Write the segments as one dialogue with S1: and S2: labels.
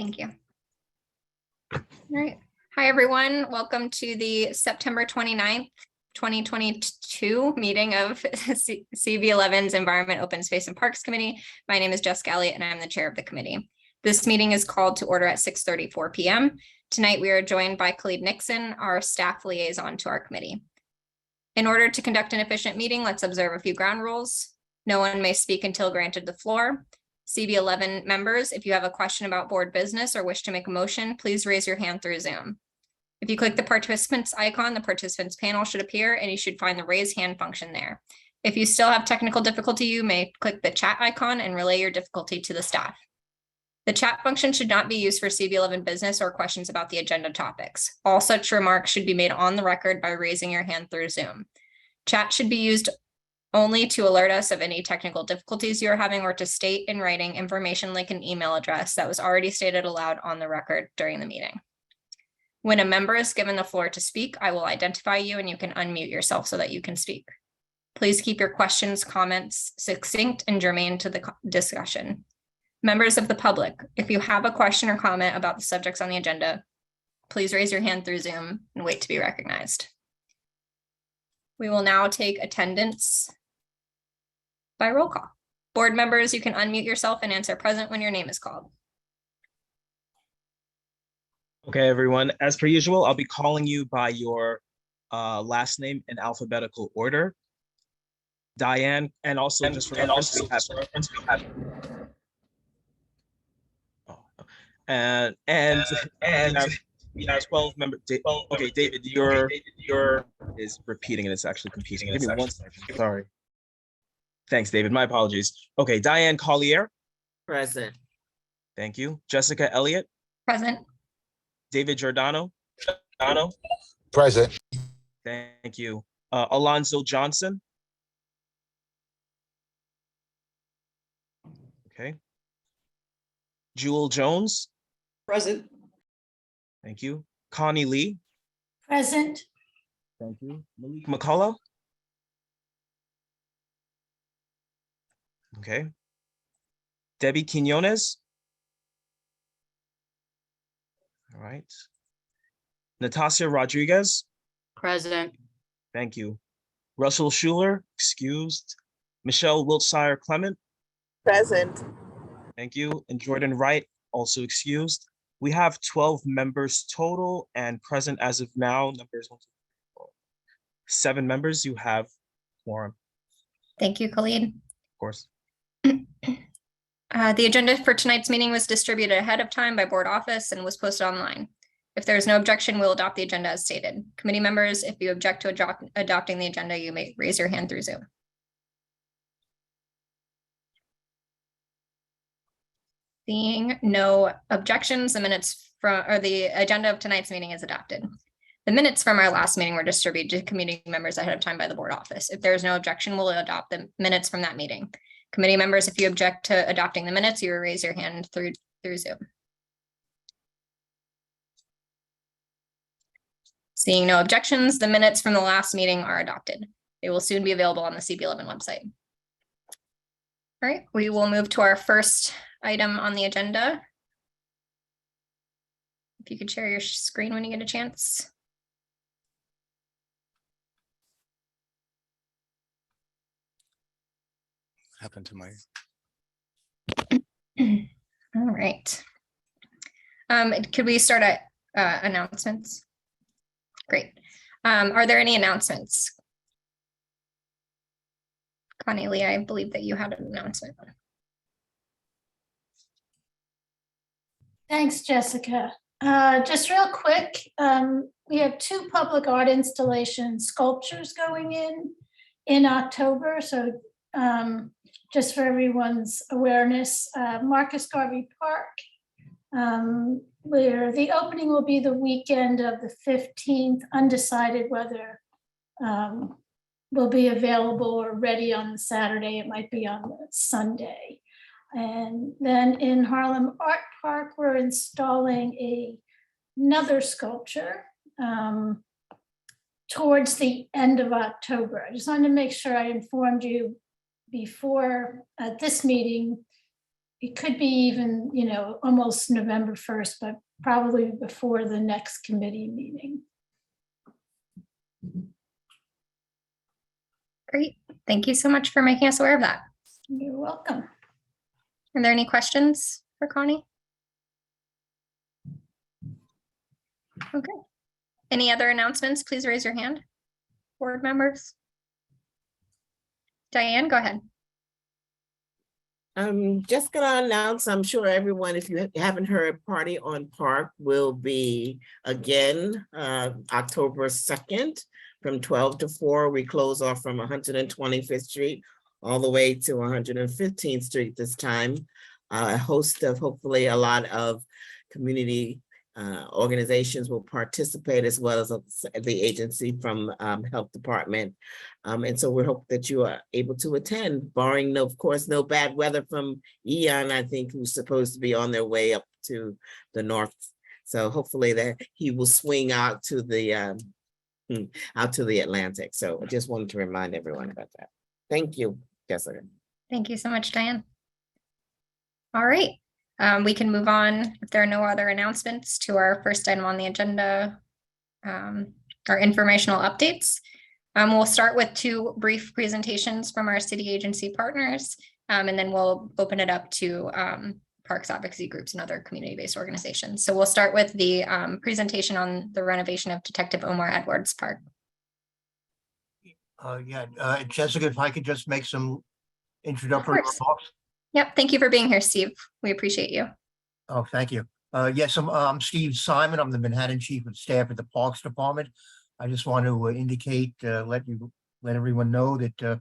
S1: Thank you. All right. Hi, everyone. Welcome to the September 29th, 2022 meeting of CB11's Environment, Open Space and Parks Committee. My name is Jessica Elliott, and I'm the chair of the committee. This meeting is called to order at 6:34 p.m. Tonight, we are joined by Khalid Nixon, our staff liaison to our committee. In order to conduct an efficient meeting, let's observe a few ground rules. No one may speak until granted the floor. CB11 members, if you have a question about board business or wish to make a motion, please raise your hand through Zoom. If you click the participants icon, the participants panel should appear and you should find the raise hand function there. If you still have technical difficulty, you may click the chat icon and relay your difficulty to the staff. The chat function should not be used for CB11 business or questions about the agenda topics. All such remarks should be made on the record by raising your hand through Zoom. Chat should be used only to alert us of any technical difficulties you are having or to state in writing information like an email address that was already stated aloud on the record during the meeting. When a member is given the floor to speak, I will identify you and you can unmute yourself so that you can speak. Please keep your questions, comments succinct and germane to the discussion. Members of the public, if you have a question or comment about the subjects on the agenda, please raise your hand through Zoom and wait to be recognized. We will now take attendance by roll call. Board members, you can unmute yourself and answer present when your name is called.
S2: Okay, everyone, as per usual, I'll be calling you by your last name in alphabetical order. Diane, and also just for reference, we have we have 12 members. Okay, David, your is repeating and it's actually confusing. Give me 1 second. Sorry. Thanks, David. My apologies. Okay, Diane Collier.
S3: Present.
S2: Thank you. Jessica Elliott.
S1: Present.
S2: David Giordano.
S4: Present.
S2: Thank you. Alonzo Johnson. Okay. Jewel Jones.
S3: Present.
S2: Thank you. Connie Lee.
S5: Present.
S2: Thank you. Malik McCullough. Okay. Debbie Quinones. All right. Natasha Rodriguez.
S3: Present.
S2: Thank you. Russell Schuler, excused. Michelle Wiltshire Clement.
S6: Present.
S2: Thank you. And Jordan Wright, also excused. We have 12 members total and present as of now, numbers 1, 2, 3, 4, 7 members. You have quorum.
S1: Thank you, Khalid.
S2: Of course.
S1: The agenda for tonight's meeting was distributed ahead of time by board office and was posted online. If there is no objection, we'll adopt the agenda as stated. Committee members, if you object to adopting the agenda, you may raise your hand through Zoom. Seeing no objections, the agenda of tonight's meeting is adopted. The minutes from our last meeting were distributed to committee members ahead of time by the board office. If there is no objection, we'll adopt the minutes from that meeting. Committee members, if you object to adopting the minutes, you will raise your hand through Zoom. Seeing no objections, the minutes from the last meeting are adopted. They will soon be available on the CB11 website. All right, we will move to our first item on the agenda. If you could share your screen when you get a chance.
S4: Happened to my.
S1: All right. Could we start at announcements? Great. Are there any announcements? Connie Lee, I believe that you had an announcement.
S5: Thanks, Jessica. Just real quick, we have 2 public art installation sculptures going in October. So just for everyone's awareness, Marcus Garvey Park, where the opening will be the weekend of the 15th, undecided whether will be available or ready on the Saturday. It might be on the Sunday. And then in Harlem Art Park, we're installing another sculpture towards the end of October. I just wanted to make sure I informed you before at this meeting it could be even, almost November 1st, but probably before the next committee meeting.
S1: Great. Thank you so much for making us aware of that.
S5: You're welcome.
S1: Are there any questions for Connie? Okay. Any other announcements? Please raise your hand. Board members. Diane, go ahead.
S3: I'm just gonna announce, I'm sure everyone, if you haven't heard, Party on Park will be again October 2nd from 12 to 4. We close off from 125th Street all the way to 115th Street this time. A host of, hopefully a lot of community organizations will participate, as well as the agency from Health Department. And so we hope that you are able to attend, barring, of course, no bad weather from Ian, I think, who's supposed to be on their way up to the north. So hopefully that he will swing out to the Atlantic. So I just wanted to remind everyone about that. Thank you, Jessica.
S1: Thank you so much, Diane. All right. We can move on, if there are no other announcements, to our first item on the agenda, our informational updates. We'll start with 2 brief presentations from our city agency partners, and then we'll open it up to parks advocacy groups and other community-based organizations. So we'll start with the presentation on the renovation of Detective Omar Edwards Park.
S6: Jessica, if I could just make some introductory remarks.
S1: Yep. Thank you for being here, Steve. We appreciate you.
S6: Oh, thank you. Yes, I'm Steve Simon. I'm the Manhattan Chief of Staff at the Parks Department. I just want to indicate, let everyone know that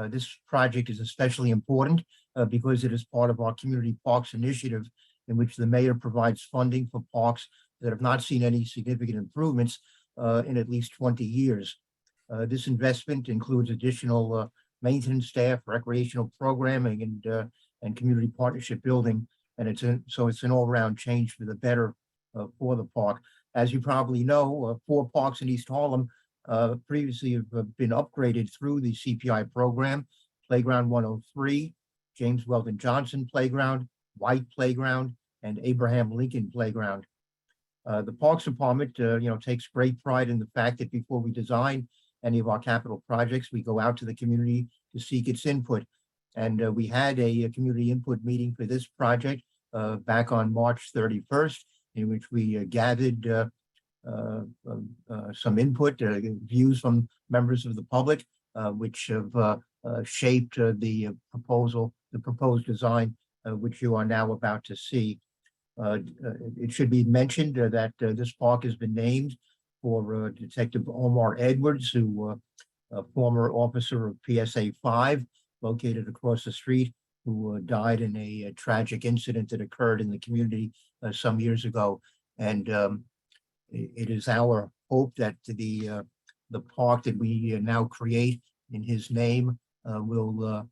S6: this project is especially important because it is part of our Community Parks Initiative, in which the mayor provides funding for parks that have not seen any significant improvements in at least 20 years. This investment includes additional maintenance staff, recreational programming, and community partnership building, and it's an all-round change for the better for the park. As you probably know, 4 parks in East Harlem previously have been upgraded through the CPI program: Playground 103, James Weldon Johnson Playground, White Playground, and Abraham Lincoln Playground. The Parks Department, takes great pride in the fact that before we design any of our capital projects, we go out to the community to seek its input. And we had a community input meeting for this project back on March 31st, in which we gathered some input, views from members of the public, which have shaped the proposed design, which you are now about to see. It should be mentioned that this park has been named for Detective Omar Edwards, who a former officer of PSA 5, located across the street, who died in a tragic incident that occurred in the community some years ago. And it is our hope that the park that we now create in his name will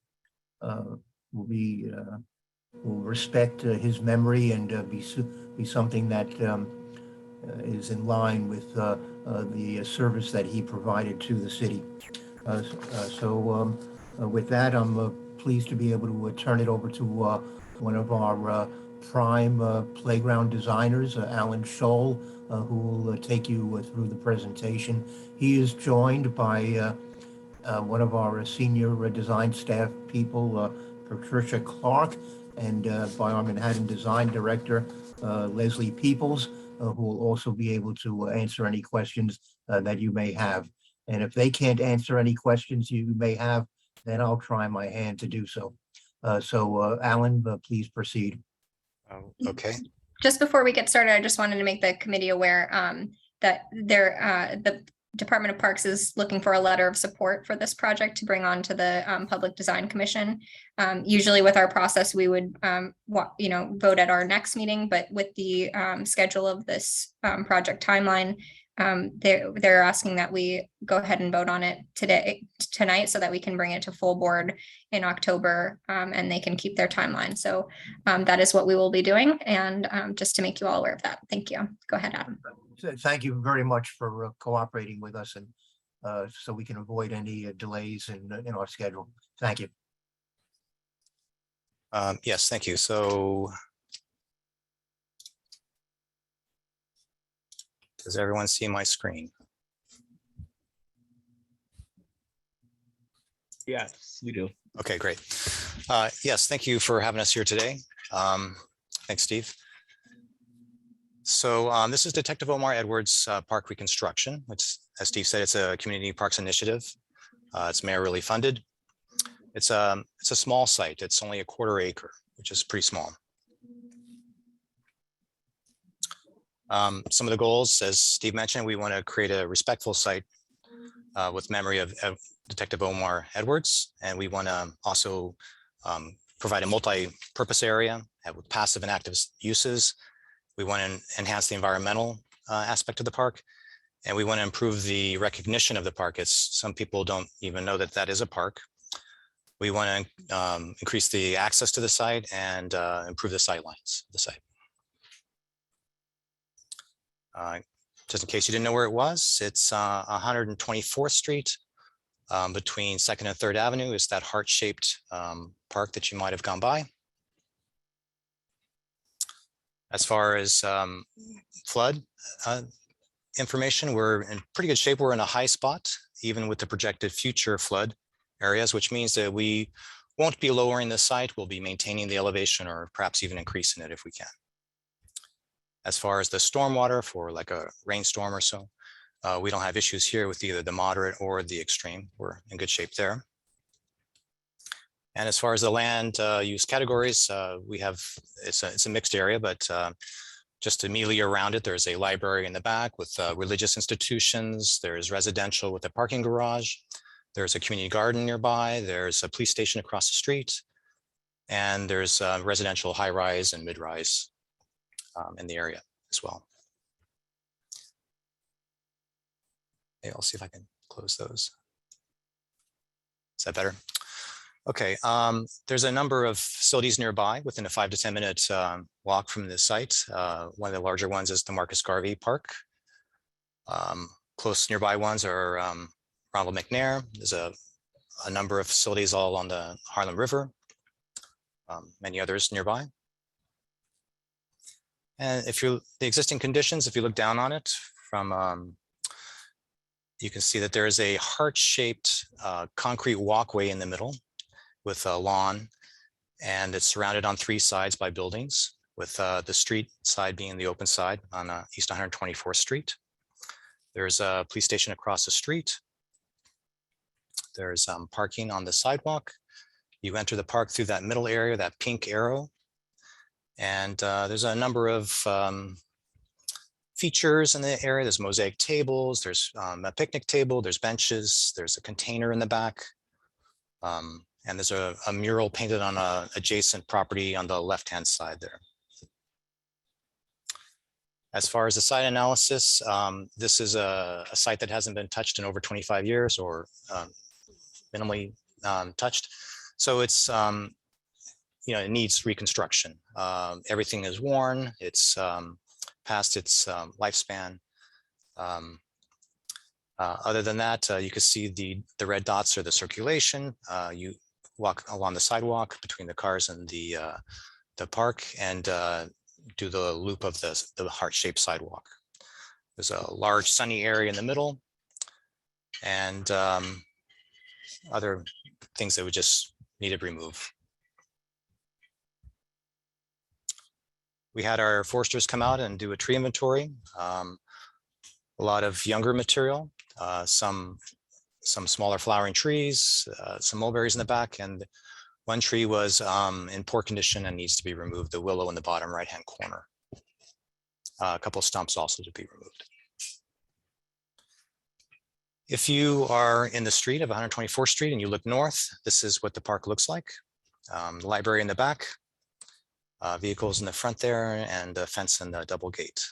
S6: respect his memory and be something that is in line with the service that he provided to the city. With that, I'm pleased to be able to turn it over to one of our prime playground designers, Alan Scholl, who will take you through the presentation. He is joined by one of our senior design staff people, Patricia Clark, and by our Manhattan Design Director, Leslie Peoples, who will also be able to answer any questions that you may have. And if they can't answer any questions you may have, then I'll try my hand to do so. Alan, please proceed.
S4: Okay.
S1: Just before we get started, I just wanted to make the committee aware that the Department of Parks is looking for a letter of support for this project to bring on to the Public Design Commission. Usually with our process, we would vote at our next meeting, but with the schedule of this project timeline, they're asking that we go ahead and vote on it tonight so that we can bring it to full board in October, and they can keep their timeline. So that is what we will be doing, and just to make you all aware of that. Thank you. Go ahead, Adam.
S6: Thank you very much for cooperating with us, and so we can avoid any delays in our schedule. Thank you.
S4: Yes, thank you. So does everyone see my screen?
S2: Yes, we do.
S4: Okay, great. Yes, thank you for having us here today. Thanks, Steve. So this is Detective Omar Edwards Park Reconstruction, which, as Steve said, it's a community parks initiative. It's mayorally funded. It's a small site. It's only a 1/4 acre, which is pretty small. Some of the goals, as Steve mentioned, we want to create a respectful site with memory of Detective Omar Edwards, and we want to also provide a multi-purpose area with passive and active uses. We want to enhance the environmental aspect of the park, and we want to improve the recognition of the park. Some people don't even know that that is a park. We want to increase the access to the site and improve the sightlines of the site. Just in case you didn't know where it was, it's 124th Street between 2nd and 3rd Avenue. It's that heart-shaped park that you might have gone by. As far as flood information, we're in pretty good shape. We're in a high spot, even with the projected future flood areas, which means that we won't be lowering the site. We'll be maintaining the elevation or perhaps even increasing it if we can. As far as the stormwater for like a rainstorm or so, we don't have issues here with either the moderate or the extreme. We're in good shape there. And as far as the land use categories, we have, it's a mixed area, but just immediately around it, there's a library in the back with religious institutions. There's residential with a parking garage. There's a community garden nearby. There's a police station across the street. And there's residential high-rise and mid-rise in the area as well. Okay, I'll see if I can close those. Is that better? Okay, there's a number of facilities nearby within a 5 to 10 minute walk from the site. One of the larger ones is the Marcus Garvey Park. Close nearby ones are Ronald McNair. There's a number of facilities all on the Harlem River, many others nearby. And if you're the existing conditions, if you look down on it from, you can see that there is a heart-shaped concrete walkway in the middle with a lawn, and it's surrounded on 3 sides by buildings, with the street side being the open side on East 124th Street. There's a police station across the street. There's parking on the sidewalk. You enter the park through that middle area, that pink arrow. And there's a number of features in the area. There's mosaic tables, there's a picnic table, there's benches, there's a container in the back. And there's a mural painted on an adjacent property on the left-hand side there. As far as the site analysis, this is a site that hasn't been touched in over 25 years or minimally touched. So it's, it needs reconstruction. Everything is worn, it's past its lifespan. Other than that, you can see the red dots are the circulation. You walk along the sidewalk between the cars and the park and do the loop of the heart-shaped sidewalk. There's a large sunny area in the middle and other things that would just need to remove. We had our foresters come out and do a tree inventory. A lot of younger material, some smaller flowering trees, some mulberries in the back, and one tree was in poor condition and needs to be removed, the willow in the bottom right-hand corner. A couple of stumps also to be removed. If you are in the street of 124th Street and you look north, this is what the park looks like. The library in the back, vehicles in the front there, and a fence and a double gate.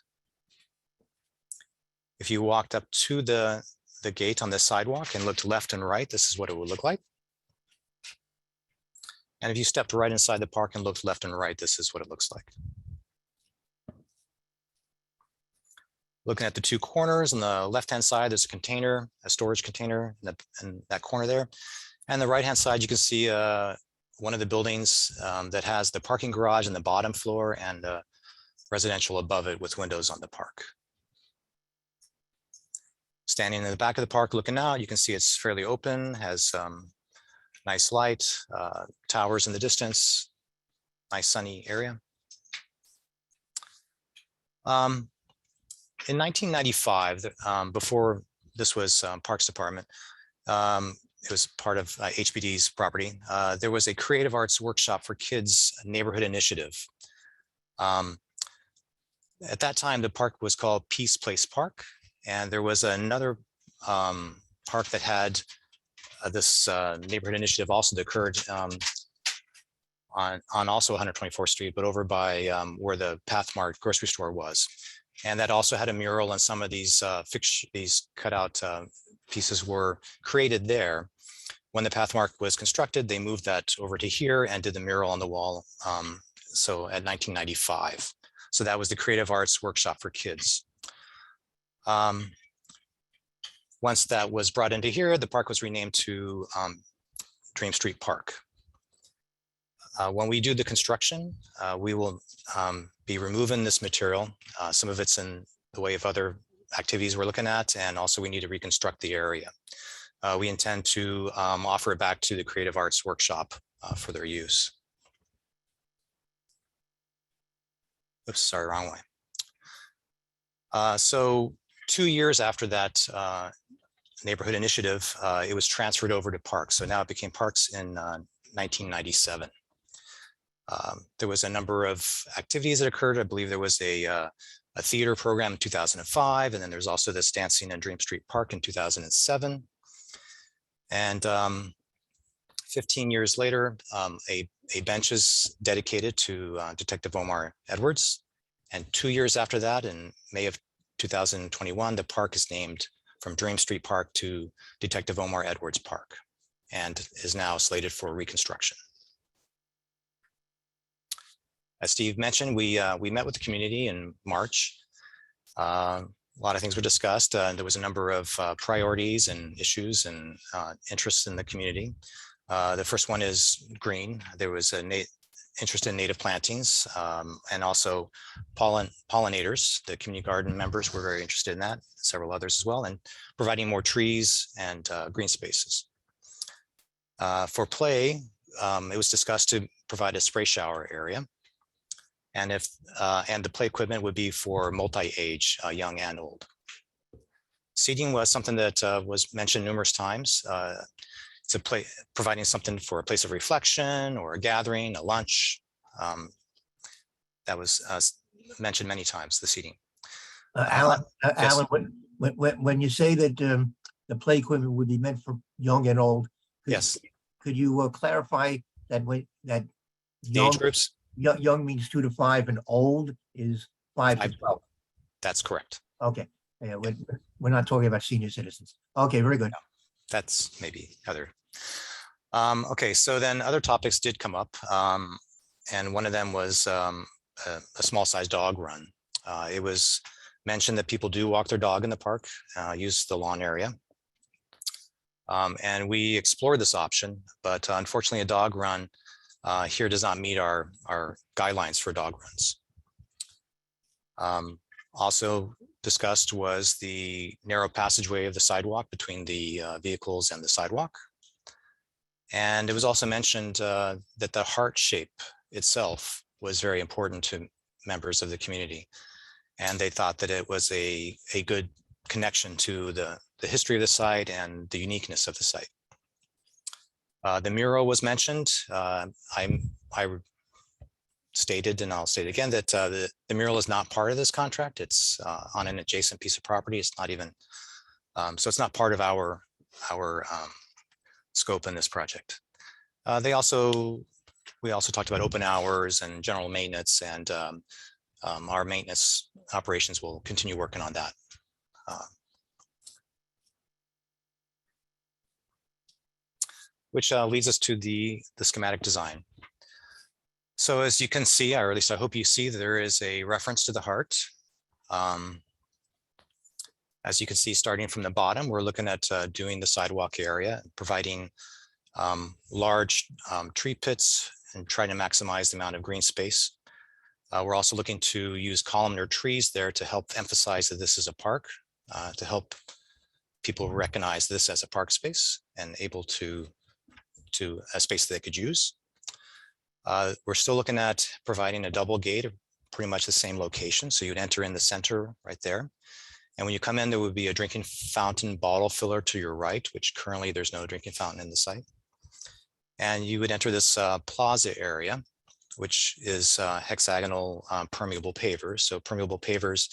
S4: If you walked up to the gate on this sidewalk and looked left and right, this is what it would look like. And if you stepped right inside the park and looked left and right, this is what it looks like. Looking at the 2 corners on the left-hand side, there's a container, a storage container in that corner there. And the right-hand side, you can see one of the buildings that has the parking garage in the bottom floor and residential above it with windows on the park. Standing in the back of the park looking out, you can see it's fairly open, has nice light, towers in the distance, nice sunny area. In 1995, before this was Parks Department, it was part of HPD's property. There was a creative arts workshop for kids neighborhood initiative. At that time, the park was called Peace Place Park. And there was another park that had this neighborhood initiative also that occurred on also 124th Street, but over by where the Pathmart grocery store was. And that also had a mural, and some of these these cutout pieces were created there. When the Pathmark was constructed, they moved that over to here and did the mural on the wall. So at 1995. So that was the Creative Arts Workshop for kids. Once that was brought into here, the park was renamed to Dream Street Park. When we do the construction, we will be removing this material. Some of it's in the way of other activities we're looking at, and also we need to reconstruct the area. We intend to offer it back to the Creative Arts Workshop for their use. Oops, sorry, wrong way. So 2 years after that neighborhood initiative, it was transferred over to Parks. So now it became Parks in 1997. There was a number of activities that occurred. I believe there was a theater program in 2005, and then there's also this dancing in Dream Street Park in 2007. And 15 years later, a bench is dedicated to Detective Omar Edwards. And 2 years after that, in May of 2021, the park is named from Dream Street Park to Detective Omar Edwards Park, and is now slated for reconstruction. As Steve mentioned, we met with the community in March. A lot of things were discussed. There was a number of priorities and issues and interests in the community. The first one is green. There was an interest in native plantings and also pollinators. The community garden members were very interested in that, several others as well, and providing more trees and green spaces. For play, it was discussed to provide a spray shower area. And the play equipment would be for multi-age, young and old. Seating was something that was mentioned numerous times. It's providing something for a place of reflection or a gathering, a lunch. That was mentioned many times, the seating.
S6: Alan,
S4: yes.
S6: Alan, when you say that the play equipment would be meant for young and old,
S4: Yes.
S6: Could you clarify that
S4: The
S6: young,
S4: age groups?
S6: young means 2 to 5 and old is 5 to 12?
S4: That's correct.
S6: Okay, yeah, we're not talking about senior citizens. Okay, very good.
S4: No, that's maybe other. Okay, so then other topics did come up. And one of them was a small size dog run. It was mentioned that people do walk their dog in the park, use the lawn area. And we explored this option, but unfortunately a dog run here does not meet our guidelines for dog runs. Also discussed was the narrow passageway of the sidewalk between the vehicles and the sidewalk. And it was also mentioned that the heart shape itself was very important to members of the community. And they thought that it was a good connection to the history of the site and the uniqueness of the site. The mural was mentioned. I stated, and I'll state again, that the mural is not part of this contract. It's on an adjacent piece of property. It's not even, so it's not part of our scope in this project. We also talked about open hours and general maintenance, and our maintenance operations will continue working on that. Which leads us to the schematic design. So as you can see, or at least I hope you see, there is a reference to the heart. As you can see, starting from the bottom, we're looking at doing the sidewalk area, providing large tree pits and trying to maximize the amount of green space. We're also looking to use columnar trees there to help emphasize that this is a park, to help people recognize this as a park space and able to a space that they could use. We're still looking at providing a double gate, pretty much the same location. So you'd enter in the center right there. And when you come in, there would be a drinking fountain bottle filler to your right, which currently there's no drinking fountain in the site. And you would enter this plaza area, which is hexagonal permeable pavers. So permeable pavers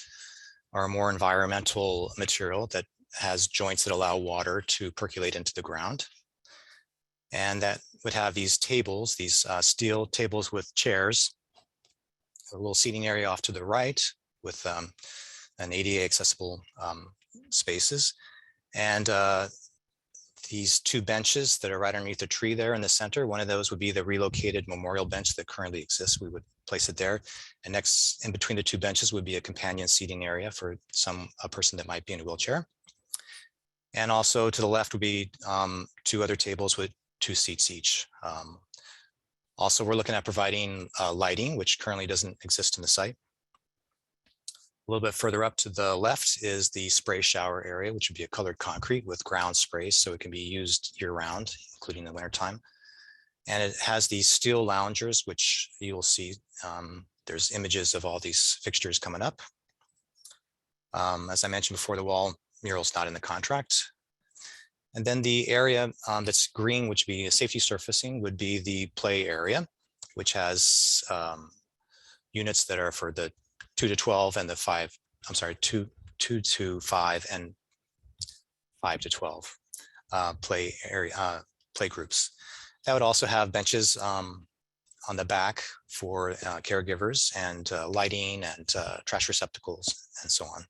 S4: are a more environmental material that has joints that allow water to percolate into the ground. And that would have these tables, these steel tables with chairs, a little seating area off to the right with an ADA accessible spaces. And these two benches that are right underneath the tree there in the center, one of those would be the relocated memorial bench that currently exists. We would place it there. And next, in between the two benches would be a companion seating area for a person that might be in a wheelchair. And also to the left would be two other tables with 2 seats each. Also, we're looking at providing lighting, which currently doesn't exist in the site. A little bit further up to the left is the spray shower area, which would be a colored concrete with ground sprays, so it can be used year round, including the wintertime. And it has these steel loungers, which you will see, there's images of all these fixtures coming up. As I mentioned before, the wall mural is not in the contract. And then the area that's green, which would be a safety surfacing, would be the play area, which has units that are for the 2 to 12 and the 5, I'm sorry, 2 to 5 and 5 to 12 play area, play groups. That would also have benches on the back for caregivers and lighting and trash receptacles and so on.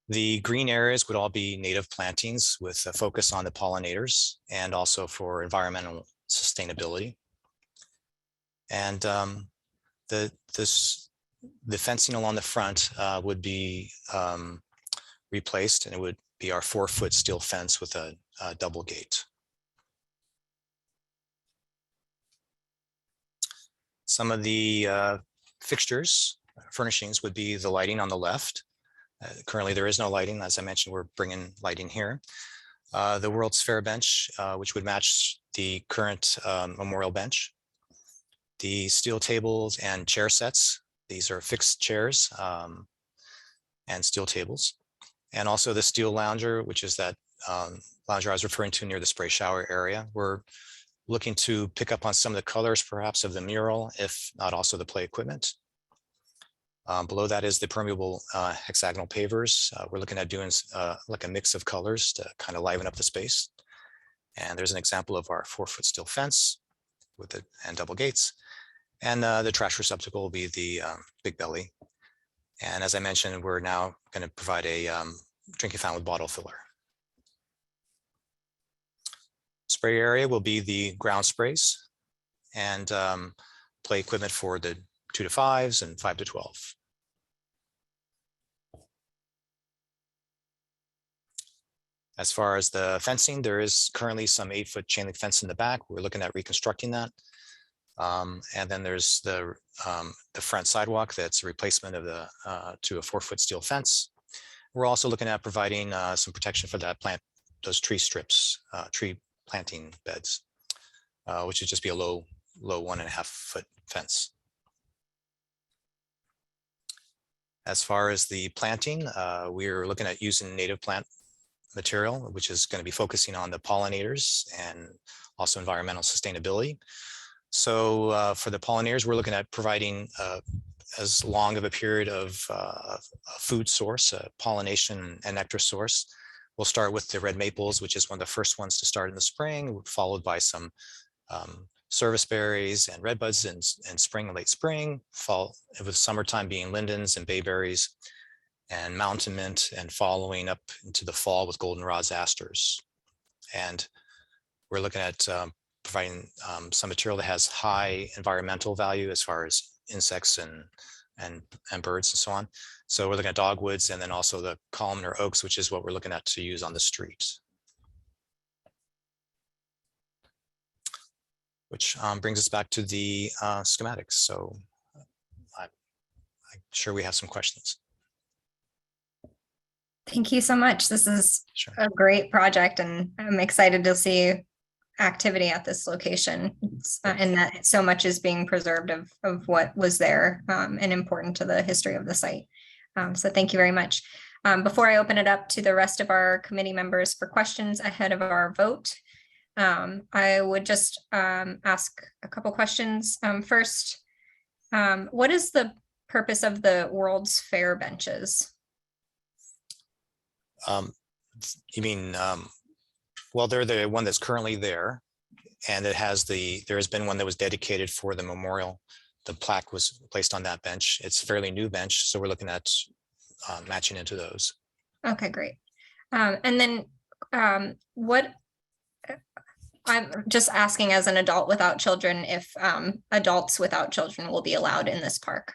S4: The green areas would all be native plantings with a focus on the pollinators and also for environmental sustainability. And the fencing along the front would be replaced, and it would be our 4-foot steel fence with a double gate. Some of the fixtures, furnishings would be the lighting on the left. Currently, there is no lighting. As I mentioned, we're bringing lighting here. The World's Fair bench, which would match the current memorial bench. The steel tables and chair sets. These are fixed chairs and steel tables. And also the steel lounger, which is that lounger I was referring to near the spray shower area. We're looking to pick up on some of the colors, perhaps, of the mural, if not also the play equipment. Below that is the permeable hexagonal pavers. We're looking at doing like a mix of colors to kind of liven up the space. And there's an example of our 4-foot steel fence with it and double gates. And the trash receptacle will be the big belly. And as I mentioned, we're now going to provide a drinking fountain with bottle filler. Spray area will be the ground sprays and play equipment for the 2 to 5s and 5 to 12. As far as the fencing, there is currently some 8-foot chain link fence in the back. We're looking at reconstructing that. And then there's the front sidewalk that's a replacement of the to a 4-foot steel fence. We're also looking at providing some protection for that those tree strips, tree planting beds, which would just be a low 1.5-foot fence. As far as the planting, we're looking at using native plant material, which is going to be focusing on the pollinators and also environmental sustainability. So for the pollinators, we're looking at providing as long of a period of a food source, a pollination and nectar source. We'll start with the red maples, which is one of the first ones to start in the spring, followed by some service berries and redbuds in spring and late spring, fall with summertime being lindens and bayberries and mountain mint, and following up into the fall with goldenrods, asters. And we're looking at providing some material that has high environmental value as far as insects and birds and so on. So we're looking at dogwoods and then also the columnar oaks, which is what we're looking at to use on the street. which brings us back to the schematics. So I'm sure we have some questions.
S1: Thank you so much. This is
S4: Sure.
S1: a great project and I'm excited to see activity at this location. And that so much is being preserved of what was there and important to the history of the site. So thank you very much. Before I open it up to the rest of our committee members for questions ahead of our vote, I would just ask a couple questions. First, what is the purpose of the World's Fair benches?
S4: You mean, well, they're the one that's currently there, and it has there has been one that was dedicated for the memorial. The plaque was placed on that bench. It's a fairly new bench, so we're looking at matching into those.
S1: Okay, great. And then what, I'm just asking as an adult without children, if adults without children will be allowed in this park.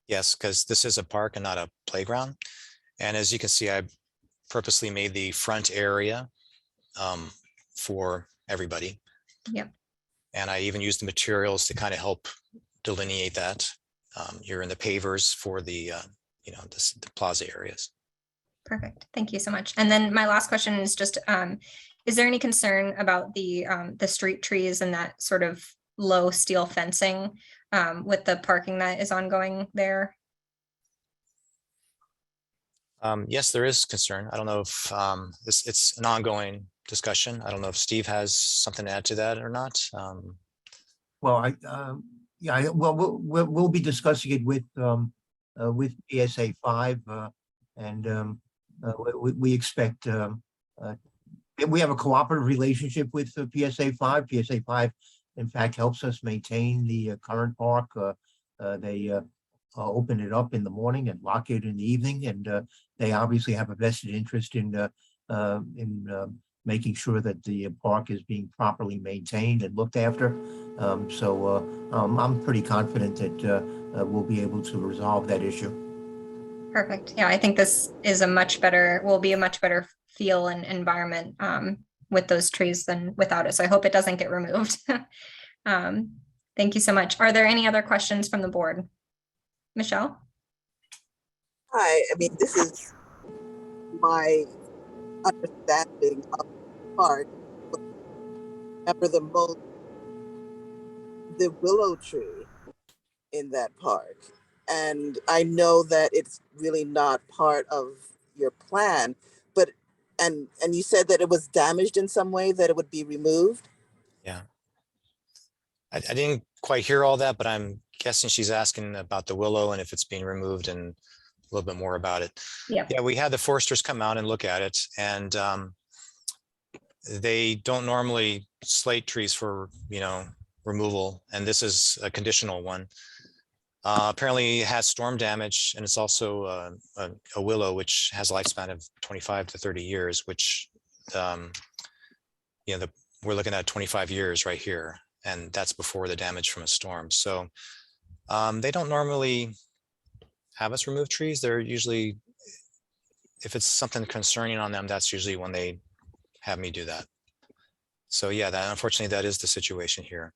S4: Yes, because this is a park and not a playground. And as you can see, I purposely made the front area for everybody.
S1: Yep.
S4: And I even used the materials to kind of help delineate that. You're in the pavers for the, the plaza areas.
S1: Perfect. Thank you so much. And then my last question is just, is there any concern about the street trees and that sort of low steel fencing with the parking that is ongoing there?
S4: Yes, there is concern. I don't know if it's an ongoing discussion. I don't know if Steve has something to add to that or not.
S6: Well, we'll be discussing it with PSA 5, and we expect we have a cooperative relationship with PSA 5. PSA 5, in fact, helps us maintain the current park. They open it up in the morning and lock it in the evening, and they obviously have a vested interest in making sure that the park is being properly maintained and looked after. So I'm pretty confident that we'll be able to resolve that issue.
S1: Perfect. Yeah, I think this is will be a much better feel and environment with those trees than without it. So I hope it doesn't get removed. Thank you so much. Are there any other questions from the board? Michelle?
S7: Hi, I mean, this is my understanding of the park. Remember the willow tree in that park. And I know that it's really not part of your plan, but, and you said that it was damaged in some way, that it would be removed?
S4: Yeah. I didn't quite hear all that, but I'm guessing she's asking about the willow and if it's being removed and a little bit more about it.
S1: Yeah.
S4: Yeah, we had the foresters come out and look at it, and they don't normally slate trees for, removal. And this is a conditional one. Apparently it has storm damage, and it's also a willow, which has a lifespan of 25 to 30 years, which, we're looking at 25 years right here. And that's before the damage from a storm. So they don't normally have us remove trees. They're usually, if it's something concerning on them, that's usually when they have me do that. So yeah, unfortunately, that is the situation here.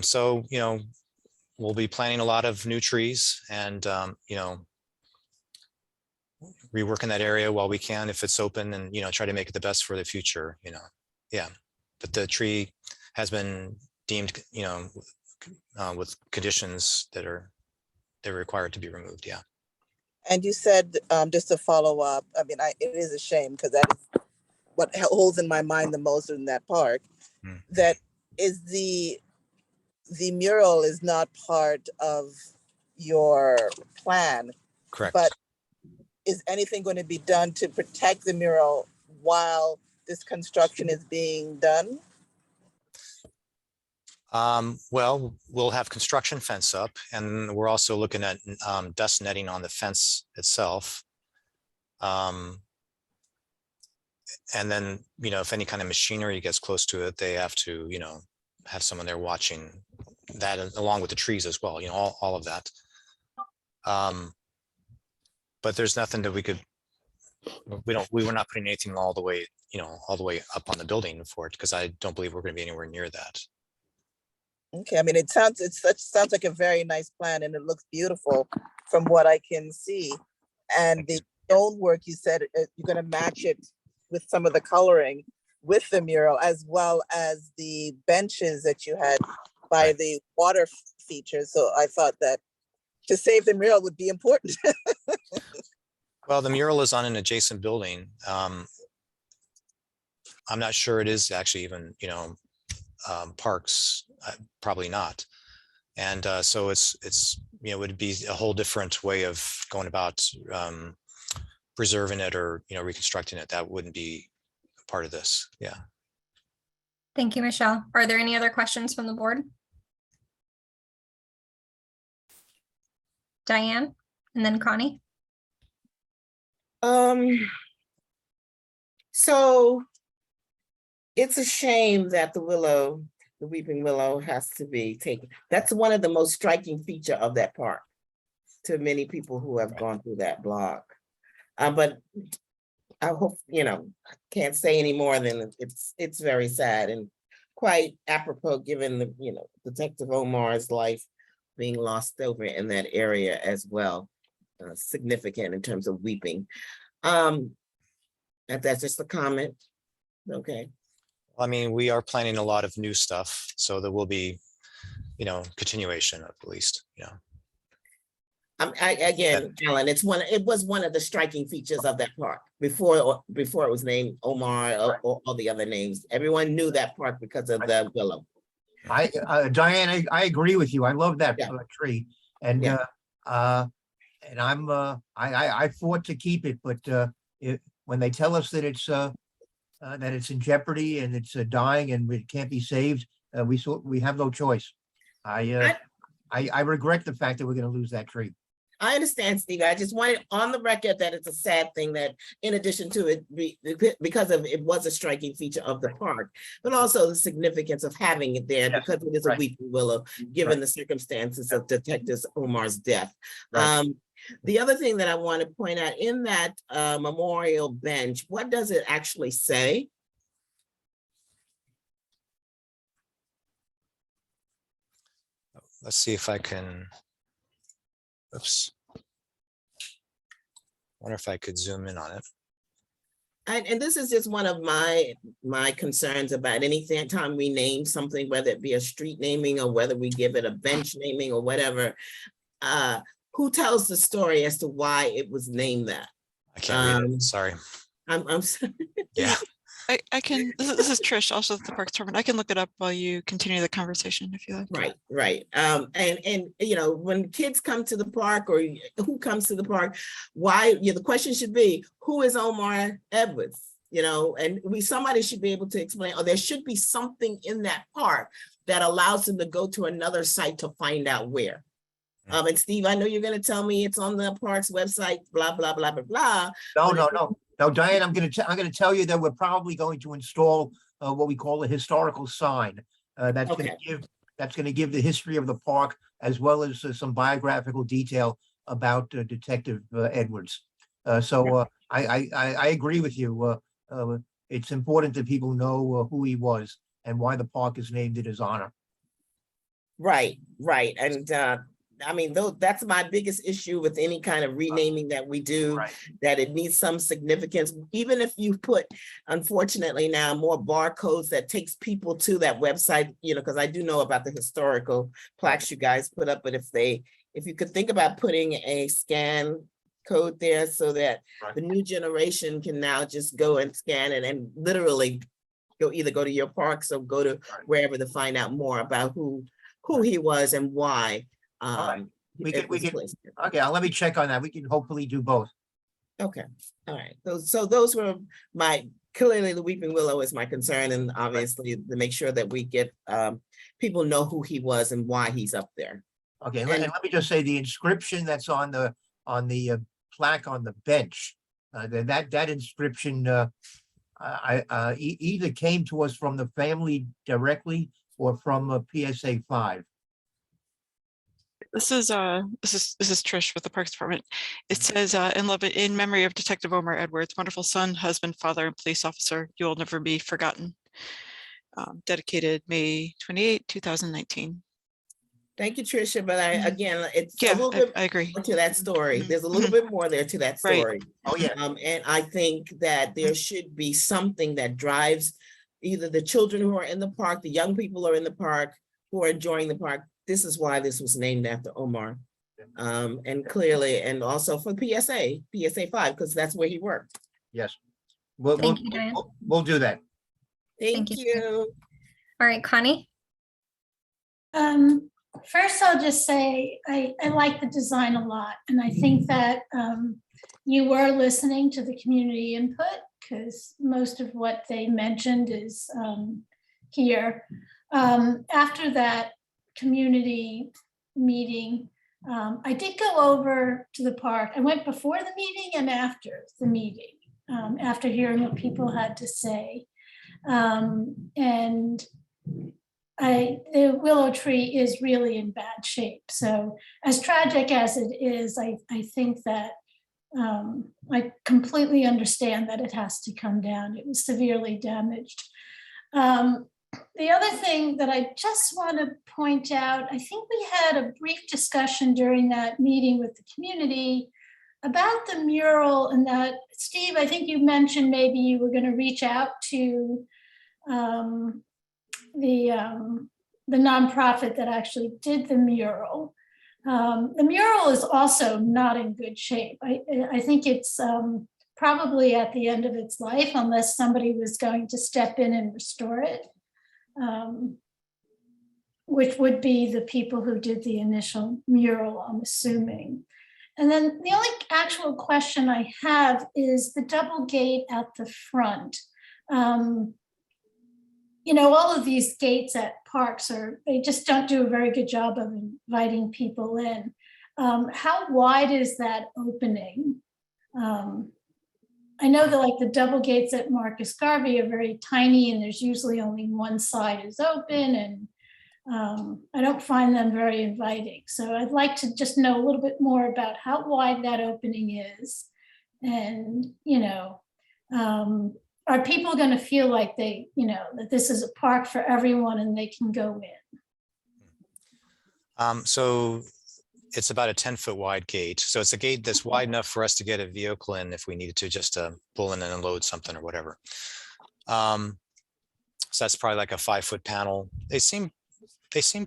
S4: So, we'll be planting a lot of new trees and, reworking that area while we can, if it's open, and, try to make it the best for the future, yeah. But the tree has been deemed, with conditions they're required to be removed. Yeah.
S7: And you said, just to follow up, I mean, it is a shame, because that is what holds in my mind the most in that park. That is the mural is not part of your plan.
S4: Correct.
S7: But is anything going to be done to protect the mural while this construction is being done?
S4: Well, we'll have construction fence up, and we're also looking at dust netting on the fence itself. And then, if any kind of machinery gets close to it, they have to, have someone there watching that, along with the trees as well, all of that. But there's nothing that we were not putting anything all the way up on the building for it, because I don't believe we're going to be anywhere near that.
S7: Okay, I mean, sounds like a very nice plan, and it looks beautiful from what I can see. And the stonework, you said you're going to match it with some of the coloring with the mural, as well as the benches that you had by the water features. So I thought that to save the mural would be important.
S4: Well, the mural is on an adjacent building. I'm not sure it is actually even, parks, probably not. And so it's, it would be a whole different way of going about preserving it or, reconstructing it. That wouldn't be part of this. Yeah.
S1: Thank you, Michelle. Are there any other questions from the board? Diane, and then Connie.
S3: So it's a shame that the weeping willow has to be taken. That's one of the most striking feature of that park to many people who have gone through that block. But I hope, can't say any more than it's very sad and quite apropos given the, Detective Omar's life being lost over in that area as well. Significant in terms of weeping. That's just a comment. Okay.
S4: I mean, we are planning a lot of new stuff, so there will be, continuation at least,
S3: Again, Alan, it was one of the striking features of that park before it was named Omar or all the other names. Everyone knew that park because of the willow.
S6: Diane, I agree with you. I love that tree, and
S3: Yeah.
S6: and I fought to keep it, but when they tell us that it's in jeopardy and it's dying and it can't be saved, we have no choice. I regret the fact that we're going to lose that tree.
S3: I understand, Steve. I just wanted on the record that it's a sad thing that in addition to it, because of it was a striking feature of the park, but also the significance of having it there because it is a weeping willow, given the circumstances of Detective Omar's death. The other thing that I want to point out in that memorial bench, what does it actually say?
S4: Let's see if I can. Oops. Wonder if I could zoom in on it.
S3: And this is just one of my concerns about anything time we name something, whether it be a street naming or whether we give it a bench naming or whatever. Who tells the story as to why it was named that?
S4: I can't read it. Sorry.
S3: I'm sorry.
S4: Yeah.
S8: I can, this is Trish, also the Parks Department. I can look it up while you continue the conversation if you like.
S3: Right. And when kids come to the park or who comes to the park, why, the question should be, who is Omar Edwards? And somebody should be able to explain, or there should be something in that park that allows them to go to another site to find out where. And Steve, I know you're going to tell me it's on the park's website, blah, blah, blah, blah, blah.
S6: No, Diane, I'm going to tell you that we're probably going to install what we call a historical sign. That's going to give the history of the park as well as some biographical detail about Detective Edwards. So I agree with you. It's important that people know who he was and why the park is named in his honor.
S3: Right. And I mean, that's my biggest issue with any kind of renaming that we do, that it needs some significance. Even if you put, unfortunately now, more barcodes that takes people to that website, because I do know about the historical plaques you guys put up, but if you could think about putting a scan code there so that the new generation can now just go and scan it and literally either go to your parks or go to wherever to find out more about who he was and why.
S6: We can okay, let me check on that. We can hopefully do both.
S3: Okay, all right. So those were clearly the weeping willow is my concern, and obviously to make sure that we get people know who he was and why he's up there.
S6: Okay, and let me just say the inscription that's on the plaque on the bench, that inscription either came to us from the family directly or from PSA 5.
S8: This is Trish with the Parks Department. It says, in memory of Detective Omar Edwards, wonderful son, husband, father, and police officer, you will never be forgotten. dedicated May 28, 2019.
S3: Thank you, Tricia, but again, it's a
S8: Yeah,
S3: little bit
S8: I agree.
S3: more to that story.
S8: Mhm,
S3: There's a little bit more there to that
S8: Right.
S3: story.
S6: Oh, yeah.
S3: And I think that there should be something that drives either the children who are in the park, the young people who are in the park, who are enjoying the park. This is why this was named after Omar. And clearly, and also for PSA 5, because that's where he worked.
S6: Yes. We'll,
S1: Thank you, Diane.
S6: we'll do that.
S3: Thank
S1: Thank you.
S3: you.
S1: All right, Connie.
S5: First, I'll just say I like the design a lot, and I think that you were listening to the community input because most of what they mentioned is here. After that community meeting, I did go over to the park. I went before the meeting and after the meeting, after hearing what people had to say. And the willow tree is really in bad shape. So as tragic as it is, I think that I completely understand that it has to come down. It was severely damaged. The other thing that I just want to point out, I think we had a brief discussion during that meeting with the community about the mural, and that, Steve, I think you mentioned maybe you were going to reach out to the nonprofit that actually did the mural. The mural is also not in good shape. I think it's probably at the end of its life, unless somebody was going to step in and restore it, which would be the people who did the initial mural, I'm assuming. And then the only actual question I have is the double gate at the front. You know, all of these gates at parks they just don't do a very good job of inviting people in. How wide is that opening? I know that like the double gates at Marcus Garvey are very tiny and there's usually only one side is open, and I don't find them very inviting. So I'd like to just know a little bit more about how wide that opening is. And, you know, are people going to feel like they, you know, that this is a park for everyone and they can go in?
S4: So it's about a 10-foot wide gate. So it's a gate that's wide enough for us to get a vehicle in if we needed to, just to pull in and unload something or whatever. So that's probably like a 5-foot panel. They seem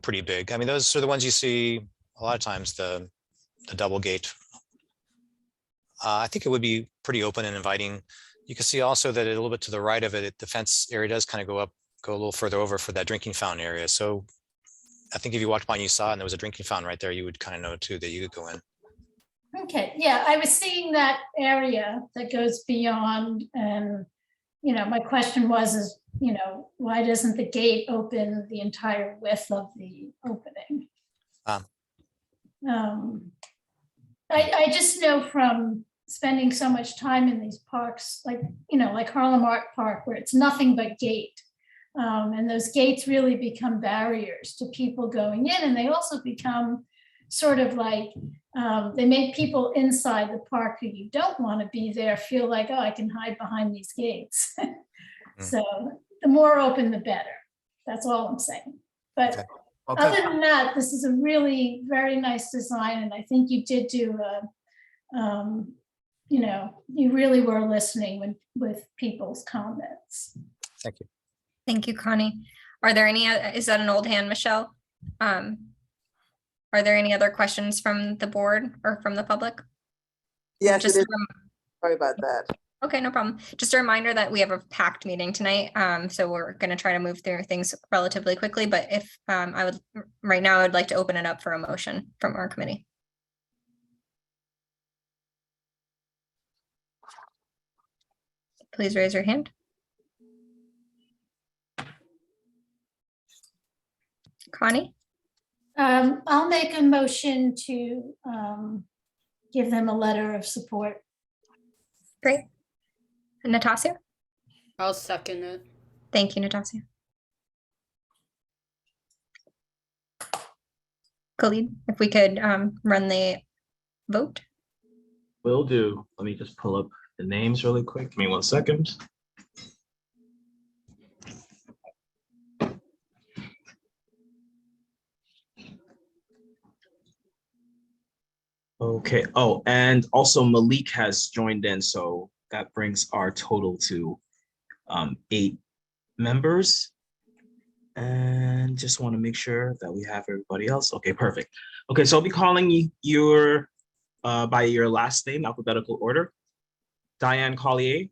S4: pretty big. I mean, those are the ones you see a lot of times, the double gate. I think it would be pretty open and inviting. You can see also that a little bit to the right of it, the fence area does kind of go a little further over for that drinking fountain area. So I think if you walked by and you saw it and there was a drinking fountain right there, you would kind of know too that you could go in.
S5: Okay, yeah, I was seeing that area that goes beyond, and, you know, my question was, you know, why doesn't the gate open the entire width of the opening? I just know from spending so much time in these parks, like, you know, like Harlem Art Park, where it's nothing but gate. And those gates really become barriers to people going in, and they also become sort of like, they make people inside the park who you don't want to be there feel like, oh, I can hide behind these gates. So the more open, the better. That's all I'm saying. But
S6: Okay.
S5: other than that, this is a really very nice design, and I think you did do you know, you really were listening with people's comments.
S4: Thank you.
S1: Thank you, Connie. Are there any, is that an old hand, Michelle? Are there any other questions from the board or from the public?
S7: Yes,
S1: Just
S7: it is. Sorry about that.
S1: Okay, no problem. Just a reminder that we have a packed meeting tonight. So we're going to try to move through things relatively quickly, but if right now, I would like to open it up for a motion from our committee. Please raise your hand. Connie?
S5: I'll make a motion to give them a letter of support.
S1: Great. Natasha?
S9: I'll second it.
S1: Thank you, Natasha. Khalid, if we could run the vote.
S10: Will do. Let me just pull up the names really quick. Give me 1 second.
S2: Okay. Oh, and also Malik has joined in, so that brings our total to 8 members. And just want to make sure that we have everybody else. Okay, perfect. Okay, so I'll be calling your by your last name, alphabetical order. Diane Collier.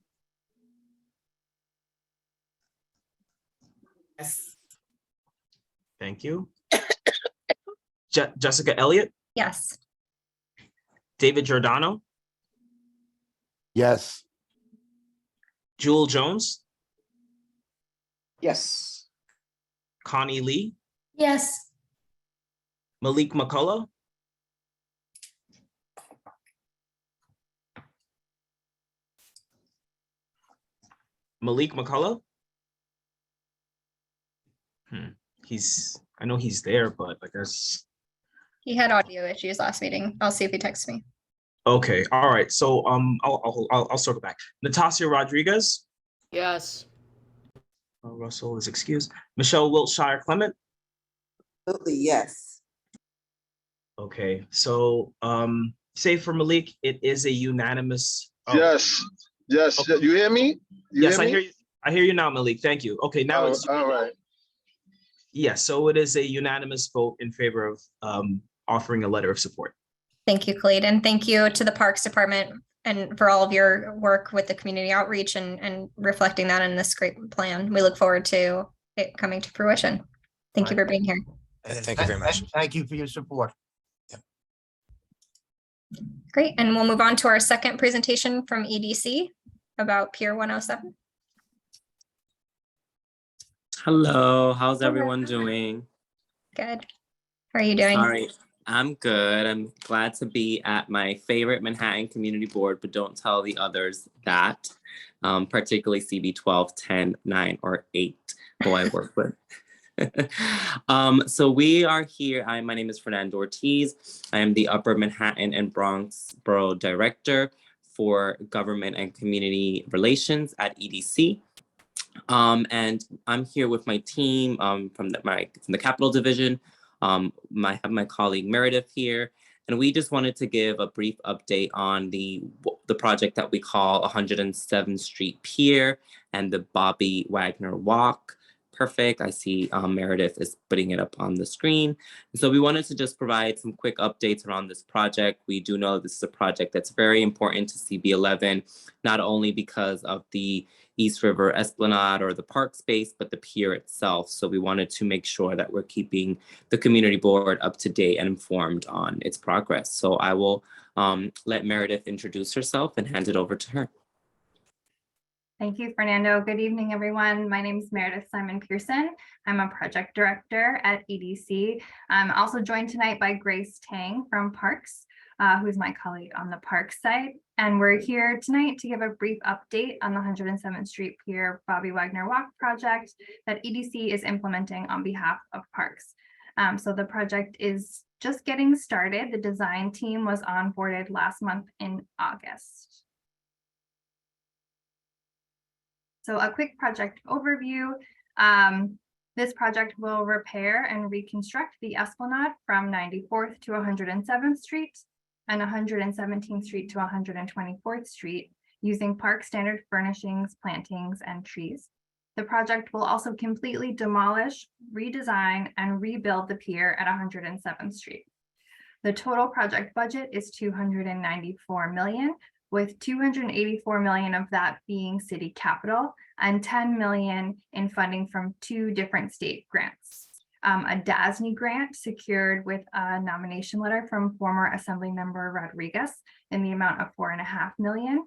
S3: Yes.
S2: Thank you. Jessica Elliott.
S1: Yes.
S2: David Giordano.
S11: Yes.
S2: Jewel Jones.
S11: Yes.
S2: Connie Lee.
S5: Yes.
S2: Malik McCullough. Malik McCullough. I know he's there, but I guess.
S1: He had audio issues last meeting. I'll see if he texts me.
S2: Okay, all right. So I'll circle back. Natasha Rodriguez.
S9: Yes.
S2: Russell is excused. Michelle Wiltshire Clement.
S7: Absolutely, yes.
S2: Okay, so say for Malik, it is a unanimous. Oh,
S11: Yes. Yes.
S2: Okay.
S11: You hear me? You
S2: yes,
S11: hear
S2: I
S11: me?
S2: hear you. I hear you now, Malik. Thank you. Okay, now it's
S11: all right.
S2: yes. So it is a unanimous vote in favor of offering a letter of support.
S1: Thank you, Khalid, and thank you to the Parks Department and for all of your work with the community outreach and reflecting that in this great plan. We look forward to it coming to fruition. Thank you for being here.
S4: Thank you very much.
S6: Thank you for your support.
S1: Great, and we'll move on to our second presentation from EDC about Pier 107.
S12: Hello, how's
S1: Hello.
S12: everyone doing?
S1: Good. How are you doing?
S12: Sorry, I'm good. I'm glad to be at my favorite Manhattan Community Board, but don't tell the others that, particularly CB12, 10, 9, or 8, who I work with. So we are here. My name is Fernando Ortiz. I am the Upper Manhattan and Bronx Borough Director for Government and Community Relations at EDC. And I'm here with my team from the Capital Division. I have my colleague Meredith here, and we just wanted to give a brief update on the project that we call 107th Street Pier and the Bobby Wagner Walk. Perfect. I see Meredith is putting it up on the screen. So we wanted to just provide some quick updates around this project. We do know this is a project that's very important to CB11, not only because of the East River Esplanade or the park space, but the pier itself. So we wanted to make sure that we're keeping the community board up to date and informed on its progress. So I will let Meredith introduce herself and hand it over to her.
S13: Thank you, Fernando. Good evening, everyone. My name is Meredith Simon Pearson. I'm a project director at EDC. I'm also joined tonight by Grace Tang from Parks, who is my colleague on the Parks side. And we're here tonight to give a brief update on the 107th Street Pier Bobby Wagner Walk project that EDC is implementing on behalf of Parks. So the project is just getting started. The design team was onboarded last month in August. So a quick project overview. This project will repair and reconstruct the Esplanade from 94th to 107th Street and 117th Street to 124th Street using park standard furnishings, plantings, and trees. The project will also completely demolish, redesign, and rebuild the pier at 107th Street. The total project budget is $294 million, with $284 million of that being city capital and $10 million in funding from 2 different state grants. A DASNY grant secured with a nomination letter from former Assembly Member Rodriguez in the amount of $4.5 million,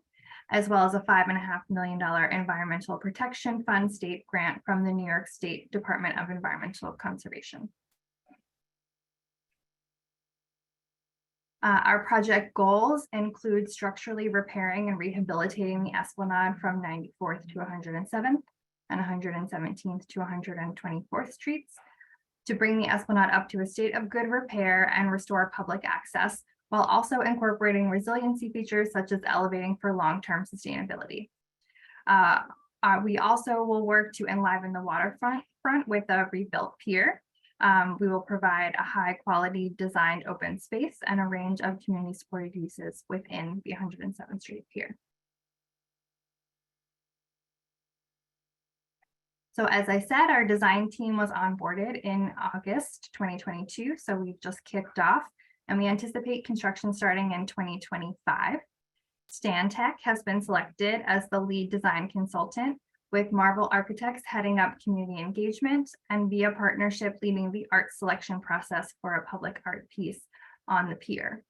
S13: as well as a $5.5 million Environmental Protection Fund state grant from the New York State Department of Environmental Conservation. Our project goals include structurally repairing and rehabilitating the Esplanade from 94th to 107th and 117th to 124th Streets to bring the Esplanade up to a state of good repair and restore public access, while also incorporating resiliency features such as elevating for long-term sustainability. We also will work to enliven the waterfront with a rebuilt pier. We will provide a high quality designed open space and a range of community supported uses within the 107th Street Pier. So as I said, our design team was onboarded in August 2022. So we've just kicked off and we anticipate construction starting in 2025. Stantec has been selected as the lead design consultant, with Marvel Architects heading up community engagement and via partnership leading the art selection process for a public art piece on the pier.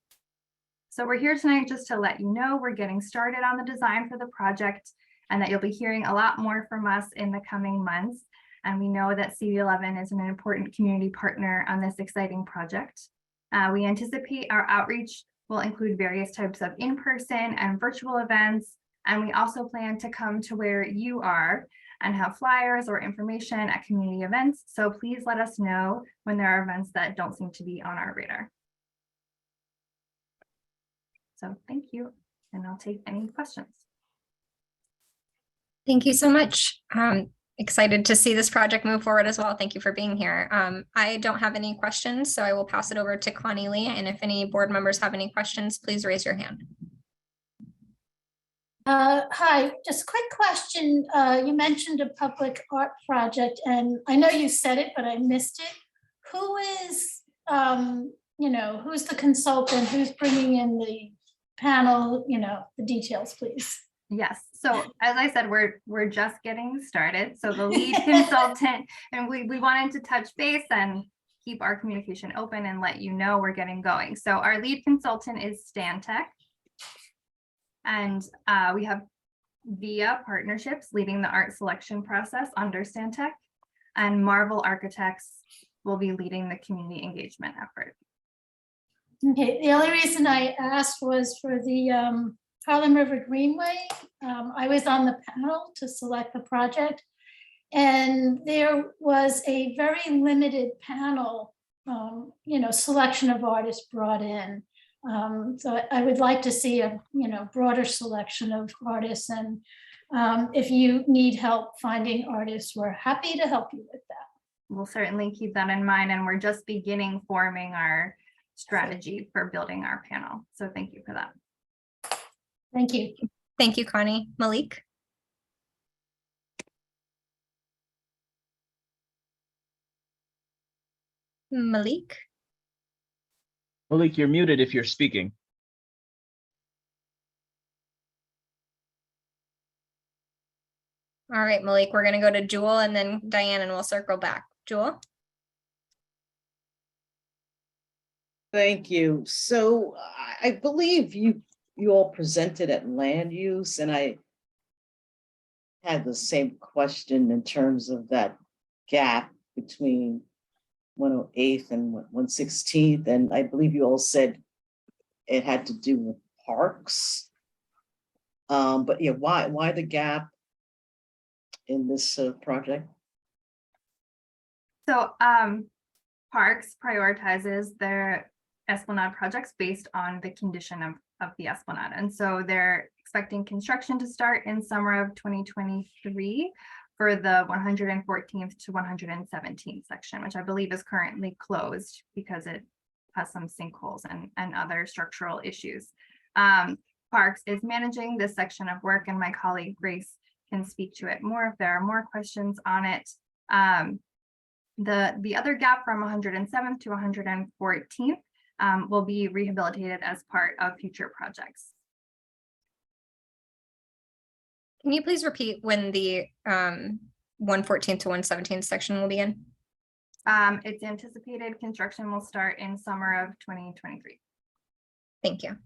S13: So we're here tonight just to let you know we're getting started on the design for the project and that you'll be hearing a lot more from us in the coming months. And we know that CB11 is an important community partner on this exciting project. We anticipate our outreach will include various types of in-person and virtual events. And we also plan to come to where you are and have flyers or information at community events. So please let us know when there are events that don't seem to be on our radar. So thank you, and I'll take any questions.
S1: Thank you so much. Excited to see this project move forward as well. Thank you for being here. I don't have any questions, so I will pass it over to Connie Lee. And if any board members have any questions, please raise your hand.
S5: Hi, just a quick question. You mentioned a public art project, and I know you said it, but I missed it. Who is, who's the consultant? Who's bringing in the panel? The details, please.
S13: Yes. So as I said, we're just getting started. So the lead consultant, and we wanted to touch base and keep our communication open and let you know we're getting going. So our lead consultant is Stantec. And we have via partnerships leading the art selection process under Stantec, and Marvel Architects will be leading the community engagement effort.
S5: Okay, the only reason I asked was for the Harlem River Greenway. I was on the panel to select the project, and there was a very limited panel, selection of artists brought in. So I would like to see a broader selection of artists, and if you need help finding artists, we're happy to help you with that.
S13: We'll certainly keep that in mind, and we're just beginning forming our strategy for building our panel. So thank you for that.
S5: Thank you.
S1: Thank you, Connie. Malik? Malik?
S2: Malik, you're muted if you're speaking.
S1: All right, Malik, we're going to go to Jewel and then Diane, and we'll circle back. Jewel?
S14: Thank you. So I believe you all presented at land use, and I had the same question in terms of that gap between 108th and 116th, and I believe you all said it had to do with parks. But yeah, why the gap in this project?
S13: So Parks prioritizes their Esplanade projects based on the condition of the Esplanade. And so they're expecting construction to start in summer of 2023 for the 114th to 117th section, which I believe is currently closed because it has some sinkholes and other structural issues. Parks is managing this section of work, and my colleague Grace can speak to it more if there are more questions on it. The other gap from 107th to 114th will be rehabilitated as part of future projects.
S1: Can you please repeat when the 114th to 117th section will begin?
S13: It's anticipated construction will start in summer of 2023.
S1: Thank you.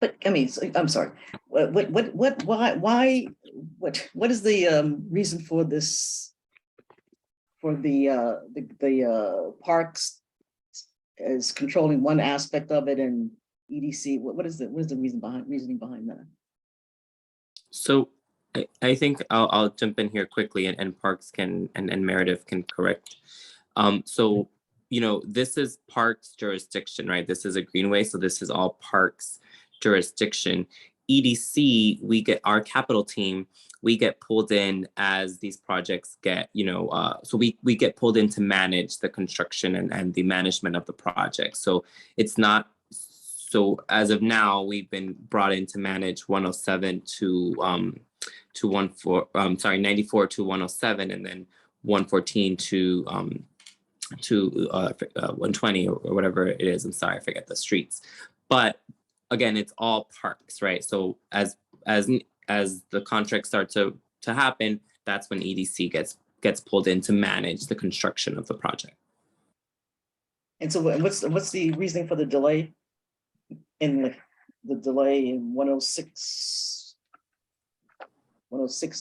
S14: But I mean, I'm sorry. What is the reason for this? For the parks is controlling one aspect of it, and EDC. What is the reasoning behind that?
S12: So I think I'll jump in here quickly, and Parks can and Meredith can correct. So this is Parks jurisdiction, right? This is a greenway, so this is all Parks jurisdiction. EDC, we get our capital team, we get pulled in as these projects get, so we get pulled in to manage the construction and the management of the project. So it's not, so as of now, we've been brought in to manage 107 to 94 to 107, and then 114 to 120 or whatever it is. I'm sorry, I forget the streets. But again, it's all parks, right? So as the contracts start to happen, that's when EDC gets pulled in to manage the construction of the project.
S14: And so what's the reasoning for the delay in the delay in 106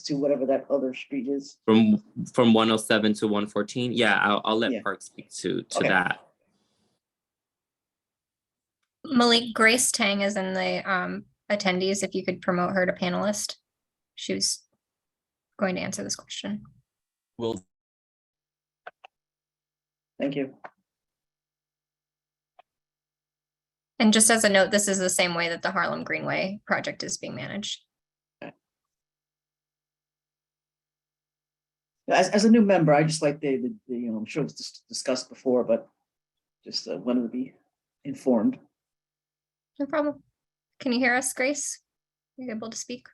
S14: to whatever that other street is?
S12: From 107 to 114? Yeah, I'll let Park speak to
S14: Okay.
S12: that.
S1: Malik, Grace Tang is in the attendees. If you could promote her to panelist. She was going to answer this question.
S2: Will.
S14: Thank you.
S1: And just as a note, this is the same way that the Harlem Greenway project is being managed.
S14: As a new member, I just like the I'm sure it was discussed before, but just wanted to be informed.
S1: No problem. Can you hear us, Grace? Are you able to speak?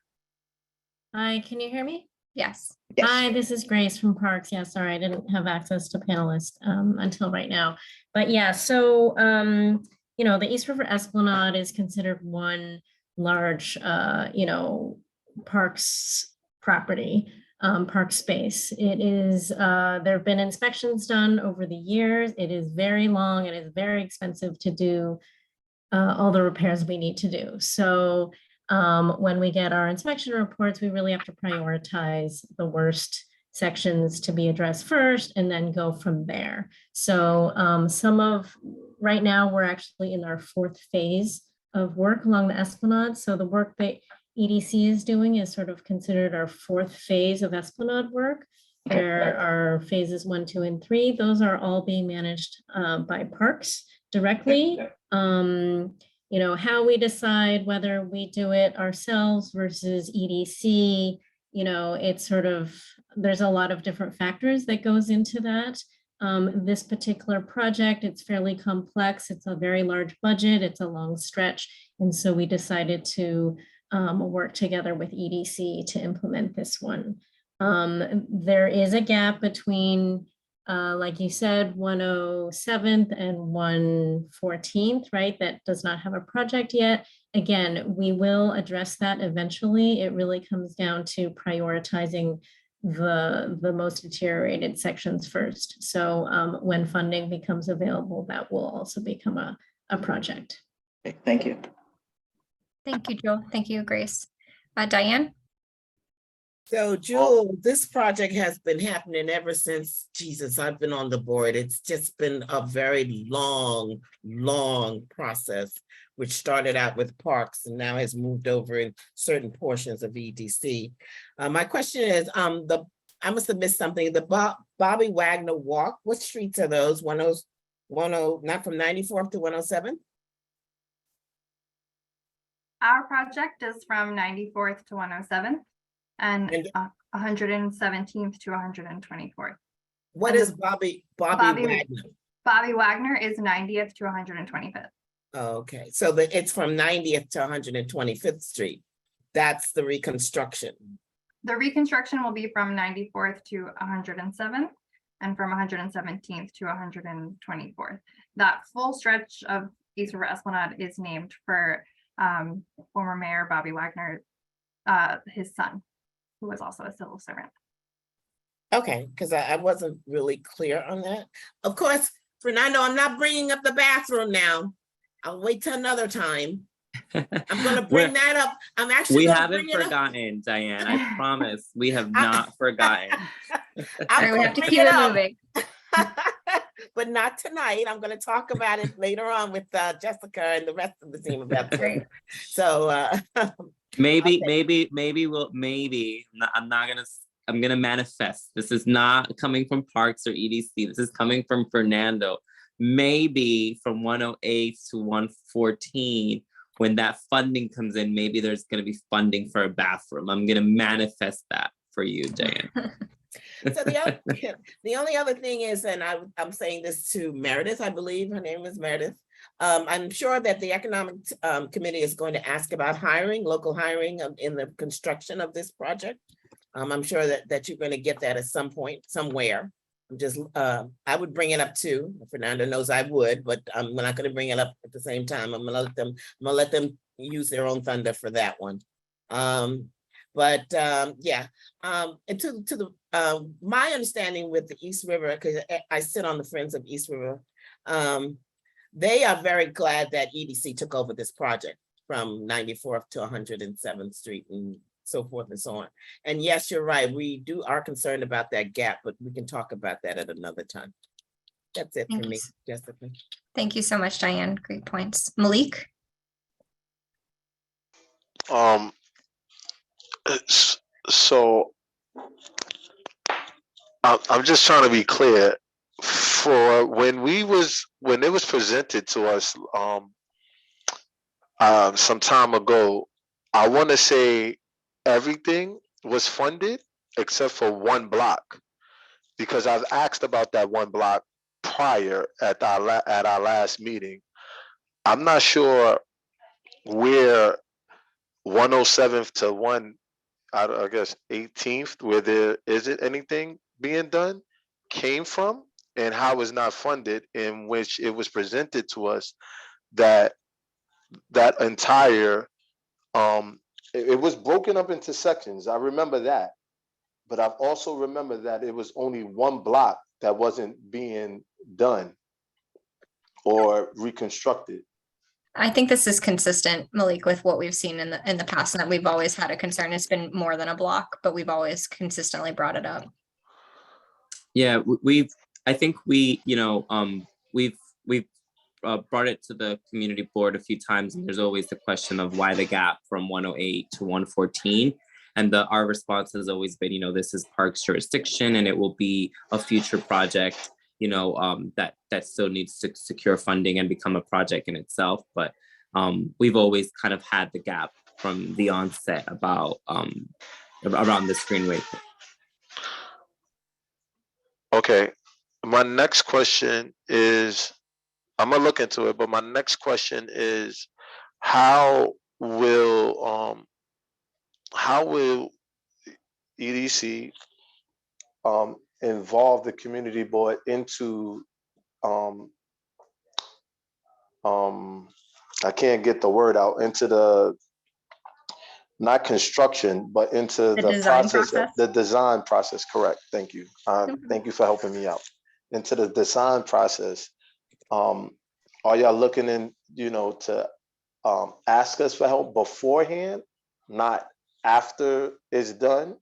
S15: Hi, can you hear me?
S1: Yes.
S15: Hi, this is Grace from Parks. Yeah, sorry, I didn't have access to panelists until right now. But yeah, so the East River Esplanade is considered one large parks property, park space. It is there have been inspections done over the years. It is very long. It is very expensive to do all the repairs we need to do. So when we get our inspection reports, we really have to prioritize the worst sections to be addressed first and then go from there. So right now we're actually in our 4th phase of work along the Esplanade. So the work that EDC is doing is sort of considered our 4th phase of Esplanade work. There are phases 1, 2, and 3. Those are all being managed by Parks directly. How we decide whether we do it ourselves versus EDC, it's sort of, there's a lot of different factors that goes into that. This particular project, it's fairly complex. It's a very large budget. It's a long stretch. And so we decided to work together with EDC to implement this one. There is a gap between like you said, 107th and 114th, right? That does not have a project yet. Again, we will address that eventually. It really comes down to prioritizing the most deteriorated sections first. So when funding becomes available, that will also become a project.
S14: Okay, thank you.
S1: Thank you, Joel. Thank you, Grace. Diane?
S3: So Jewel, this project has been happening ever since, Jesus, I've been on the board. It's just been a very long process, which started out with Parks and now has moved over in certain portions of EDC. My question is, I must have missed something. The Bobby Wagner Walk, what streets are those? 10, not from 94th to 107?
S13: Our project is from 94th to 107th. And 117th to 124th.
S3: What is Bobby Wagner?
S13: Bobby Wagner is 90th to 125th.
S3: Okay, so it's from 90th to 125th Street. That's the reconstruction.
S13: The reconstruction will be from 94th to 107th and from 117th to 124th. That full stretch of East River Esplanade is named for former Mayor Bobby Wagner, his son, who was also a civil servant.
S3: Okay, because I wasn't really clear on that. Of course, Fernando, I'm not bringing up the bathroom now. I'll wait till another time. I'm going to bring that up. I'm actually.
S12: We haven't forgotten, Diane. I promise. We have not forgotten.
S1: We have to keep it moving.
S3: But not tonight. I'm going to talk about it later on with Jessica and the rest of the team about it. So
S12: maybe I'm gonna manifest. This is not coming from Parks or EDC. This is coming from Fernando. Maybe from 108 to 114, when that funding comes in, maybe there's going to be funding for a bathroom. I'm going to manifest that for you, Diane.
S3: So the only other thing is, and I'm saying this to Meredith, I believe her name is Meredith. I'm sure that the Economic Committee is going to ask about hiring, local hiring in the construction of this project. I'm sure that you're going to get that at some point, somewhere. I would bring it up too. Fernando knows I would, but I'm not going to bring it up at the same time. I'm going to let them use their own thunder for that one. Yeah, and to the my understanding with the East River, because I sit on the Friends of East River, they are very glad that EDC took over this project from 94th to 107th Street and so forth and so on. And yes, you're right, we are concerned about that gap, but we can talk about that at another time. That's it for me, Jessica.
S1: Thank you so much, Diane. Great points. Malik?
S11: So I'm just trying to be clear. For when it was presented to us some time ago, I want to say everything was funded except for one block, because I've asked about that one block prior at our last meeting. I'm not sure where 107th to I guess 18th, where there isn't anything being done, came from, and how it's not funded, in which it was presented to us that entire it was broken up into sections. I remember that, but I've also remembered that it was only one block that wasn't being done or reconstructed.
S1: I think this is consistent, Malik, with what we've seen in the past, and that we've always had a concern. It's been more than a block, but we've always consistently brought it up.
S12: Yeah, I think we've brought it to the community board a few times, and there's always the question of why the gap from 108 to 114. And our response has always been, this is Parks jurisdiction, and it will be a future project, that still needs to secure funding and become a project in itself. But we've always kind of had the gap from the onset about around this greenway.
S11: Okay, my next question is, I'm gonna look into it, but my next question is, how will EDC involve the community board into I can't get the word out, into the, not construction, but into the process, the design process. Correct. Thank you. Thank you for helping me out. Into the design process. Are y'all looking in, to ask us for help beforehand, not after it's done?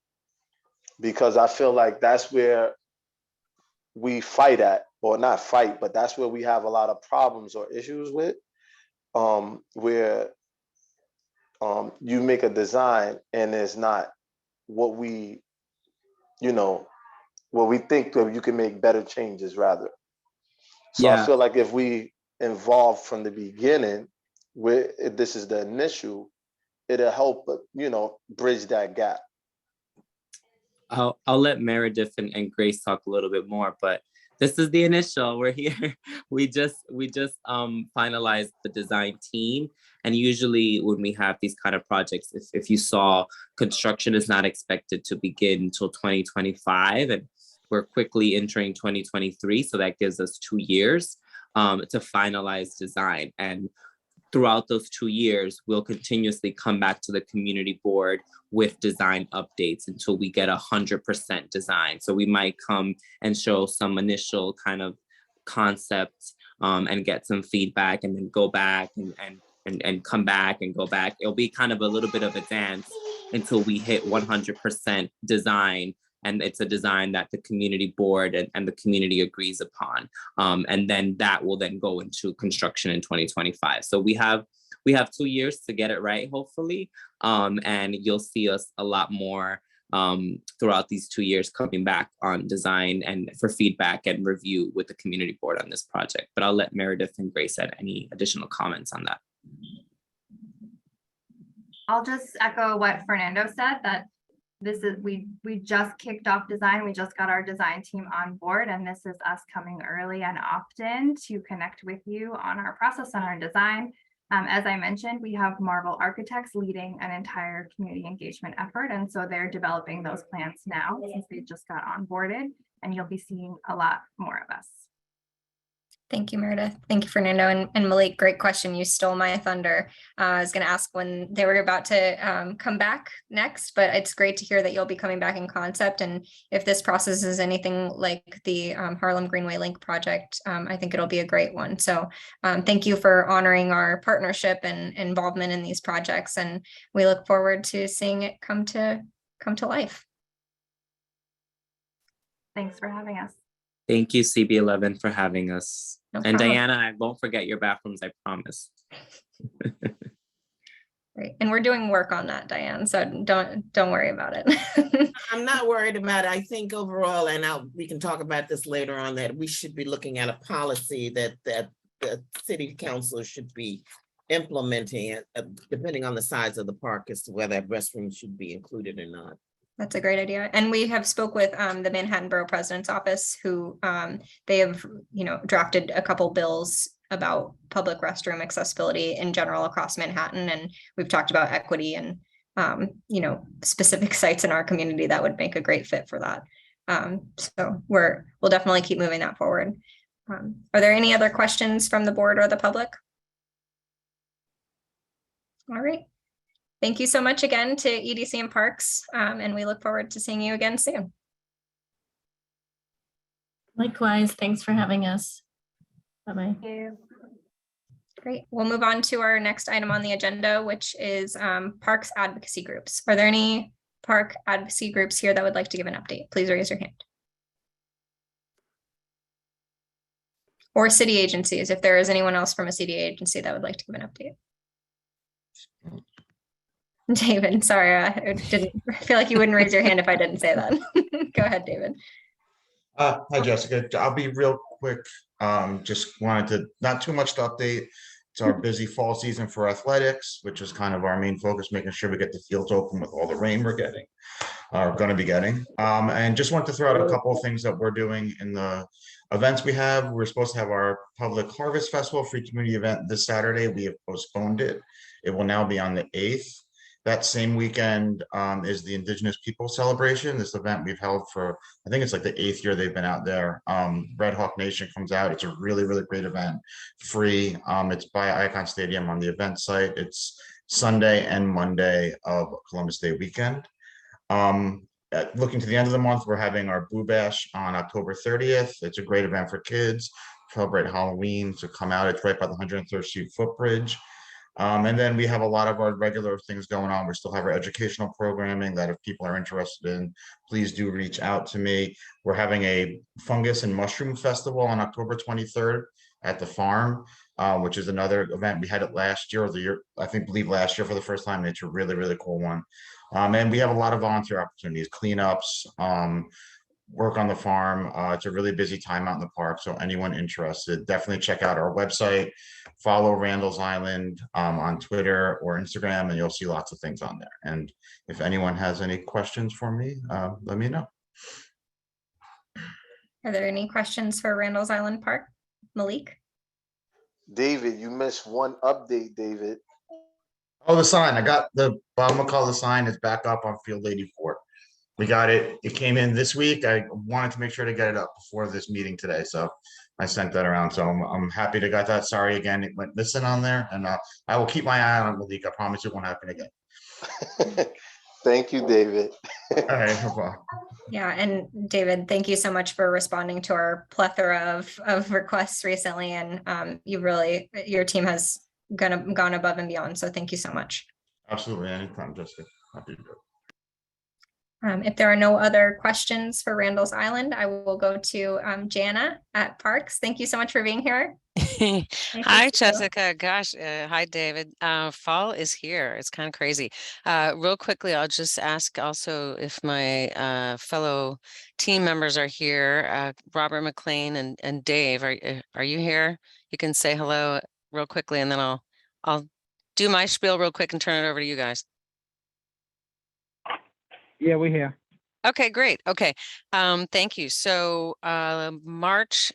S11: Because I feel like that's where we fight at, or not fight, but that's where we have a lot of problems or issues with, where you make a design and it's not what we, what we think that you can make better changes rather. So yeah. I feel like if we involve from the beginning, where this is the initial, it'll help, bridge that gap.
S12: I'll let Meredith and Grace talk a little bit more, but this is the initial. We're here. We just finalized the design team, and usually when we have these kind of projects, if you saw, construction is not expected to begin until 2025, and we're quickly entering 2023, so that gives us 2 years to finalize design. And throughout those 2 years, we'll continuously come back to the community board with design updates until we get 100% design. So we might come and show some initial kind of concepts and get some feedback, and then go back and come back and go back. It'll be kind of a little bit of a dance until we hit 100% design. And it's a design that the community board and the community agrees upon. And then that will then go into construction in 2025. So we have 2 years to get it right, hopefully. And you'll see us a lot more throughout these 2 years coming back on design and for feedback and review with the community board on this project. But I'll let Meredith and Grace add any additional comments on that.
S13: I'll just echo what Fernando said, that this is, we just kicked off design. We just got our design team on board, and this is us coming early and often to connect with you on our process and our design. As I mentioned, we have Marvel Architects leading an entire community engagement effort. And so they're developing those plans now since they just got onboarded, and you'll be seeing a lot more of us.
S1: Thank you, Meredith. Thank you, Fernando. And Malik, great question. You stole my thunder. I was going to ask when they were about to come back next, but it's great to hear that you'll be coming back in concept. And if this process is anything like the Harlem Greenway Link project, I think it'll be a great one. So thank you for honoring our partnership and involvement in these projects. And we look forward to seeing it come to life.
S13: Thanks for having us.
S12: Thank you, CB11, for having us.
S1: No
S12: And
S1: problem.
S12: Diana, I won't forget your bathrooms, I promise.
S1: Great. And we're doing work on that, Diane. So don't worry about it.
S3: I'm not worried about it. I think overall, and we can talk about this later on, that we should be looking at a policy that the city council should be implementing, depending on the size of the park, as to whether restrooms should be included or not.
S1: That's a great idea. And we have spoke with the Manhattan Borough President's Office, who they have, drafted a couple bills about public restroom accessibility in general across Manhattan. And we've talked about equity and, specific sites in our community that would make a great fit for that. So we'll definitely keep moving that forward. Are there any other questions from the board or the public? All right. Thank you so much again to EDC and Parks, and we look forward to seeing you again soon.
S15: Likewise, thanks for having us. Bye-bye.
S13: Thank you.
S1: Great. We'll move on to our next item on the agenda, which is Parks Advocacy Groups. Are there any park advocacy groups here that would like to give an update? Please raise your hand. Or city agencies, if there is anyone else from a city agency that would like to give an update. David, sorry, I feel like you wouldn't raise your hand if I didn't say that. Go ahead, David.
S16: Hi, Jessica. I'll be real quick. Just wanted to, not too much to update. It's our busy fall season for athletics, which is kind of our main focus, making sure we get the fields open with all the rain we're getting, going to be getting. And just want to throw out a couple of things that we're doing in the events we have. We're supposed to have our Public Harvest Festival free community event this Saturday. We have postponed it. It will now be on the 8th. That same weekend is the Indigenous People Celebration. This event we've held for, I think it's like the 8th year they've been out there. Red Hawk Nation comes out. It's a really, really great event, free. It's by Icon Stadium on the event site. It's Sunday and Monday of Columbus Day weekend. Looking to the end of the month, we're having our Boo Bash on October 30th. It's a great event for kids, celebrate Halloween, so come out. It's right by the 103rd Street footbridge. And then we have a lot of our regular things going on. We still have our educational programming that if people are interested in, please do reach out to me. We're having a fungus and mushroom festival on October 23rd at the farm, which is another event. We had it last year or the year, believe last year for the first time. It's a really, really cool one. And we have a lot of volunteer opportunities, cleanups, work on the farm. It's a really busy time out in the park. So anyone interested, definitely check out our website, follow Randall's Island on Twitter or Instagram, and you'll see lots of things on there. And if anyone has any questions for me, let me know.
S1: Are there any questions for Randall's Island Park? Malik?
S11: David, you missed one update, David.
S16: Oh, the sign. I got the bottom of the sign is back up on Field 84. We got it. It came in this week. I wanted to make sure to get it up before this meeting today. So I sent that around. So I'm happy to got that. Sorry again, it went missing on there. And I will keep my eye on Malik. I promise it won't happen again.
S11: Thank you, David.
S16: All right, no problem.
S1: Yeah, and David, thank you so much for responding to our plethora of requests recently. And your team has gone above and beyond. So thank you so much.
S16: Absolutely, anytime, Jessica. Happy to do it.
S1: If there are no other questions for Randall's Island, I will go to Jana at Parks. Thank you so much for being here.
S17: Hi, Jessica. Gosh, hi, David. Fall is here. It's kind of crazy. Real quickly, I'll just ask also if my fellow team members are here. Robert McLean and Dave, are you here? You can say hello real quickly, and then I'll do my spiel real quick and turn it over to you guys.
S18: Yeah, we're here.
S17: Okay, great. Okay. Thank you. So October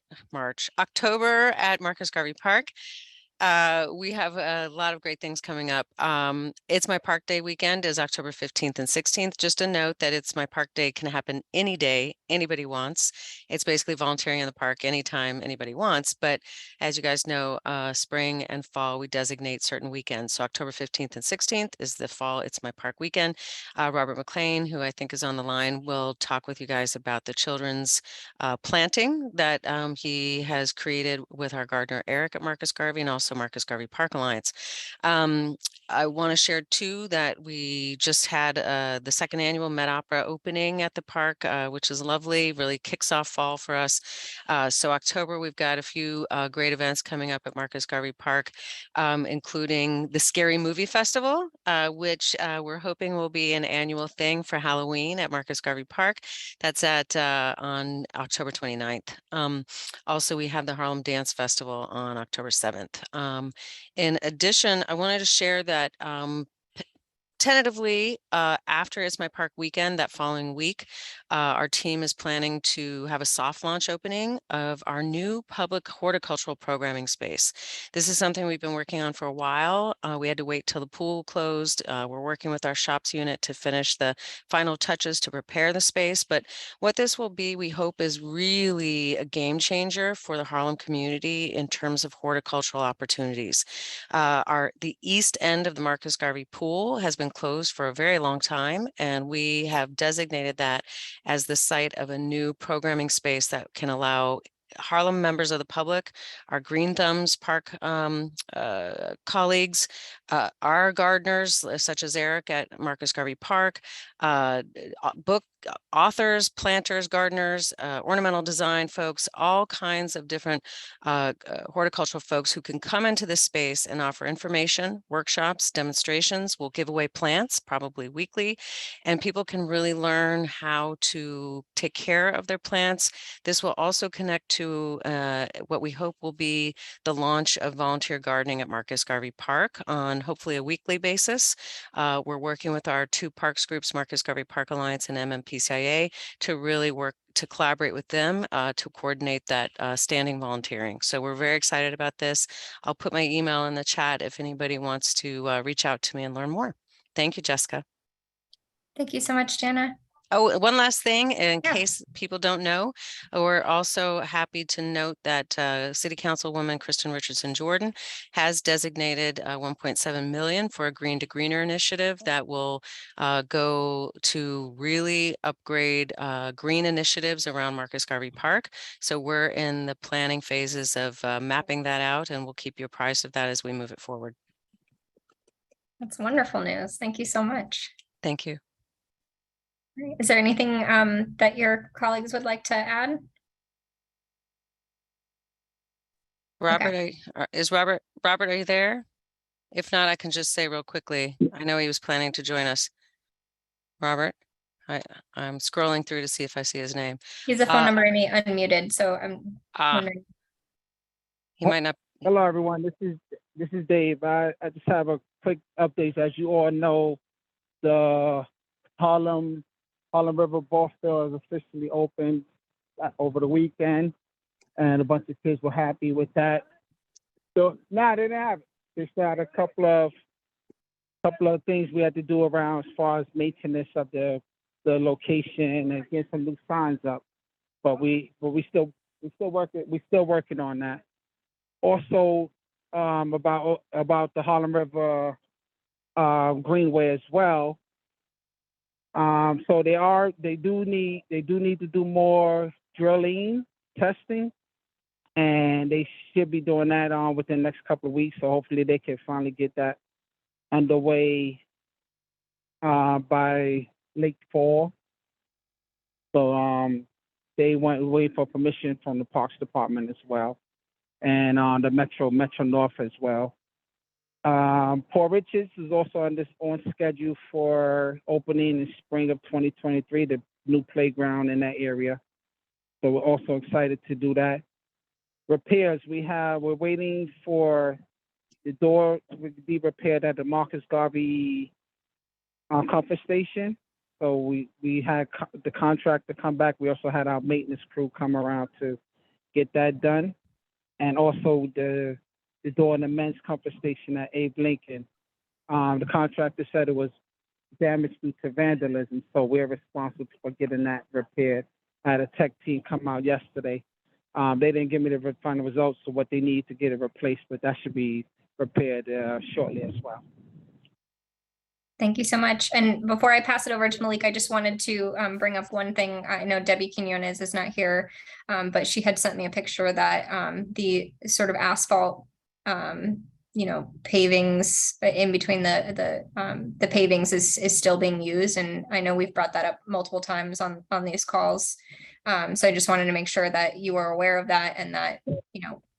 S17: at Marcus Garvey Park. We have a lot of great things coming up. It's my park day weekend is October 15th and 16th. Just a note that it's my park day can happen any day anybody wants. It's basically volunteering in the park anytime anybody wants. But as you guys know, spring and fall, we designate certain weekends. So October 15th and 16th is the fall. It's my park weekend. Robert McLean, who I think is on the line, will talk with you guys about the children's planting that he has created with our gardener, Eric at Marcus Garvey, and also Marcus Garvey Park Alliance. I want to share too that we just had the second annual Met Opera opening at the park, which is lovely, really kicks off fall for us. So October, we've got a few great events coming up at Marcus Garvey Park, including the Scary Movie Festival, which we're hoping will be an annual thing for Halloween at Marcus Garvey Park. That's at on October 29th. Also, we have the Harlem Dance Festival on October 7th. In addition, I wanted to share that tentatively, after It's My Park weekend, that following week, our team is planning to have a soft launch opening of our new public horticultural programming space. This is something we've been working on for a while. We had to wait till the pool closed. We're working with our shops unit to finish the final touches to prepare the space. But what this will be, we hope, is really a game changer for the Harlem community in terms of horticultural opportunities. The east end of the Marcus Garvey pool has been closed for a very long time, and we have designated that as the site of a new programming space that can allow Harlem members of the public, our Green Thumbs Park colleagues, our gardeners, such as Eric at Marcus Garvey Park, book authors, planters, gardeners, ornamental design folks, all kinds of different horticultural folks who can come into this space and offer information, workshops, demonstrations. We'll give away plants, probably weekly, and people can really learn how to take care of their plants. This will also connect to what we hope will be the launch of volunteer gardening at Marcus Garvey Park on hopefully a weekly basis. We're working with our two parks groups, Marcus Garvey Park Alliance and MMPCIA, to really work to collaborate with them to coordinate that standing volunteering. So we're very excited about this. I'll put my email in the chat if anybody wants to reach out to me and learn more. Thank you, Jessica.
S1: Thank you so much, Jana.
S17: Oh, one last thing, in case people don't know, we're also happy to note that City Councilwoman Kristen Richardson Jordan has designated $1.7 million for a Green to Greener initiative that will go to really upgrade green initiatives around Marcus Garvey Park. So we're in the planning phases of mapping that out, and we'll keep you apprised of that as we move it forward.
S1: That's wonderful news. Thank you so much.
S17: Thank you.
S1: Is there anything that your colleagues would like to add?
S17: Robert, Robert, are you there? If not, I can just say real quickly, I know he was planning to join us. Robert, I'm scrolling through to see if I see his name.
S1: He's a phone number and he unmuted, so I'm wondering.
S17: He might not.
S18: Hello, everyone. This is Dave. I just have a quick update. As you all know, the Harlem River Ball Field is officially opened over the weekend, and a bunch of kids were happy with that. So now they didn't have it. They still had a couple of things we had to do around as far as maintenance of the location and get some new signs up. But we still working on that. Also, about the Harlem River Greenway as well. So they do need to do more drilling testing, and they should be doing that within the next couple of weeks. So hopefully they can finally get that underway by late fall. So they wait for permission from the Parks Department as well, and the Metro North as well. Port Richards is also on schedule for opening in spring of 2023, the new playground in that area. So we're also excited to do that. Repairs, we're waiting for the door to be repaired at the Marcus Garvey comfort station. So we had the contractor come back. We also had our maintenance crew come around to get that done. And also the door in the men's comfort station at Abe Lincoln. The contractor said it was damaged due to vandalism. So we're responsible for getting that repaired. I had a tech team come out yesterday. They didn't give me the final results of what they need to get it replaced, but that should be repaired shortly as well.
S1: Thank you so much. And before I pass it over to Malik, I just wanted to bring up one thing. I know Debbie Quinones is not here, but she had sent me a picture that the sort of asphalt, pavings in between the pavings is still being used. And I know we've brought that up multiple times on these calls. So I just wanted to make sure that you are aware of that and that,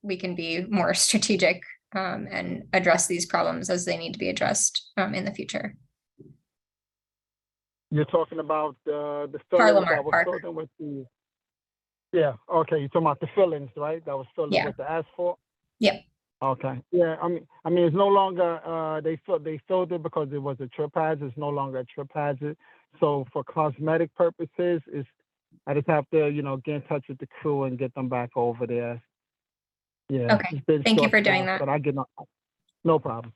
S1: we can be more strategic and address these problems as they need to be addressed in the future.
S18: You're talking about the
S1: Harlem
S18: fillings that
S1: Art
S18: was
S1: Park.
S18: filled in with the. Yeah. Okay. You're talking about the fillings, right? That was filled in with the asphalt.
S1: Yep.
S18: Okay. Yeah. I mean, it's no longer. They filled it because it was a trip hazard. It's no longer a trip hazard. So for cosmetic purposes, I just have to, get in touch with the crew and get them back over there. Yeah.
S1: Okay. Thank you for doing that.
S18: But I get no problem.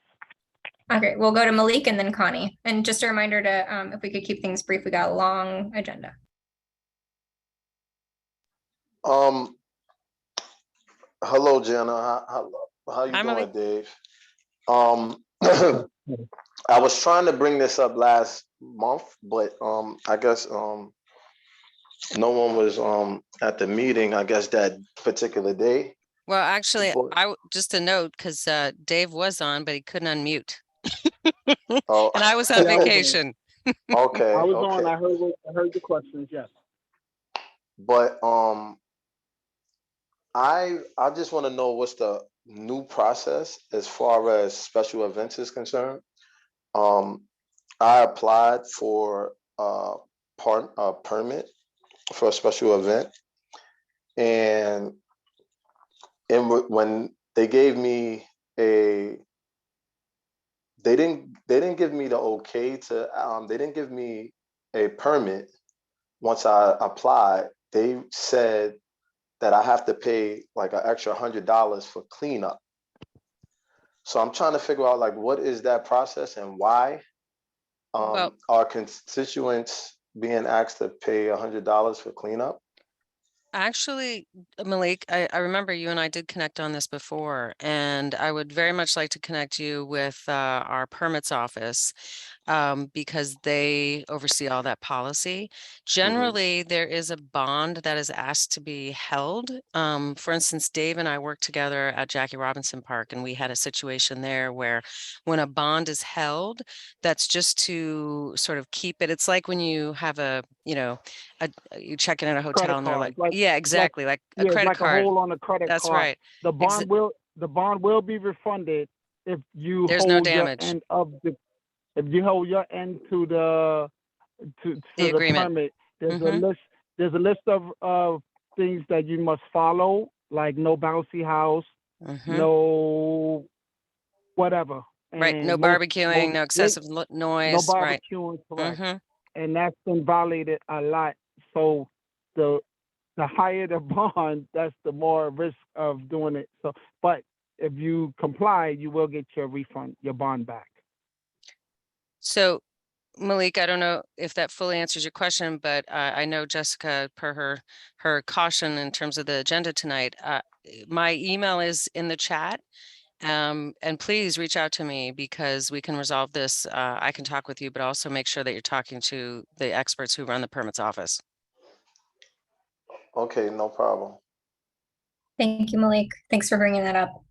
S1: Okay, we'll go to Malik and then Connie. And just a reminder to, if we could keep things brief, we got a long agenda.
S11: Hello, Jenna. How you doing,
S17: Malik.
S11: Dave? I was trying to bring this up last month, but I guess no one was at the meeting, I guess, that particular day.
S17: Well, actually, just a note, because Dave was on, but he couldn't unmute.
S11: Oh.
S17: And I was on vacation.
S11: Okay.
S18: I was
S11: okay.
S18: on. I heard the questions. Yes.
S11: But I just want to know what's the new process as far as special events is concerned. I applied for a permit for a special event, and when they gave me they didn't give me the okay to they didn't give me a permit. Once I applied, they said that I have to pay like an extra $100 for cleanup. So I'm trying to figure out what is that process and why are constituents being asked to pay $100 for cleanup?
S17: Actually, Malik, I remember you and I did connect on this before, and I would very much like to connect you with our permits office because they oversee all that policy. Generally, there is a bond that is asked to be held. For instance, Dave and I worked together at Jackie Robinson Park, and we had a situation there where when a bond is held, that's just to sort of keep it. It's like when you have you check in at a hotel
S18: Credit
S17: and they're
S18: card,
S17: like, yeah, exactly, like a
S18: it's
S17: credit
S18: like
S17: card.
S18: a hole on a credit
S17: That's
S18: card.
S17: right.
S18: The bond will be refunded if you
S17: There's no
S18: hold your
S17: damage.
S18: end of if you hold your end to the
S17: agreement.
S18: permit. There's a list of things that you must follow, like no bouncy house, no whatever.
S17: Right, no barbecuing, no excessive noise.
S18: No barbecuing, correct. And that's been violated a lot. So the higher the bond, that's the more risk of doing it. So, but if you comply, you will get your refund, your bond back.
S17: So Malik, I don't know if that fully answers your question, but I know Jessica, per her caution in terms of the agenda tonight, my email is in the chat. And please reach out to me because we can resolve this. I can talk with you, but also make sure that you're talking to the experts who run the permits office.
S11: Okay, no problem.
S1: Thank you, Malik. Thanks for bringing that up.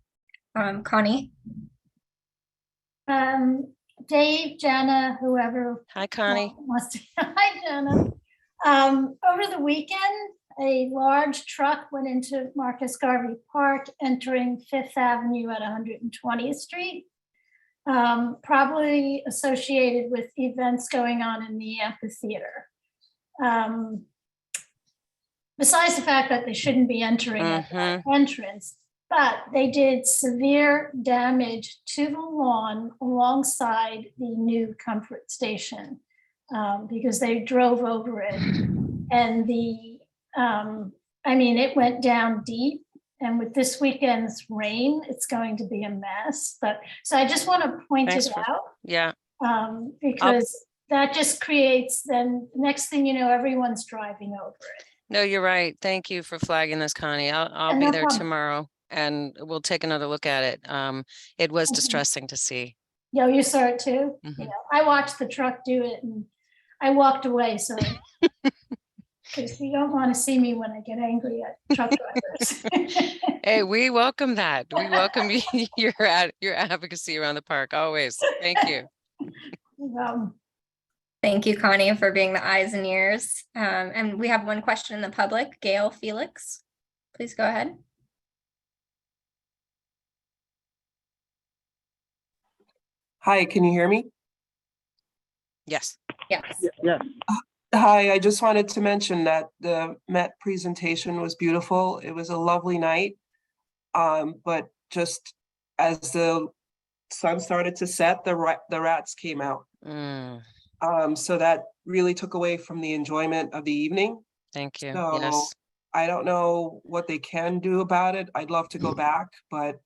S1: Connie?
S5: Dave, Jenna, whoever.
S17: Hi, Connie.
S5: Hi, Jenna. Over the weekend, a large truck went into Marcus Garvey Park, entering Fifth Avenue at 120th Street, probably associated with events going on in the amphitheater. Besides the fact that they shouldn't be entering at that entrance, but they did severe damage to the lawn alongside the new comfort station. because they drove over it. And I mean, it went down deep. And with this weekend's rain, it's going to be a mess. But so I just want to point it out.
S17: Yeah.
S5: Because that just creates, then next thing you know, everyone's driving over it.
S17: No, you're right. Thank you for flagging this, Connie. I'll be
S5: No
S17: there
S5: problem.
S17: tomorrow and we'll take another look at it. It was distressing to see.
S5: Yeah, you saw it too?
S17: Mhm.
S5: Yeah, I watched the truck do it and I walked away, so. Because you don't want to see me when I get angry at truck drivers.
S17: Hey, we welcome that. We welcome your advocacy around the park, always. Thank you.
S1: Thank you, Connie, for being the eyes and ears. And we have one question in the public. Gail Felix, please go ahead.
S19: Hi, can you hear me?
S17: Yes.
S1: Yes.
S18: Yes.
S19: Hi, I just wanted to mention that the Met presentation was beautiful. It was a lovely night. But just as the sun started to set, the rats came out. So that really took away from the enjoyment of the evening.
S17: Thank you.
S19: So
S17: Yes.
S19: I don't know what they can do about it. I'd love to go back, but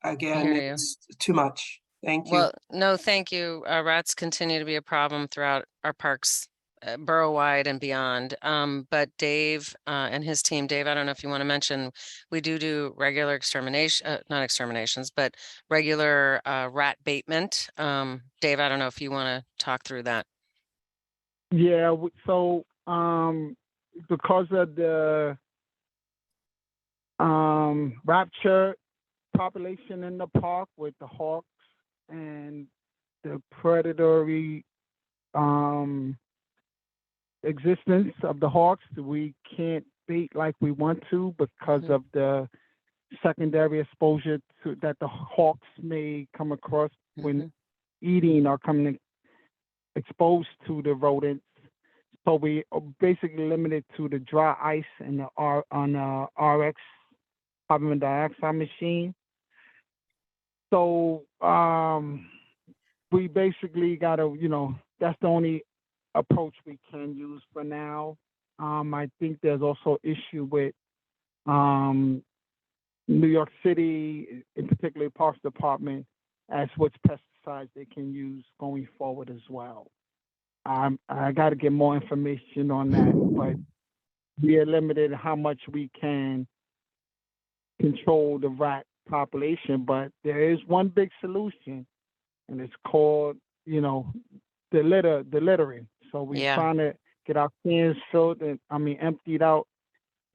S19: again,
S17: hear you.
S19: it's too much. Thank you.
S17: Well, no, thank you. Rats continue to be a problem throughout our parks, borough-wide and beyond. But Dave and his team, Dave, I don't know if you want to mention, we do regular extermination, not exterminations, but regular rat baitment. Dave, I don't know if you want to talk through that.
S18: Yeah, so because of the rapture population in the park with the hawks and the predatory existence of the hawks, we can't bait like we want to because of the secondary exposure that the hawks may come across when eating or coming exposed to the rodents. So we are basically limited to the dry ice and the RX carbon dioxide machine. So we basically gotta, that's the only approach we can use for now. I think there's also issue with New York City, in particular Parks Department, as which pesticides they can use going forward as well. I got to get more information on that, but we are limited how much we can control the rat population. But there is one big solution, and it's called, the littering. So we're trying to get our cans filled and emptied out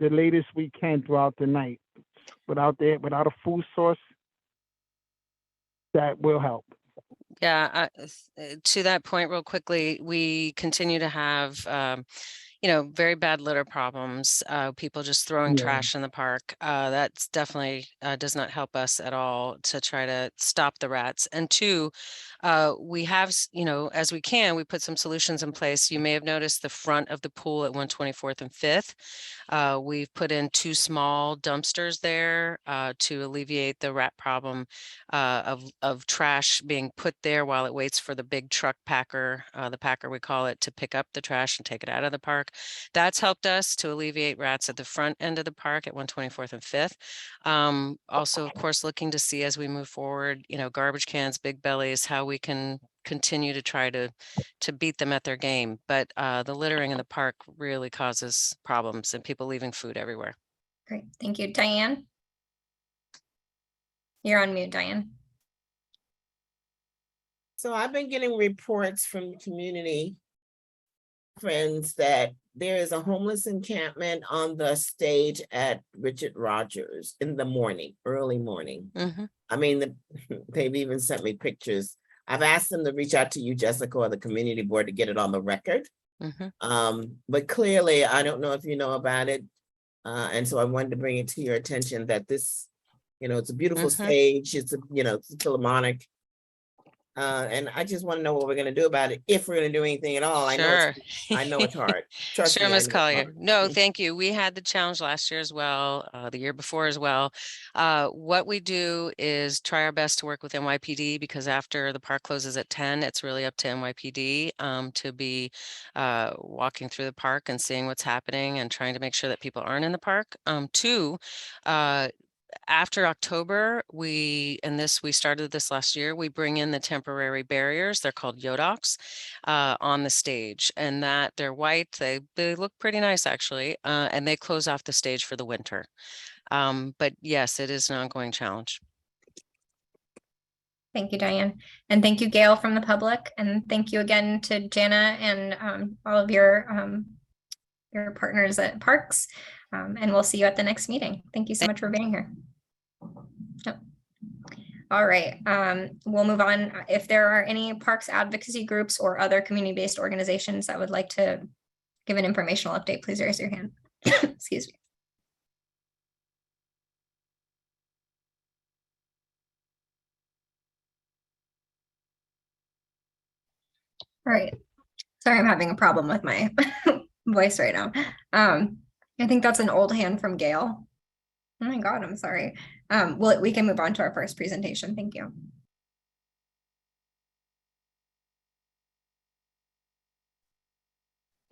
S18: the latest we can throughout the night. Without a food source, that will help.
S17: Yeah, to that point real quickly, we continue to have, very bad litter problems, people just throwing trash in the park. That's definitely does not help us at all to try to stop the rats. And two, we have, as we can, we put some solutions in place. You may have noticed the front of the pool at 124th and 5th. We've put in 2 small dumpsters there to alleviate the rat problem of trash being put there while it waits for the big truck packer, the packer we call it, to pick up the trash and take it out of the park. That's helped us to alleviate rats at the front end of the park at 124th and 5th. Also, of course, looking to see as we move forward, garbage cans, big bellies, how we can continue to try to beat them at their game. But the littering in the park really causes problems and people leaving food everywhere.
S1: Great, thank you. Diane? You're on mute, Diane.
S3: So I've been getting reports from community friends that there is a homeless encampment on the stage at Richard Rogers in the morning, early morning. I mean, they've even sent me pictures. I've asked them to reach out to you, Jessica, or the community board to get it on the record. But clearly, I don't know if you know about it. And so I wanted to bring it to your attention that this, it's a beautiful stage. It's a, it's a Philharmonic. And I just want to know what we're going to do about it, if we're going to do anything at all.
S17: Sure.
S3: I know it's hard. Trust
S17: Sure,
S3: me, I
S17: Ms.
S3: know it's
S17: Collier.
S3: hard.
S17: No, thank you. We had the challenge last year as well, the year before as well. What we do is try our best to work with NYPD, because after the park closes at 10, it's really up to NYPD to be walking through the park and seeing what's happening and trying to make sure that people aren't in the park. Two, after October, we started this last year, we bring in the temporary barriers. They're called yodocs on the stage, and that they're white. They look pretty nice actually, and they close off the stage for the winter. But yes, it is an ongoing challenge.
S1: Thank you, Diane. And thank you, Gail from the public. And thank you again to Jana and all of your partners at Parks. And we'll see you at the next meeting. Thank you so much for being here. Yep. All right, we'll move on. If there are any parks advocacy groups or other community-based organizations that would like to give an informational update, please raise your hand. Excuse me. All right, sorry, I'm having a problem with my voice right now. I think that's an old hand from Gail. Oh my God, I'm sorry. Well, we can move on to our first presentation. Thank you.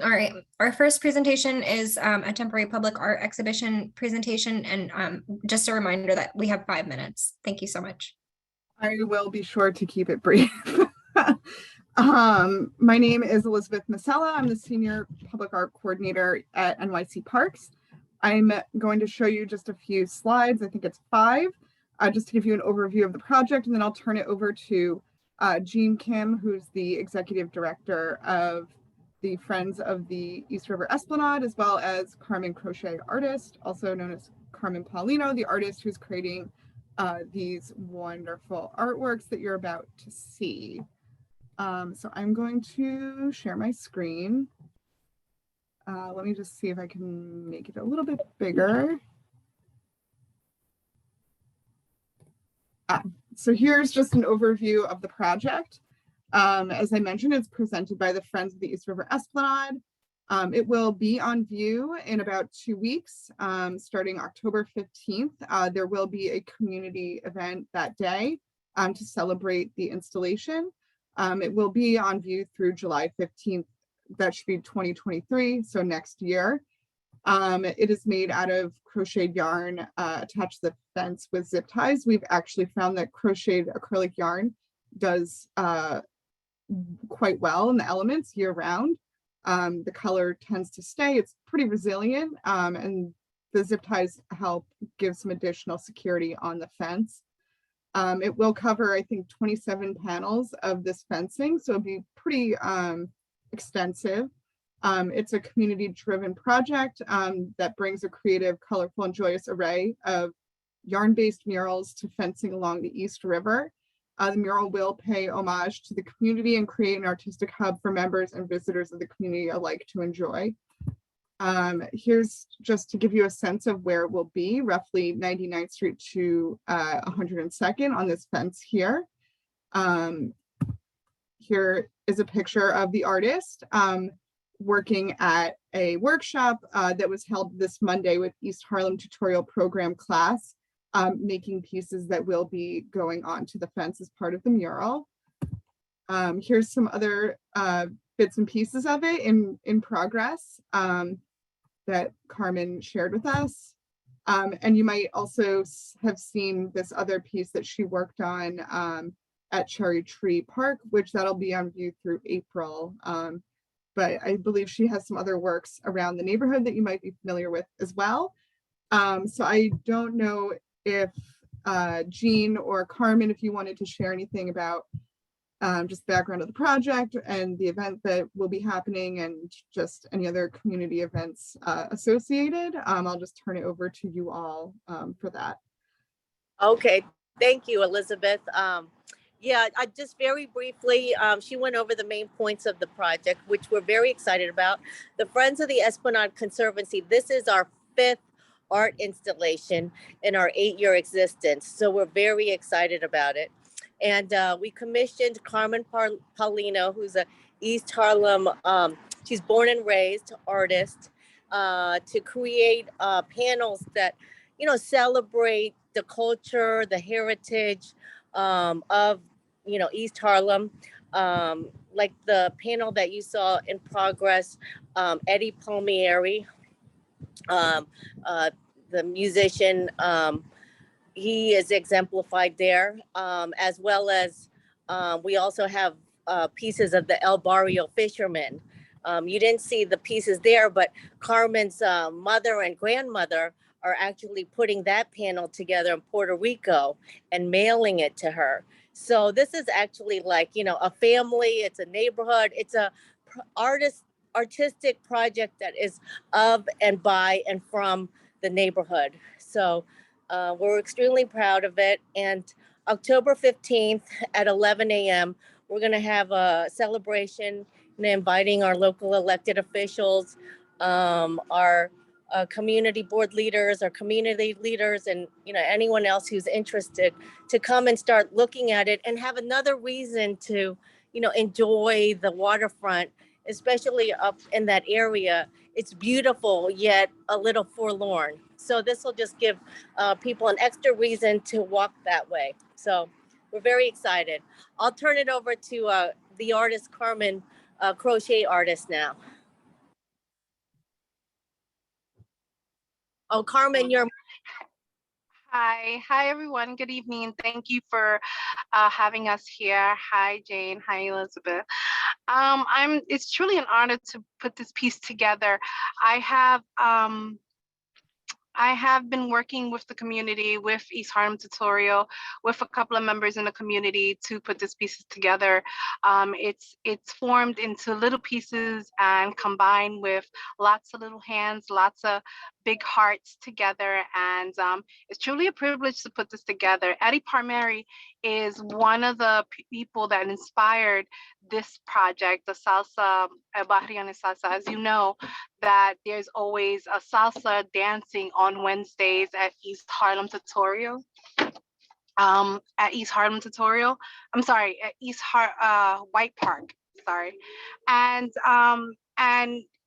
S1: All right, our first presentation is a temporary public art exhibition presentation, and just a reminder that we have 5 minutes. Thank you so much.
S20: I will be sure to keep it brief. My name is Elizabeth Masella. I'm the Senior Public Art Coordinator at NYC Parks. I'm going to show you just a few slides. I think it's 5, just to give you an overview of the project, and then I'll turn it over to Jean Kim, who's the Executive Director of the Friends of the East River Esplanade, as well as Carmen Crochet Artist, also known as Carmen Paulino, the artist who's creating these wonderful artworks that you're about to see. So I'm going to share my screen. Let me just see if I can make it a little bit bigger. So here's just an overview of the project. As I mentioned, it's presented by the Friends of the East River Esplanade. It will be on view in about 2 weeks, starting October 15th. There will be a community event that day to celebrate the installation. It will be on view through July 15th. That should be 2023, so next year. It is made out of crocheted yarn attached to the fence with zip ties. We've actually found that crocheted acrylic yarn does quite well in the elements year round. The color tends to stay. It's pretty resilient, and the zip ties help give some additional security on the fence. It will cover, I think, 27 panels of this fencing, so it'll be pretty extensive. It's a community-driven project that brings a creative, colorful, and joyous array of yarn-based murals to fencing along the East River. The mural will pay homage to the community and create an artistic hub for members and visitors of the community alike to enjoy. Here's just to give you a sense of where it will be, roughly 99th Street to 102nd on this fence here. Here is a picture of the artist working at a workshop that was held this Monday with East Harlem Tutorial Program class, making pieces that will be going onto the fence as part of the mural. Here's some other bits and pieces of it in progress that Carmen shared with us. And you might also have seen this other piece that she worked on at Cherry Tree Park, which that'll be on view through April. But I believe she has some other works around the neighborhood that you might be familiar with as well. So I don't know if Jean or Carmen, if you wanted to share anything about just background of the project and the event that will be happening and just any other community events associated. I'll just turn it over to you all for that.
S21: Okay, thank you, Elizabeth. Yeah, I just very briefly, she went over the main points of the project, which we're very excited about. The Friends of the Esplanade Conservancy, this is our 5th art installation in our 8-year existence. So we're very excited about it. And we commissioned Carmen Paulino, who's a East Harlem, she's born and raised artist, to create panels that, you know, celebrate the culture, the heritage of, you know, East Harlem. Like the panel that you saw in progress, Eddie Palmieri, the musician, he is exemplified there, as well as we also have pieces of the El Barrio Fishermen. You didn't see the pieces there, but Carmen's mother and grandmother are actually putting that panel together in Puerto Rico and mailing it to her. So this is actually like, you know, a family, it's a neighborhood, it's a artistic project that is of and by and from the neighborhood. So we're extremely proud of it. And October 15th at 11 a.m., we're going to have a celebration and inviting our local elected officials, our community board leaders, our community leaders, and, you know, anyone else who's interested to come and start looking at it and have another reason to, you know, enjoy the waterfront, especially up in that area. It's beautiful, yet a little forlorn. So this will just give people an extra reason to walk that way. So we're very excited. I'll turn it over to the artist, Carmen, crochet artist now. Oh, Carmen, you're...
S8: Hi everyone. Good evening. Thank you for having us here. Hi Jane. Hi Elizabeth. It's truly an honor to put this piece together. I have been working with the community, with East Harlem Tutorial, with a couple of members in the community to put this piece together. It's formed into little pieces and combined with lots of little hands, lots of big hearts together. And it's truly a privilege to put this together. Eddie Palmieri is one of the people that inspired this project, the Salsa, El Barrio and Salsa. As you know, that there's always a salsa dancing on Wednesdays at East Harlem Tutorial. At East White Park, sorry. And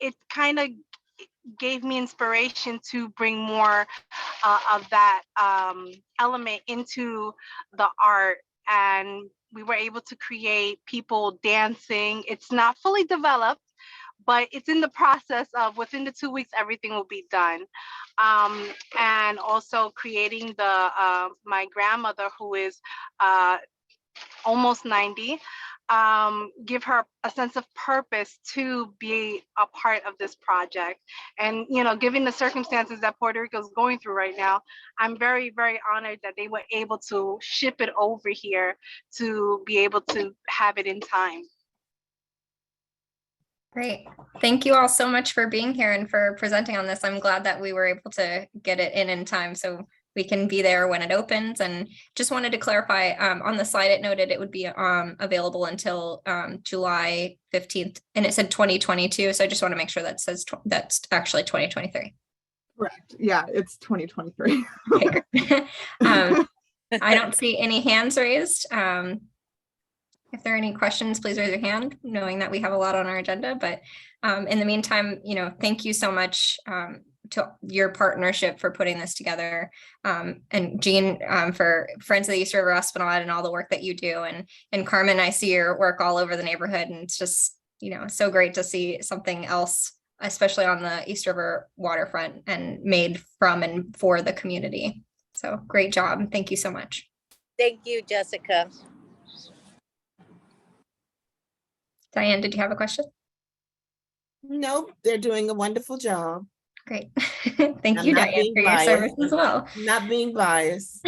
S8: it kind of gave me inspiration to bring more of that element into the art. And we were able to create people dancing. It's not fully developed, but it's in the process of within the 2 weeks, everything will be done. And also creating my grandmother, who is almost 90, give her a sense of purpose to be a part of this project. And, you know, given the circumstances that Puerto Rico is going through right now, I'm very, very honored that they were able to ship it over here to be able to have it in time.
S1: Great. Thank you all so much for being here and for presenting on this. I'm glad that we were able to get it in time so we can be there when it opens. And just wanted to clarify, on the slide it noted it would be available until July 15th, and it said 2022. So I just want to make sure that says that's actually 2023.
S20: Correct. Yeah, it's 2023.
S1: I don't see any hands raised. If there are any questions, please raise your hand, knowing that we have a lot on our agenda. But in the meantime, you know, thank you so much to your partnership for putting this together. And Jean, for Friends of the East River Esplanade and all the work that you do. And Carmen, I see your work all over the neighborhood, and it's just, you know, so great to see something else, especially on the East River waterfront and made from and for the community. So great job. Thank you so much.
S21: Thank you, Jessica.
S1: Diane, did you have a question?
S3: No, they're doing a wonderful job.
S1: Great. Thank you, Diane, for your service as well.
S3: Not being biased.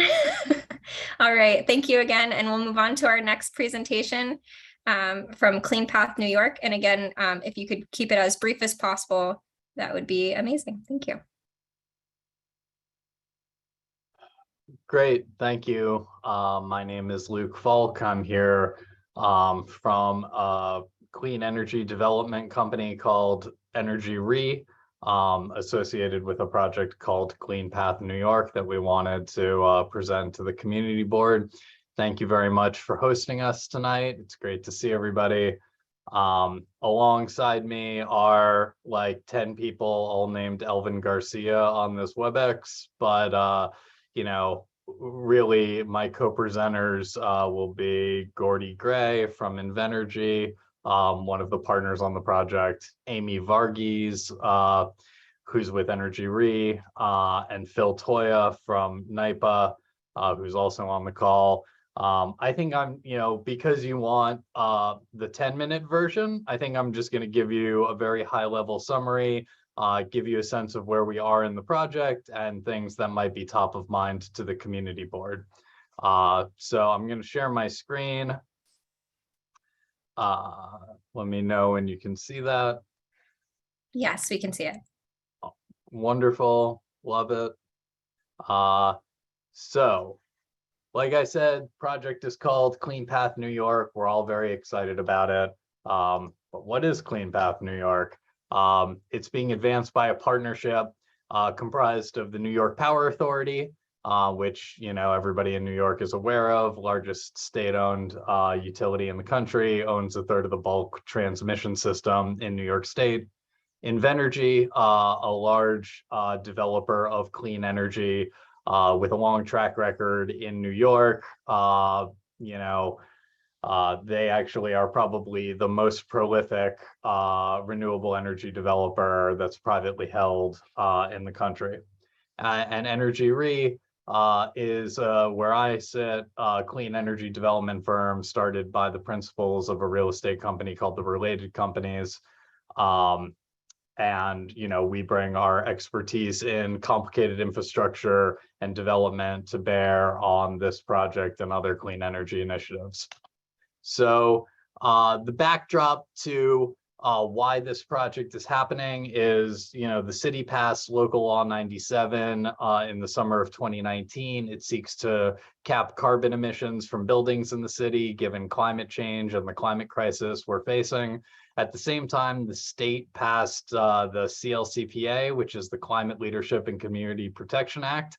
S1: All right. Thank you again. And we'll move on to our next presentation from Clean Path New York. And again, if you could keep it as brief as possible, that would be amazing. Thank you.
S22: Great. Thank you. My name is Luke Falk. I'm here from a clean energy development company called Energy Re, associated with a project called Clean Path New York that we wanted to present to the community board. thank you very much for hosting us tonight. It's great to see everybody. Alongside me are like 10 people, all named Elvin Garcia on this WebEx, but you know, really my co-presenters will be Gordy Gray from Invenergy, one of the partners on the project, Amy Varghese, who's with Energy Re, and Phil Toya from NYPA, who's also on the call. I think I'm, you know, because you want the 10-minute version, I think I'm just going to give you a very high-level summary, give you a sense of where we are in the project and things that might be top of mind to the community board. So I'm going to share my screen. Let me know when you can see that.
S1: Yes, we can see it.
S22: Wonderful, love it. So, like I said, project is called Clean Path New York. We're all very excited about it. But what is Clean Path New York? It's being advanced by a partnership comprised of the New York Power Authority, which, you know, everybody in New York is aware of, largest state-owned utility in the country, owns a third of the bulk transmission system in New York State. Invenergy, a large developer of clean energy with a long track record in New York. You know, they actually are probably the most prolific renewable energy developer that's privately held in the country. And Energy Re is where I sit, a clean energy development firm started by the principals of a real estate company called the Related Companies. And, you know, we bring our expertise in complicated infrastructure and development to bear on this project and other clean energy initiatives. So the backdrop to why this project is happening is, you know, the city passed Local Law 97 in the summer of 2019. It seeks to cap carbon emissions from buildings in the city, given climate change and the climate crisis we're facing. At the same time, the state passed the CLCPA, which is the Climate Leadership and Community Protection Act.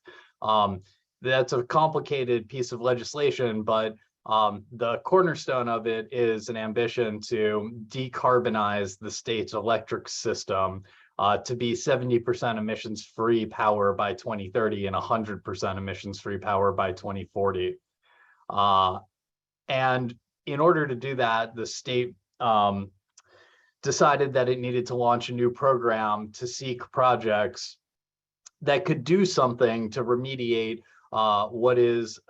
S22: That's a complicated piece of legislation, but the cornerstone of it is an ambition to decarbonize the state's electric system to be 70% emissions-free power by 2030 and 100% emissions-free power by 2040. And in order to do that, the state decided that it needed to launch a new program to seek projects that could do something to remediate what is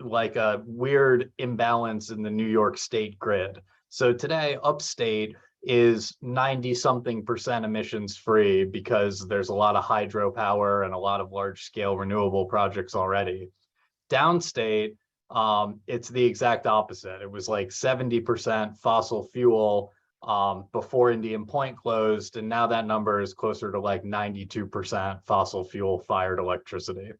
S22: like a weird imbalance in the New York State grid. So today, upstate is 90-something% emissions free because there's a lot of hydropower and a lot of large scale renewable projects already. Downstate, it's the exact opposite. It was like 70% fossil fuel before Indian Point closed, and now that number is closer to like 92% fossil fuel fired electricity.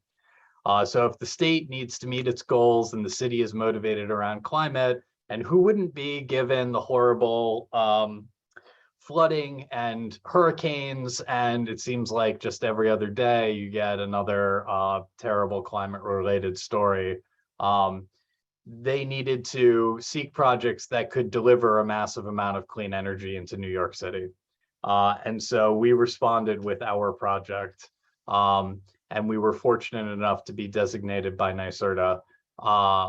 S22: So if the state needs to meet its goals and the city is motivated around climate, and who wouldn't be given the horrible flooding and hurricanes, and it seems like just every other day you get another terrible climate related story. They needed to seek projects that could deliver a massive amount of clean energy into New York City. And so we responded with our project. And we were fortunate enough to be designated by NYSERDA,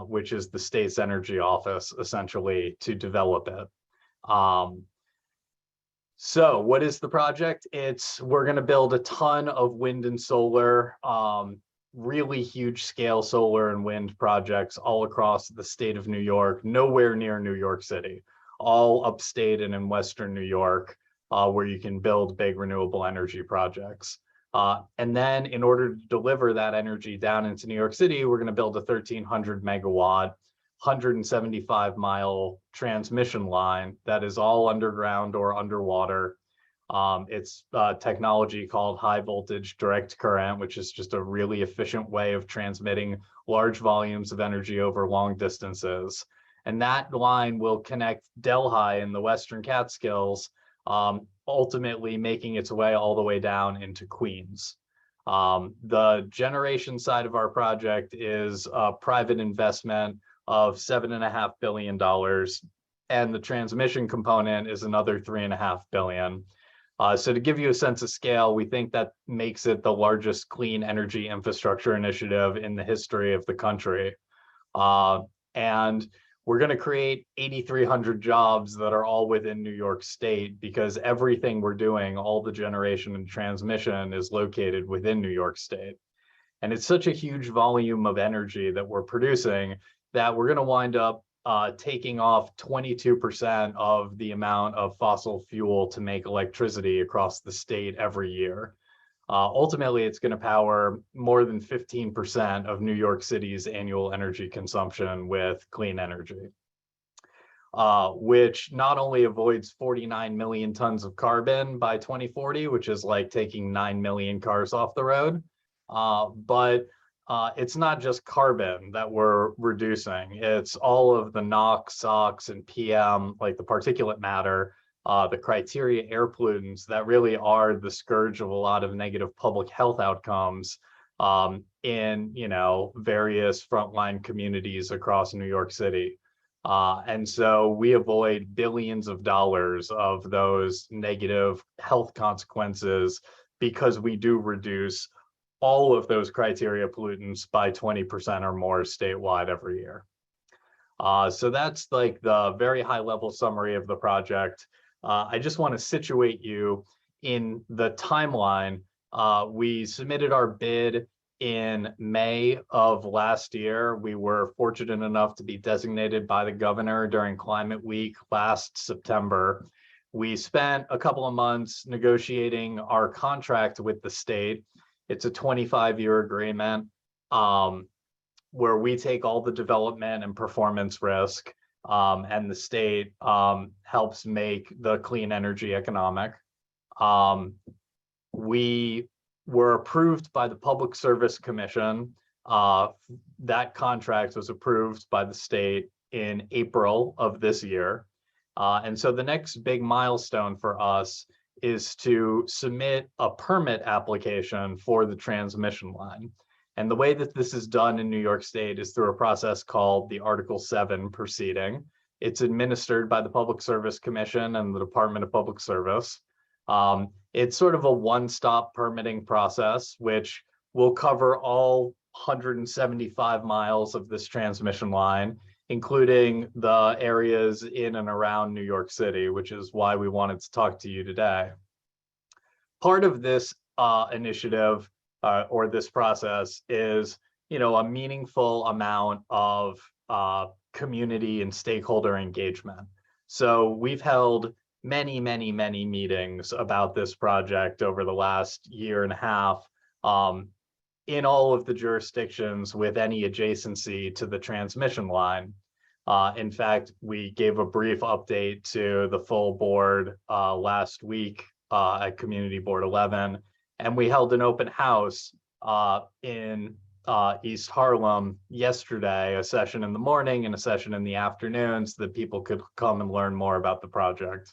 S22: which is the state's energy office, essentially, to develop it. So what is the project? We're going to build a ton of wind and solar, really huge scale solar and wind projects all across the state of New York, nowhere near New York City, all upstate and in Western New York, where you can build big renewable energy projects. And then in order to deliver that energy down into New York City, we're going to build a 1,300 megawatt, 175-mile transmission line that is all underground or underwater. It's technology called high voltage direct current, which is just a really efficient way of transmitting large volumes of energy over long distances. And that line will connect Delhi in the Western Catskills, ultimately making its way all the way down into Queens. The generation side of our project is private investment of $7.5 billion. And the transmission component is another $3.5 billion. So to give you a sense of scale, we think that makes it the largest clean energy infrastructure initiative in the history of the country. And we're going to create 8,300 jobs that are all within New York State, because everything we're doing, all the generation and transmission, is located within New York State. And it's such a huge volume of energy that we're producing that we're going to wind up taking off 22% of the amount of fossil fuel to make electricity across the state every year. Ultimately, it's going to power more than 15% of New York City's annual energy consumption with clean energy, which not only avoids 49 million tons of carbon by 2040, which is like taking 9 million cars off the road, but it's not just carbon that we're reducing. It's all of the NOx, SOx, and PM, like the particulate matter, the criteria air pollutants that really are the scourge of a lot of negative public health outcomes in, you know, various frontline communities across New York City. And so we avoid billions of dollars of those negative health consequences because we do reduce all of those criteria pollutants by 20% or more statewide every year. So that's like the very high level summary of the project. I just want to situate you in the timeline. We submitted our bid in May of last year. We were fortunate enough to be designated by the governor during Climate Week last September. We spent a couple of months negotiating our contract with the state. It's a 25-year agreement where we take all the development and performance risk, and the state helps make the clean energy economic. We were approved by the Public Service Commission. That contract was approved by the state in April of this year. And so the next big milestone for us is to submit a permit application for the transmission line. And the way that this is done in New York State is through a process called the Article 7 proceeding. It's administered by the Public Service Commission and the Department of Public Service. It's sort of a one-stop permitting process, which will cover all 175 miles of this transmission line, including the areas in and around New York City, which is why we wanted to talk to you today. Part of this initiative or this process is, you know, a meaningful amount of community and stakeholder engagement. So we've held many meetings about this project over the last year and a half in all of the jurisdictions with any adjacency to the transmission line. In fact, we gave a brief update to the full board last week at Community Board 11, and we held an open house in East Harlem yesterday, a session in the morning and a session in the afternoon so that people could come and learn more about the project.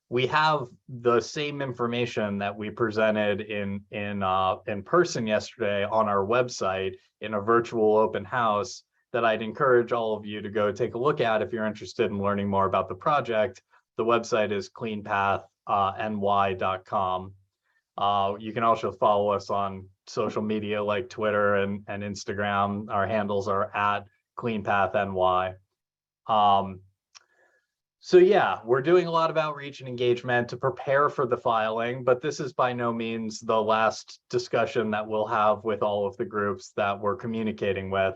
S22: We have the same information that we presented in person yesterday on our website in a virtual open house that I'd encourage all of you to go take a look at if you're interested in learning more about the project. The website is cleanpathny.com. You can also follow us on social media like Twitter and Instagram. Our handles are at cleanpathny. So yeah, we're doing a lot of outreach and engagement to prepare for the filing, but this is by no means the last discussion that we'll have with all of the groups that we're communicating with.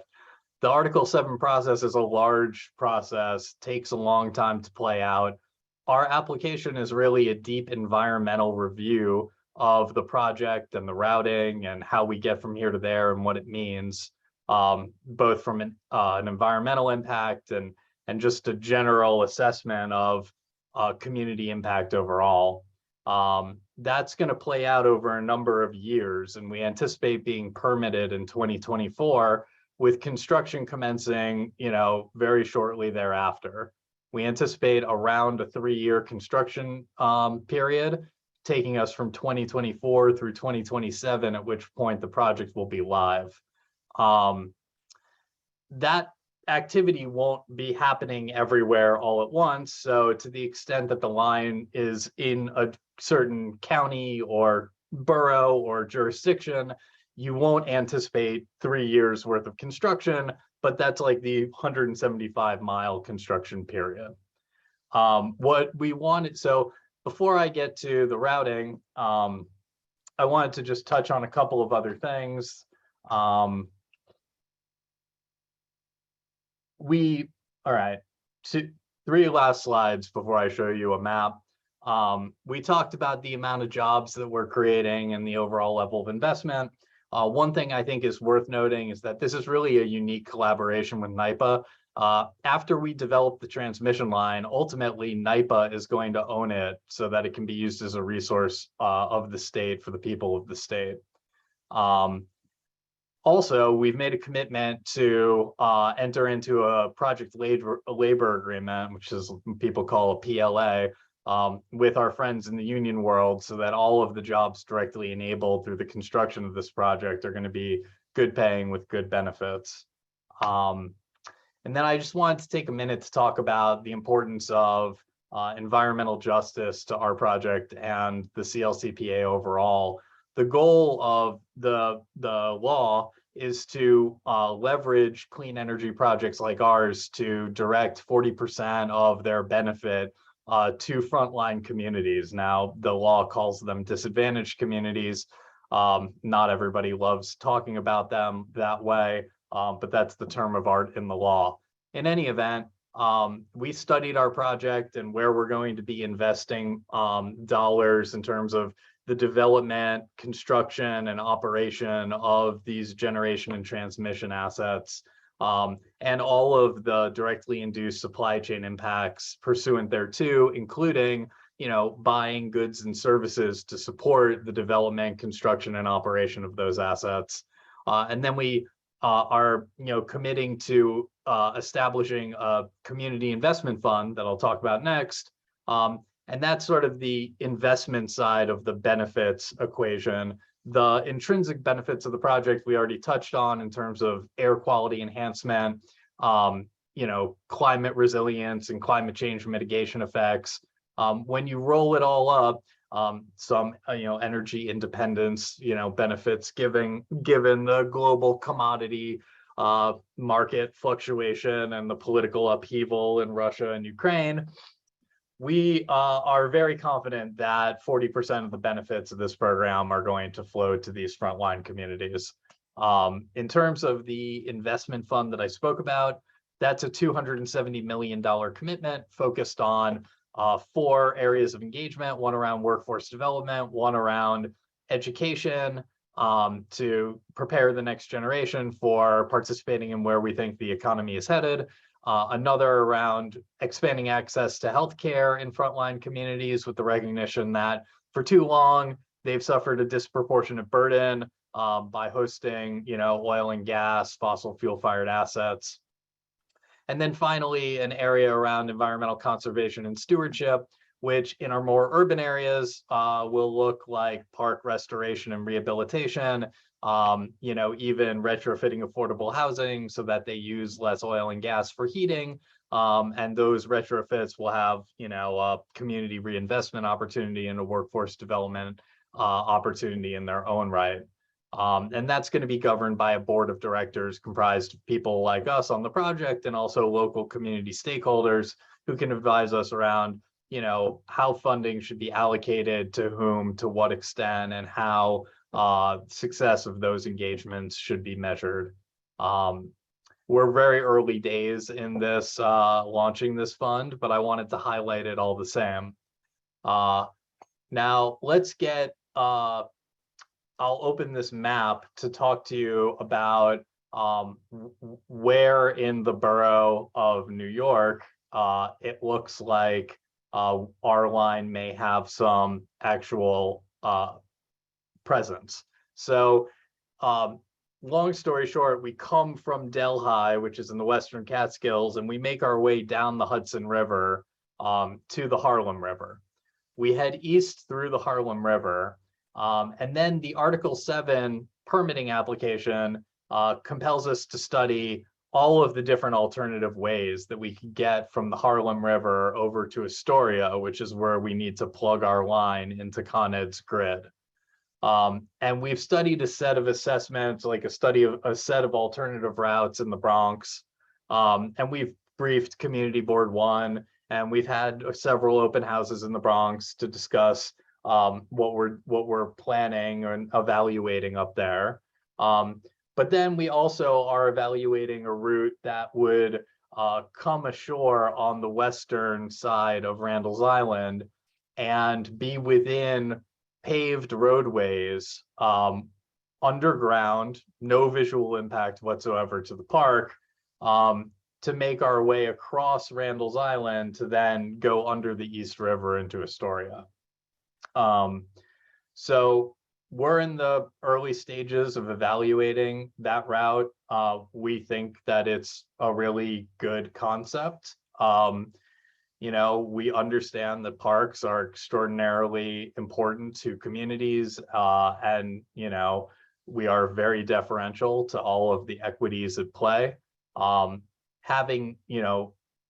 S22: The Article 7 process is a large process, takes a long time to play out. Our application is really a deep environmental review of the project and the routing and how we get from here to there and what it means, both from an environmental impact and just a general assessment of community impact overall. That's going to play out over a number of years, and we anticipate being permitted in 2024 with construction commencing, you know, very shortly thereafter. We anticipate around a 3-year construction period, taking us from 2024 through 2027, at which point the project will be live. that activity won't be happening everywhere all at once. So to the extent that the line is in a certain county or borough or jurisdiction, you won't anticipate 3 years worth of construction, but that's like the 175-mile construction period. What we wanted, so before I get to the routing, I wanted to just touch on a couple of other things. All right, three last slides before I show you a map. We talked about the amount of jobs that we're creating and the overall level of investment. One thing I think is worth noting is that this is really a unique collaboration with NYPA. After we develop the transmission line, ultimately NYPA is going to own it so that it can be used as a resource of the state for the people of the state. Also, we've made a commitment to enter into a project labor agreement, which is people call a PLA, with our friends in the union world, so that all of the jobs directly enabled through the construction of this project are going to be good paying with good benefits. And then I just wanted to take a minute to talk about the importance of environmental justice to our project and the CLCPA overall. The goal of the law is to leverage clean energy projects like ours to direct 40% of their benefit to frontline communities. Now, the law calls them disadvantaged communities. Not everybody loves talking about them that way, but that's the term of art in the law. In any event, we studied our project and where we're going to be investing dollars in terms of the development, construction, and operation of these generation and transmission assets, and all of the directly induced supply chain impacts pursuant thereto, including, buying goods and services to support the development, construction, and operation of those assets. And then we are, committing to establishing a community investment fund that I'll talk about next. And that's sort of the investment side of the benefits equation. The intrinsic benefits of the project we already touched on in terms of air quality enhancement, climate resilience and climate change mitigation effects. When you roll it all up, some energy independence, benefits given the global commodity market fluctuation and the political upheaval in Russia and Ukraine. We are very confident that 40% of the benefits of this program are going to flow to these frontline communities. In terms of the investment fund that I spoke about, that's a $270 million commitment focused on 4 areas of engagement, one around workforce development, one around education, to prepare the next generation for participating in where we think the economy is headed. Another around expanding access to healthcare in frontline communities with the recognition that for too long, they've suffered a disproportionate burden by hosting, oil and gas, fossil fuel fired assets. And then finally, an area around environmental conservation and stewardship, which in our more urban areas will look like park restoration and rehabilitation, even retrofitting affordable housing so that they use less oil and gas for heating. And those retrofits will have, a community reinvestment opportunity and a workforce development opportunity in their own right. And that's going to be governed by a board of directors comprised of people like us on the project and also local community stakeholders who can advise us around, how funding should be allocated to whom, to what extent, and how success of those engagements should be measured. We're very early days in this launching this fund, but I wanted to highlight it all the same. Now let's get, I'll open this map to talk to you about where in the borough of New York it looks like our line may have some actual presence. So long story short, we come from Delhi, which is in the Western Catskills, and we make our way down the Hudson River to the Harlem River. We head east through the Harlem River, and then the Article 7 permitting application compels us to study all of the different alternative ways that we could get from the Harlem River over to Astoria, which is where we need to plug our line into Con Ed's grid. And we've studied a set of assessments, like a set of alternative routes in the Bronx. And we've briefed Community Board 1, and we've had several open houses in the Bronx to discuss what we're planning and evaluating up there. But then we also are evaluating a route that would come ashore on the western side of Randall's Island and be within paved roadways, underground, no visual impact whatsoever to the park, to make our way across Randall's Island to then go under the East River into Astoria. So we're in the early stages of evaluating that route. We think that it's a really good concept. We understand that parks are extraordinarily important to communities, and we are very deferential to all of the equities at play. Having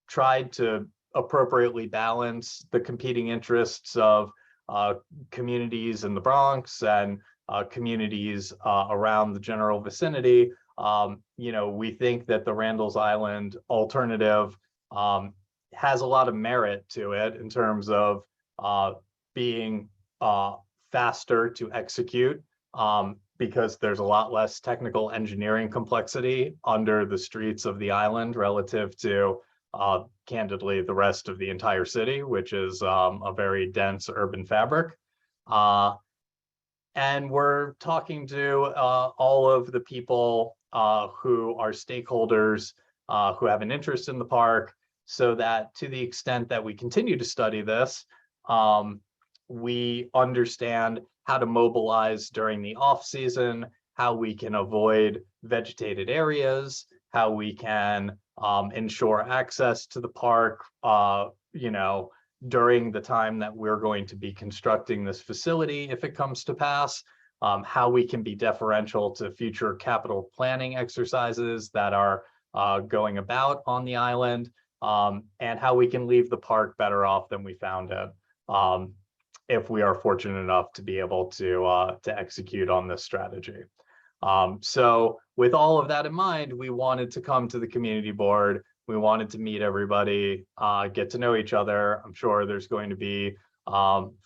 S22: tried to appropriately balance the competing interests of communities in the Bronx and communities around the general vicinity, we think that the Randall's Island alternative has a lot of merit to it in terms of being faster to execute, because there's a lot less technical engineering complexity under the streets of the island relative to candidly the rest of the entire city, which is a very dense urban fabric. And we're talking to all of the people who are stakeholders who have an interest in the park, so that to the extent that we continue to study this, we understand how to mobilize during the off season, how we can avoid vegetated areas, how we can ensure access to the park, during the time that we're going to be constructing this facility, if it comes to pass, how we can be deferential to future capital planning exercises that are going about on the island, and how we can leave the park better off than we found it, if we are fortunate enough to be able to execute on this strategy. So with all of that in mind, we wanted to come to the community board. We wanted to meet everybody, get to know each other. I'm sure there's going to be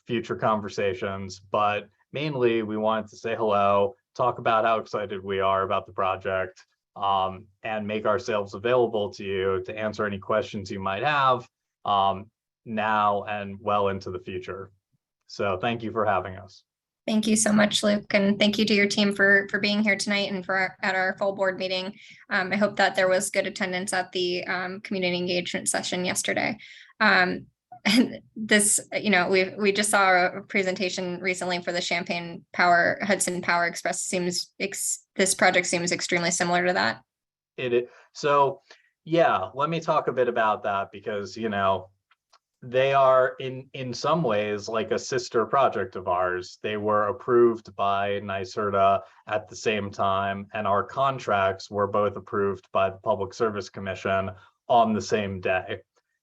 S22: future conversations, but mainly we wanted to say hello, talk about how excited we are about the project, and make ourselves available to you to answer any questions you might have now and well into the future. So thank you for having us.
S1: Thank you so much, Luke, and thank you to your team for being here tonight and at our full board meeting. I hope that there was good attendance at the community engagement session yesterday. And this, we just saw a presentation recently for the Hudson Power Express. This project seems extremely similar to that.
S22: So yeah, let me talk a bit about that, because they are in some ways like a sister project of ours. They were approved by NYSERDA at the same time, and our contracts were both approved by the Public Service Commission on the same day.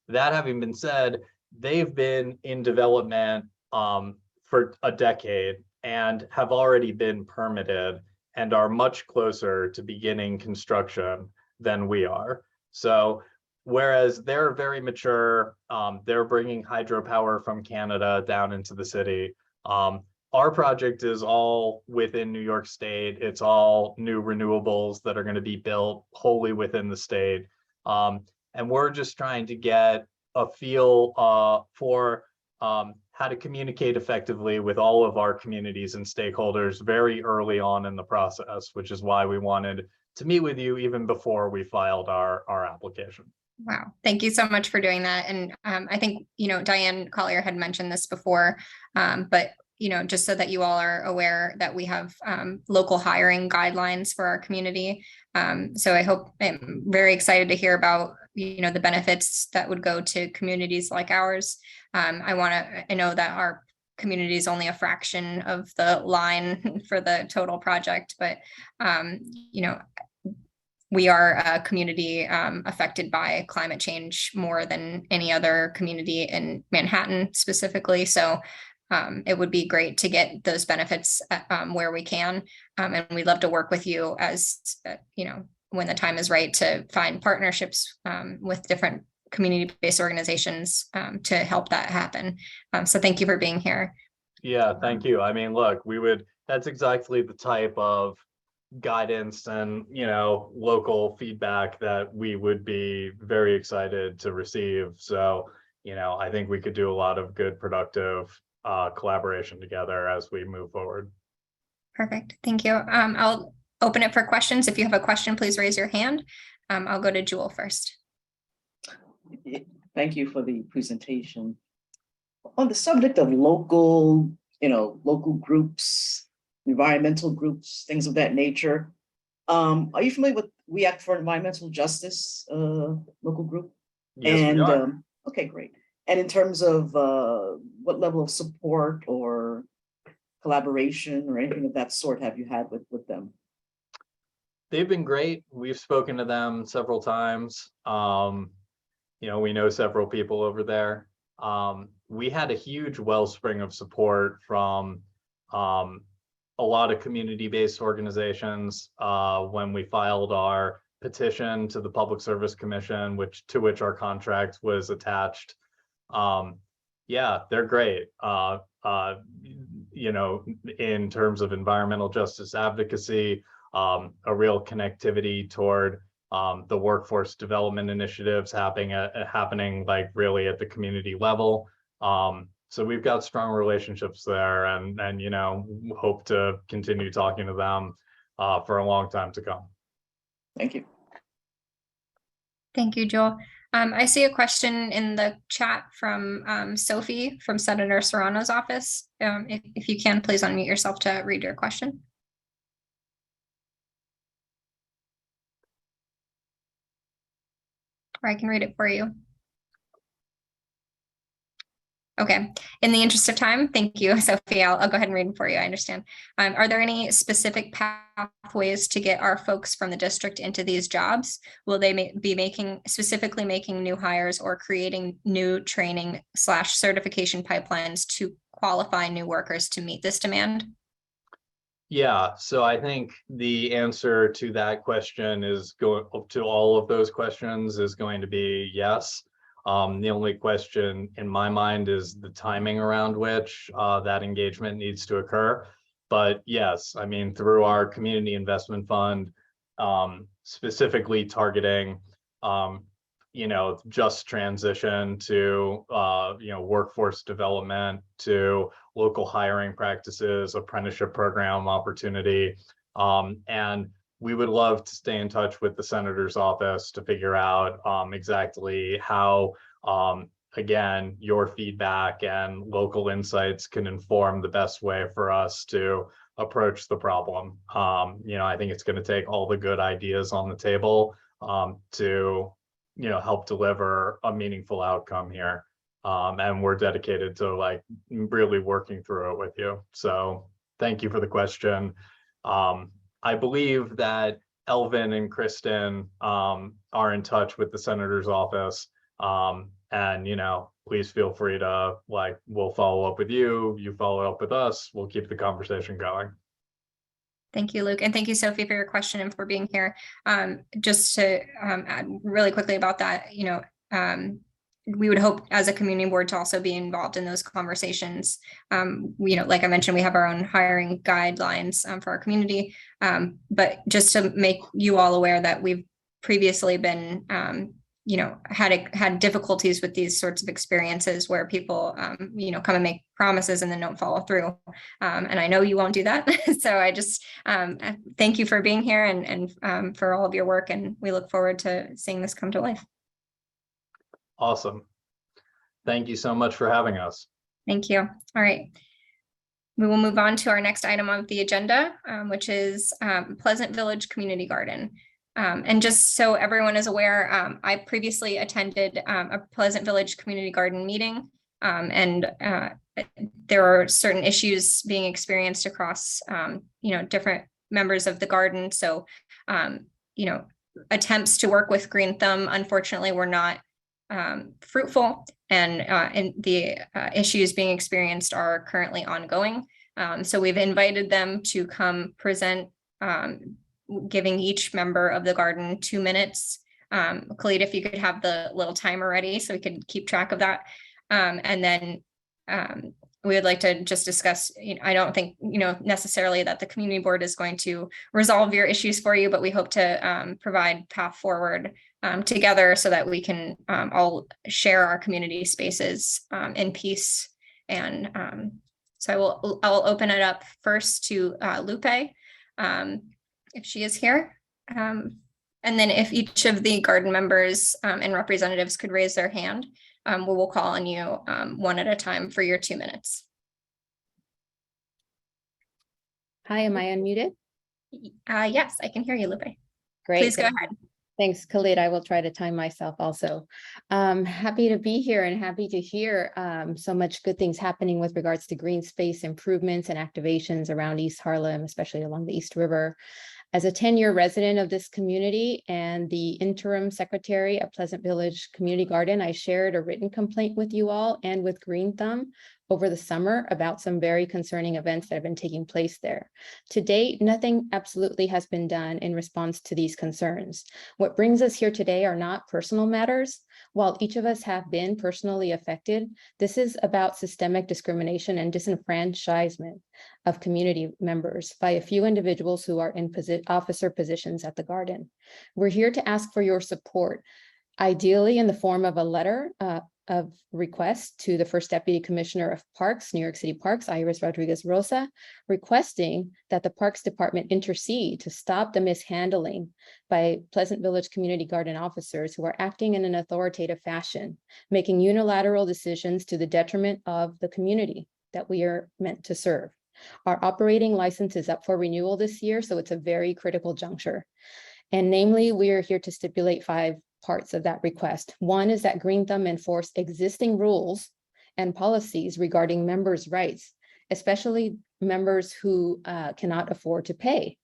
S22: That having been said, they've been in development for a decade and have already been permitted and are much closer to beginning construction than we are. So whereas they're very mature, they're bringing hydropower from Canada down into the city. Our project is all within New York State. It's all new renewables that are going to be built wholly within the state. And we're just trying to get a feel for how to communicate effectively with all of our communities and stakeholders very early on in the process, which is why we wanted to meet with you even before we filed our application.
S1: Wow. Thank you so much for doing that. And I think, Diane Collier had mentioned this before, but, just so that you all are aware that we have local hiring guidelines for our community. So I'm very excited to hear about, the benefits that would go to communities like ours. I know that our community is only a fraction of the line for the total project, but, we are a community affected by climate change more than any other community in Manhattan specifically. So it would be great to get those benefits where we can. And we'd love to work with you as, when the time is right, to find partnerships with different community-based organizations to help that happen. So thank you for being here.
S22: Yeah, thank you. I mean, look, that's exactly the type of guidance and, local feedback that we would be very excited to receive. So, I think we could do a lot of good, productive collaboration together as we move forward.
S1: Perfect. Thank you. I'll open it for questions. If you have a question, please raise your hand. I'll go to Jewel first.
S14: Thank you for the presentation. On the subject of local, local groups, environmental groups, things of that nature, are you familiar with We Act for Environmental Justice local group?
S22: Yes, we are.
S14: Okay, great. And in terms of what level of support or collaboration or anything of that sort have you had with them?
S22: They've been great. We've spoken to them several times. We know several people over there. We had a huge wellspring of support from a lot of community-based organizations when we filed our petition to the Public Service Commission, to which our contract was attached. Yeah, they're great. In terms of environmental justice advocacy, a real connectivity toward the workforce development initiatives happening like really at the community level. So we've got strong relationships there, and hope to continue talking to them for a long time to come.
S14: Thank you.
S1: Thank you, Joel. I see a question in the chat from Sophie from Senator Serrano's office. If you can, please unmute yourself to read your question. Or I can read it for you. Okay, in the interest of time, thank you, Sophie. I'll go ahead and read it for you. I understand. Are there any specific pathways to get our folks from the district into these jobs? Will they be specifically making new hires or creating new training / certification pipelines to qualify new workers to meet this demand?
S22: Yeah, so I think the answer to that question to all of those questions is going to be yes. The only question in my mind is the timing around which that engagement needs to occur. But yes, I mean, through our community investment fund, specifically targeting, just transition to, workforce development, to local hiring practices, apprenticeship program opportunity. And we would love to stay in touch with the senator's office to figure out exactly how, again, your feedback and local insights can inform the best way for us to approach the problem. I think it's going to take all the good ideas on the table to, help deliver a meaningful outcome here. And we're dedicated to really working through it with you. So thank you for the question. I believe that Elvin and Kristen are in touch with the senator's office. And, please feel free to we'll follow up with you, you follow up with us, we'll keep the conversation going.
S1: Thank you, Luke. And thank you, Sophie, for your question and for being here. Just to add really quickly about that, we would hope as a community board to also be involved in those conversations. Like I mentioned, we have our own hiring guidelines for our community, but just to make you all aware that we've previously been, had difficulties with these sorts of experiences where people, come and make promises and then don't follow through. And I know you won't do that. So I just thank you for being here and for all of your work. And we look forward to seeing this come to life.
S22: Awesome. Thank you so much for having us.
S1: Thank you. All right. We will move on to our next item of the agenda, which is Pleasant Village Community Garden. And just so everyone is aware, I previously attended a Pleasant Village Community Garden meeting, and there are certain issues being experienced across, different members of the garden. So, attempts to work with Green Thumb, unfortunately, were not fruitful, and the issues being experienced are currently ongoing. So we've invited them to come present, giving each member of the garden 2 minutes. Khalid, if you could have the little timer ready so we could keep track of that. And then we would like to just discuss, I don't think, necessarily that the community board is going to resolve your issues for you, but we hope to provide path forward together so that we can all share our community spaces in peace. And so I'll open it up first to Lupe, if she is here. And then if each of the garden members and representatives could raise their hand, we will call on you one at a time for your 2 minutes.
S9: Hi, am I unmuted?
S1: Yes, I can hear you, Lupe.
S9: Great.
S1: Please go ahead.
S9: Thanks, Khalid. I will try to time myself also. Happy to be here and happy to hear so much good things happening with regards to green space improvements and activations around East Harlem, especially along the East River. As a 10-year resident of this community and the interim secretary of Pleasant Village Community Garden, I shared a written complaint with you all and with Green Thumb over the summer about some very concerning events that have been taking place there. To date, nothing absolutely has been done in response to these concerns. What brings us here today are not personal matters. While each of us have been personally affected, this is about systemic discrimination and disenfranchisement of community members by a few individuals who are in officer positions at the garden. We're here to ask for your support, ideally in the form of a letter of request to the First Deputy Commissioner of Parks, New York City Parks, Iris Rodriguez Rosa, requesting that the Parks Department intercede to stop the mishandling by Pleasant Village Community Garden officers who are acting in an authoritative fashion, making unilateral decisions to the detriment of the community that we are meant to serve. Our operating license is up for renewal this year, so it's a very critical juncture. And namely, we are here to stipulate 5 parts of that request. One is that Green Thumb enforce existing rules and policies regarding members' rights, especially members who cannot afford to pay.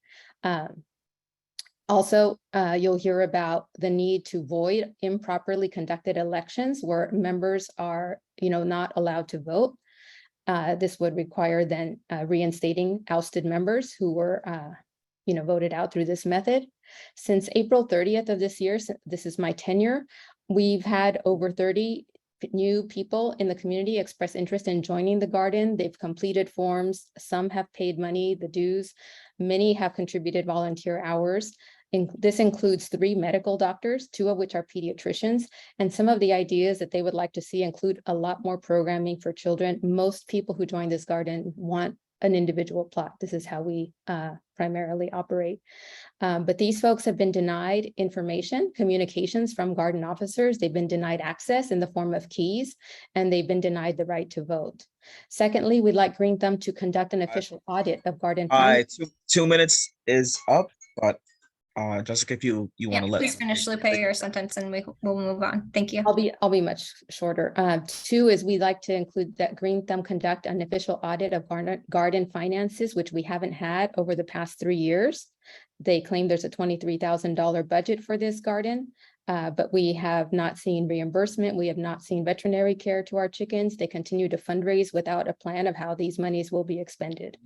S9: Also, you'll hear about the need to void improperly conducted elections where members are, not allowed to vote. This would require then reinstating ousted members who were voted out through this method. Since April 30th of this year, this is my tenure, we've had over 30 new people in the community express interest in joining the garden. They've completed forms. Some have paid money, the dues. Many have contributed volunteer hours. This includes 3 medical doctors, 2 of which are pediatricians, and some of the ideas that they would like to see include a lot more programming for children. Most people who join this garden want an individual plot. This is how we primarily operate. But these folks have been denied information, communications from garden officers. They've been denied access in the form of keys, and they've been denied the right to vote. Secondly, we'd like Green Thumb to conduct an official audit of garden.
S2: 2 minutes is up, but Jessica, if you want to let.
S1: Please finish, Lupe, your sentence and we'll move on. Thank you.
S9: I'll be much shorter. 2 is we'd like to include that Green Thumb conduct an official audit of garden finances, which we haven't had over the past 3 years. They claim there's a $23,000 budget for this garden, but we have not seen reimbursement. We have not seen veterinary care to our chickens. They continue to fundraise without a plan of how these monies will be expended.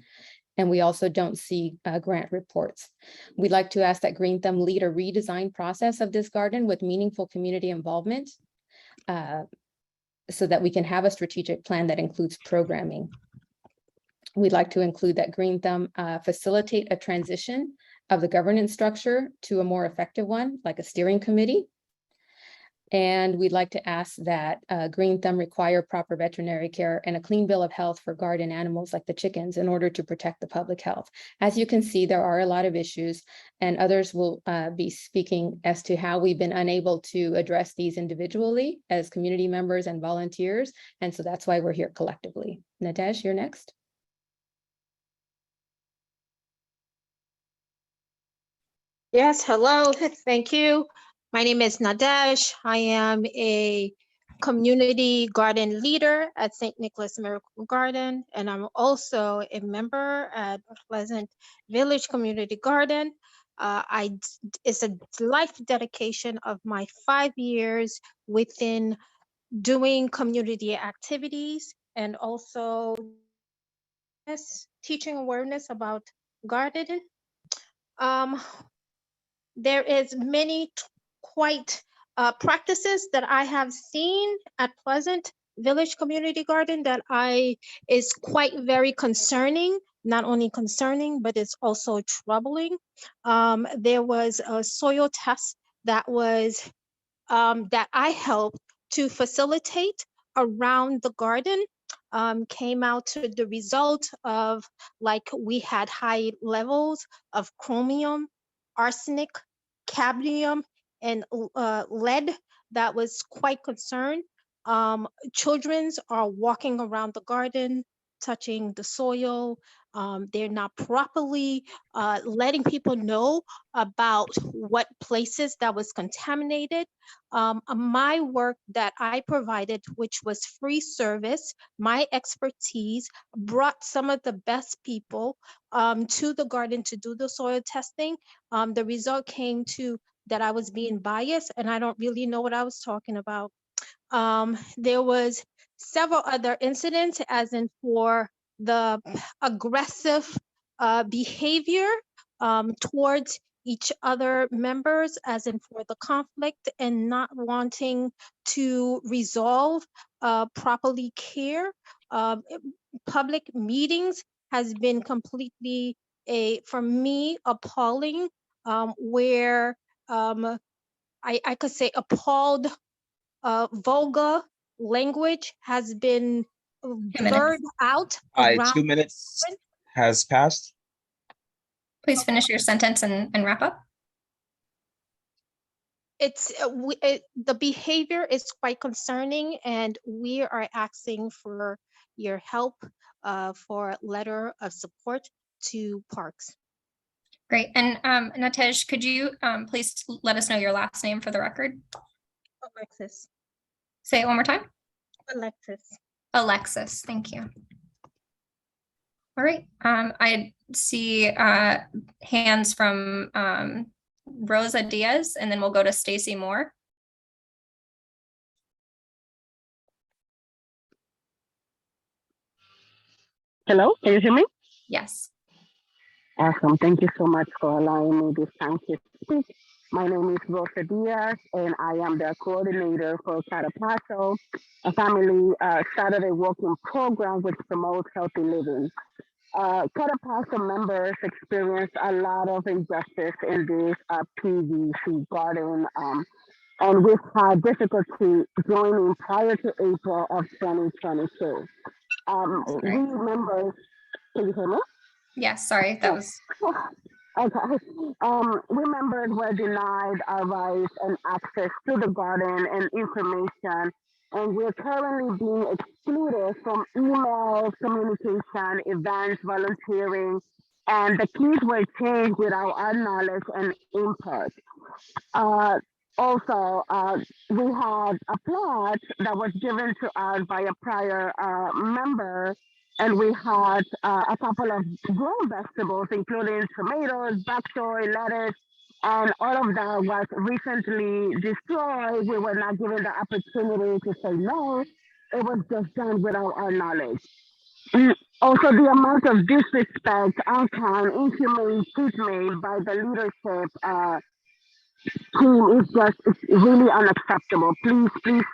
S9: And we also don't see grant reports. We'd like to ask that Green Thumb lead a redesign process of this garden with meaningful community involvement so that we can have a strategic plan that includes programming. We'd like to include that Green Thumb facilitate a transition of the governance structure to a more effective one, like a steering committee. And we'd like to ask that Green Thumb require proper veterinary care and a clean bill of health for garden animals like the chickens in order to protect the public health. As you can see, there are a lot of issues, and others will be speaking as to how we've been unable to address these individually as community members and volunteers. And so that's why we're here collectively. Nadej, you're next.
S10: Yes, hello, thank you. My name is Nadej. I am a community garden leader at St. Nicholas Miracle Garden, and I'm also a member at Pleasant Village Community Garden. It's a life dedication of my 5 years within doing community activities and also teaching awareness about gardening. There is many quite practices that I have seen at Pleasant Village Community Garden that is quite very concerning. Not only concerning, but it's also troubling. There was a soil test that was that I helped to facilitate around the garden. Came out to the result of like we had high levels of chromium, arsenic, cadmium, and lead. That was quite concerned. Children are walking around the garden, touching the soil. They're not properly letting people know about what places that was contaminated. My work that I provided, which was free service, my expertise, brought some of the best people to the garden to do the soil testing. The result came to that I was being biased and I don't really know what I was talking about. There was several other incidents, as in for the aggressive behavior towards each other members, as in for the conflict and not wanting to resolve properly care. Public meetings has been completely for me, appalling, where I could say appalled vulgar language has been blurred out around.
S2: 2 minutes has passed.
S1: Please finish your sentence and wrap up.
S10: The behavior is quite concerning, and we are asking for your help for a letter of support to Parks.
S1: Great. And Natej, could you please let us know your last name for the record?
S10: Alexis.
S1: Say it one more time.
S10: Alexis.
S1: Alexis, thank you. All right. I see hands from Rosa Diaz, and then we'll go to Stacy Moore.
S4: Hello, can you hear me?
S1: Yes.
S4: Awesome. Thank you so much for allowing me this time to speak. My name is Rosa Diaz, and I am the coordinator for Catapasso, a family Saturday walking program which promotes healthy living. Catapasso members experience a lot of injustice in this PVC garden, and we've had difficulty joining prior to April of 2022. We members, can you hear me?
S1: Yes, sorry, that was.
S4: Okay. We members were denied our rights and access to the garden and information, and we're currently being excluded from emails, communication, events, volunteering, and the keys were changed without our knowledge and input. Also, we had a plot that was given to us by a prior member, and we had a couple of grown vegetables, including tomatoes, bok choy, lettuce, and all of that was recently destroyed. We were not given the opportunity to say no. It was just done without our knowledge. Also, the amount of disrespect, unkind, inhumane treatment by the leadership team is just really unacceptable. Please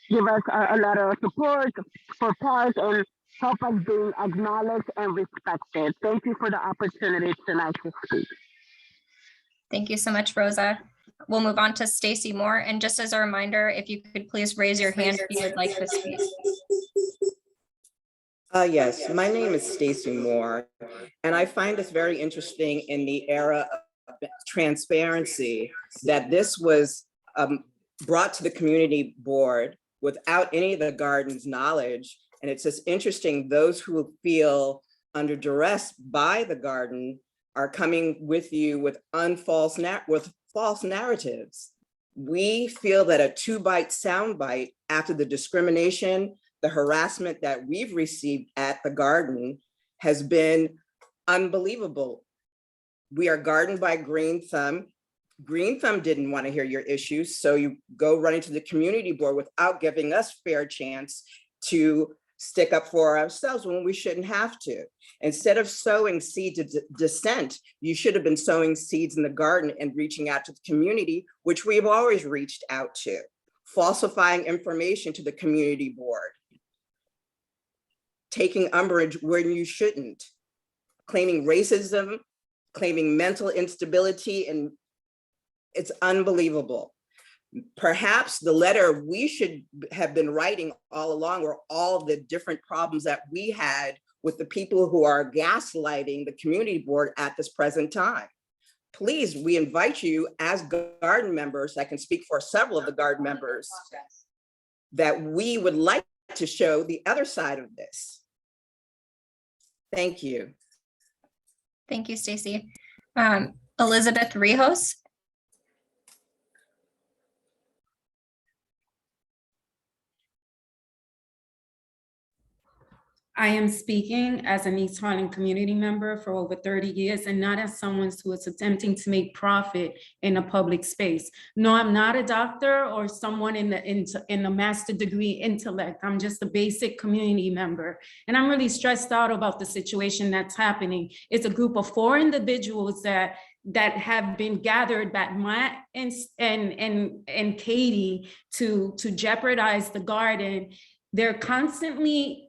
S4: give us a letter of support for Parks and help us being acknowledged and respected. Thank you for the opportunity tonight to speak.
S1: Thank you so much, Rosa. We'll move on to Stacy Moore. And just as a reminder, if you could please raise your hand if you would like to speak.
S7: Yes, my name is Stacy Moore, and I find this very interesting in the era of transparency that this was brought to the community board without any of the garden's knowledge. And it's just interesting, those who feel under duress by the garden are coming with you with false narratives. We feel that a 2-bite soundbite after the discrimination, the harassment that we've received at the garden has been unbelievable. We are gardened by Green Thumb. Green Thumb didn't want to hear your issues, so you go running to the community board without giving us fair chance to stick up for ourselves when we shouldn't have to. Instead of sowing seeds of dissent, you should have been sowing seeds in the garden and reaching out to the community, which we've always reached out to. Falsifying information to the community board. Taking umbrage when you shouldn't. Claiming racism, claiming mental instability, and it's unbelievable. Perhaps the letter we should have been writing all along were all the different problems that we had with the people who are gaslighting the community board at this present time. Please, we invite you as garden members, I can speak for several of the garden members, that we would like to show the other side of this. Thank you.
S1: Thank you, Stacy. Elizabeth Rijos.
S6: I am speaking as an East Harlem community member for over 30 years and not as someone who is attempting to make profit in a public space. No, I'm not a doctor or someone in the master degree intellect. I'm just a basic community member. And I'm really stressed out about the situation that's happening. It's a group of 4 individuals that have been gathered by Matt and Katie to jeopardize the garden. They're constantly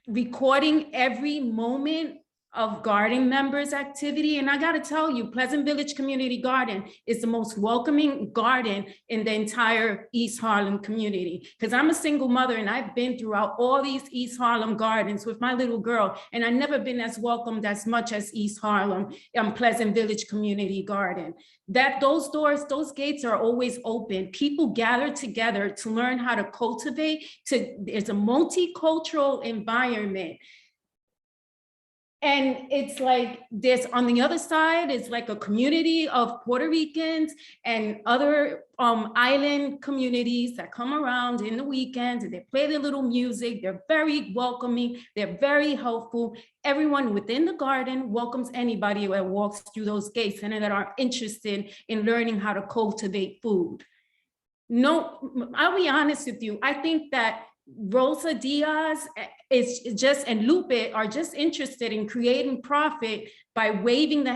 S6: recording every moment of garden members' activity. And I gotta tell you, Pleasant Village Community Garden is the most welcoming garden in the entire East Harlem community. Because I'm a single mother and I've been throughout all these East Harlem gardens with my little girl, and I've never been as welcomed as much as East Harlem Pleasant Village Community Garden. Those doors, those gates are always open. People gather together to learn how to cultivate. It's a multicultural environment. And it's like this on the other side is like a community of Puerto Ricans and other island communities that come around in the weekends and they play their little music. They're very welcoming. They're very helpful. Everyone within the garden welcomes anybody that walks through those gates and that are interested in learning how to cultivate food. No, I'll be honest with you. I think that Rosa Diaz and Lupe are just interested in creating profit by waving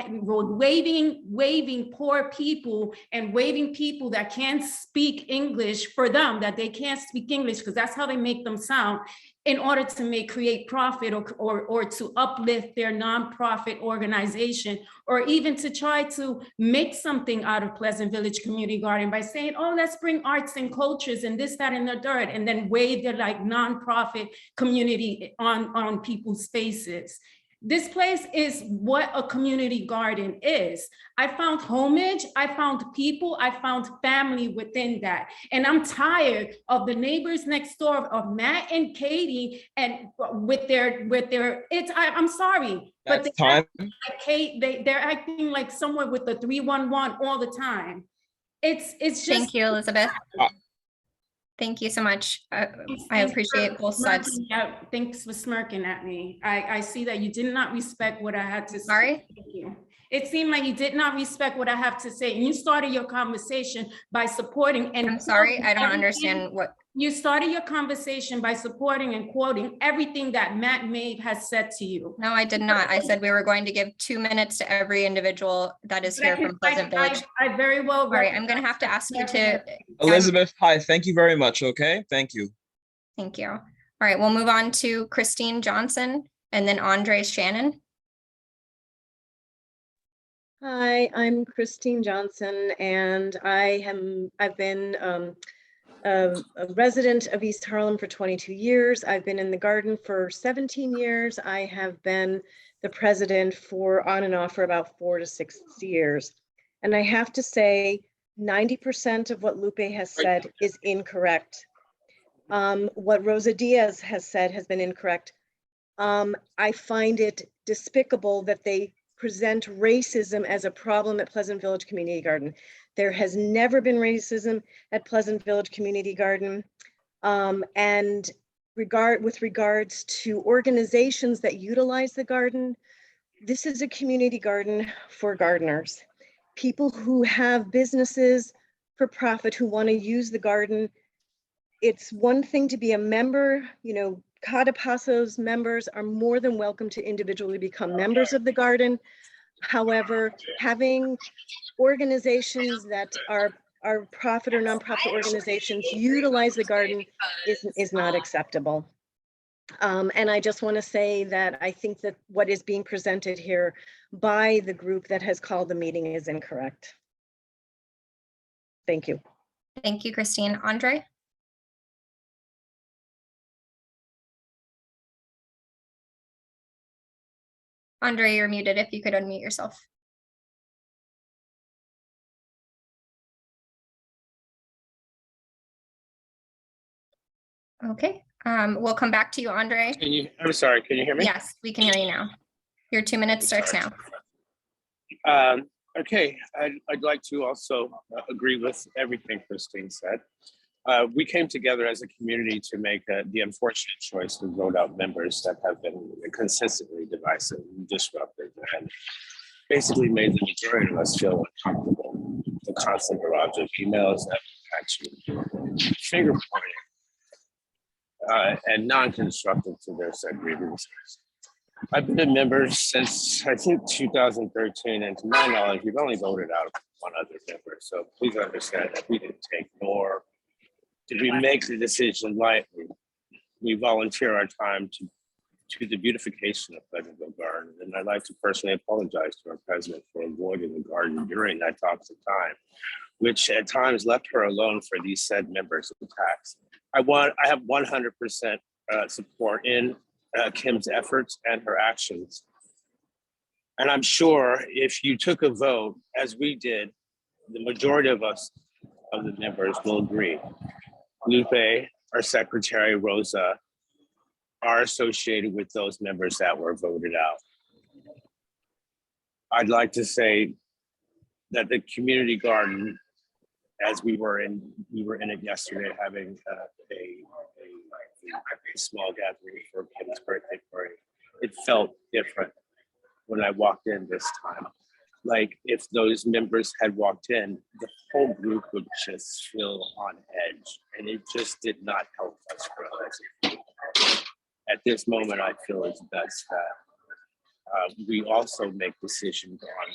S6: poor people and waving people that can't speak English for them, that they can't speak English because that's how they make them sound, in order to create profit or to uplift their nonprofit organization, or even to try to make something out of Pleasant Village Community Garden by saying, oh, let's bring arts and cultures and this, that, and the third, and then wave their like nonprofit community on people's faces. This place is what a community garden is. I found homage, I found people, I found family within that. And I'm tired of the neighbors next door of Matt and Katie and with their I'm sorry, but they're acting like someone with the 311 all the time. It's just.
S1: Thank you, Elizabeth. Thank you so much. I appreciate both sides.
S6: Thanks for smirking at me. I see that you did not respect what I had to say.
S1: Sorry?
S6: Thank you. It seemed like you did not respect what I have to say. And you started your conversation by supporting and
S1: I'm sorry, I don't understand what.
S6: You started your conversation by supporting and quoting everything that Matt Mabe has said to you.
S1: No, I did not. I said we were going to give 2 minutes to every individual that is here from Pleasant Village.
S6: I very well.
S1: All right, I'm going to have to ask you to.
S2: Elizabeth, hi, thank you very much, okay? Thank you.
S1: Thank you. All right, we'll move on to Christine Johnson and then Andre Shannon.
S12: Hi, I'm Christine Johnson, and I've been a resident of East Harlem for 22 years. I've been in the garden for 17 years. I have been the president for on and off for about 4 to 6 years. And I have to say, 90% of what Lupe has said is incorrect. What Rosa Diaz has said has been incorrect. I find it despicable that they present racism as a problem at Pleasant Village Community Garden. There has never been racism at Pleasant Village Community Garden. And with regards to organizations that utilize the garden, this is a community garden for gardeners, people who have businesses for profit who want to use the garden. It's one thing to be a member, you know, Cada Paso's members are more than welcome to individually become members of the garden. However, having organizations that are profit or nonprofit organizations utilize the garden is not acceptable. And I just want to say that I think that what is being presented here by the group that has called the meeting is incorrect. Thank you.
S1: Thank you, Christine. Andre? Andre, you're muted if you could unmute yourself. Okay, we'll come back to you, Andre.
S13: I'm sorry, can you hear me?
S1: Yes, we can hear you now. Your 2 minutes starts now.
S13: Okay, I'd like to also agree with everything Christine said. We came together as a community to make the unfortunate choice to vote out members that have been consistently divisive and disruptive and basically made the majority of us feel uncomfortable. The constant barrage of emails that actually finger pointing and non-constructive to their said grievances. I've been a member since I think 2013, and to my knowledge, we've only voted out one other member. So please understand that we didn't take, nor did we make the decision lightly. We volunteer our time to the beautification of Pleasantville Garden, and I'd like to personally apologize to our president for avoiding the garden during that toxic time, which at times left her alone for these said members' attacks. I have 100% support in Kim's efforts and her actions. And I'm sure if you took a vote, as we did, the majority of us, of the members will agree. Lupe, our secretary, Rosa, are associated with those members that were voted out. I'd like to say that the community garden, as we were in it yesterday, having a small gathering for Kim's birthday party. It felt different when I walked in this time. Like if those members had walked in, the whole group would just feel on edge, and it just did not help us grow as a group. At this moment, I feel it's best that we also make decisions on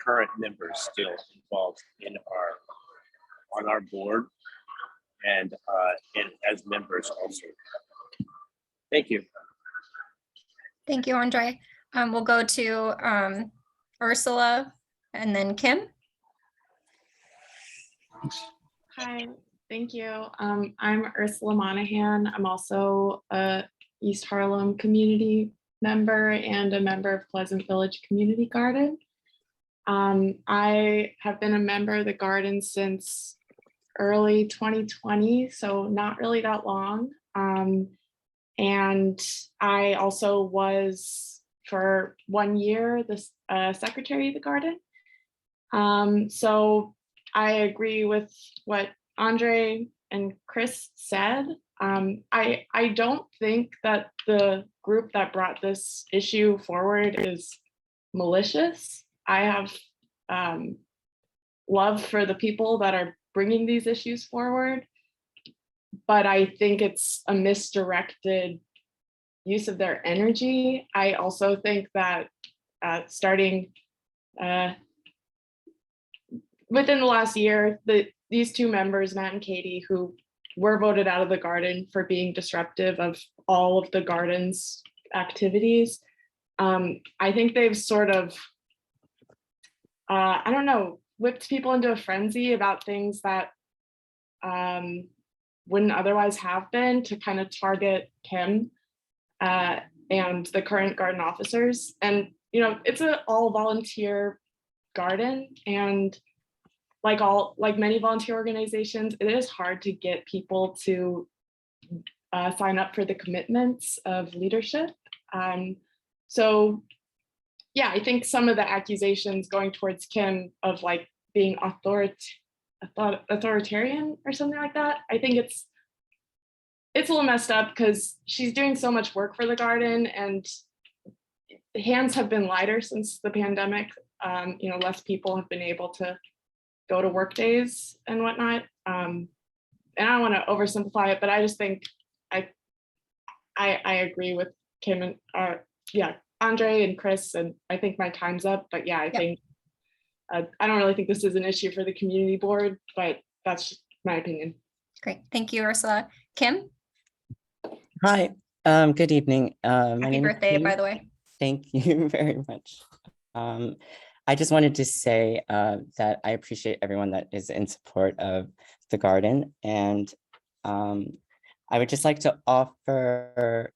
S13: current members still involved in on our board and as members also. Thank you.
S1: Thank you, Andre. We'll go to Ursula and then Kim.
S15: Hi, thank you. I'm Ursula Monahan. I'm also a East Harlem community member and a member of Pleasant Village Community Garden. I have been a member of the garden since early 2020, so not really that long. And I also was for 1 year the secretary of the garden. So I agree with what Andre and Chris said. I don't think that the group that brought this issue forward is malicious. I have love for the people that are bringing these issues forward, but I think it's a misdirected use of their energy. I also think that starting within the last year, these two members, Matt and Katie, who were voted out of the garden for being disruptive of all of the garden's activities, I think they've sort of, I don't know, whipped people into a frenzy about things that wouldn't otherwise have been, to kind of target Kim and the current garden officers. And, you know, it's an all volunteer garden, and like many volunteer organizations, it is hard to get people to sign up for the commitments of leadership. So yeah, I think some of the accusations going towards Kim of like being authoritarian or something like that, I think it's a little messed up, because she's doing so much work for the garden, and hands have been lighter since the pandemic. Less people have been able to go to work days and whatnot. And I don't want to oversimplify it, but I just think I agree with Kim and Andre and Chris, and I think my time's up. But yeah, I think I don't really think this is an issue for the community board, but that's just my opinion.
S1: Great, thank you, Ursula. Kim?
S11: Hi, good evening. My
S1: Happy
S11: name is
S1: birthday,
S11: Kim.
S1: by the way.
S11: Thank you very much. I just wanted to say that I appreciate everyone that is in support of the garden. And I would just like to offer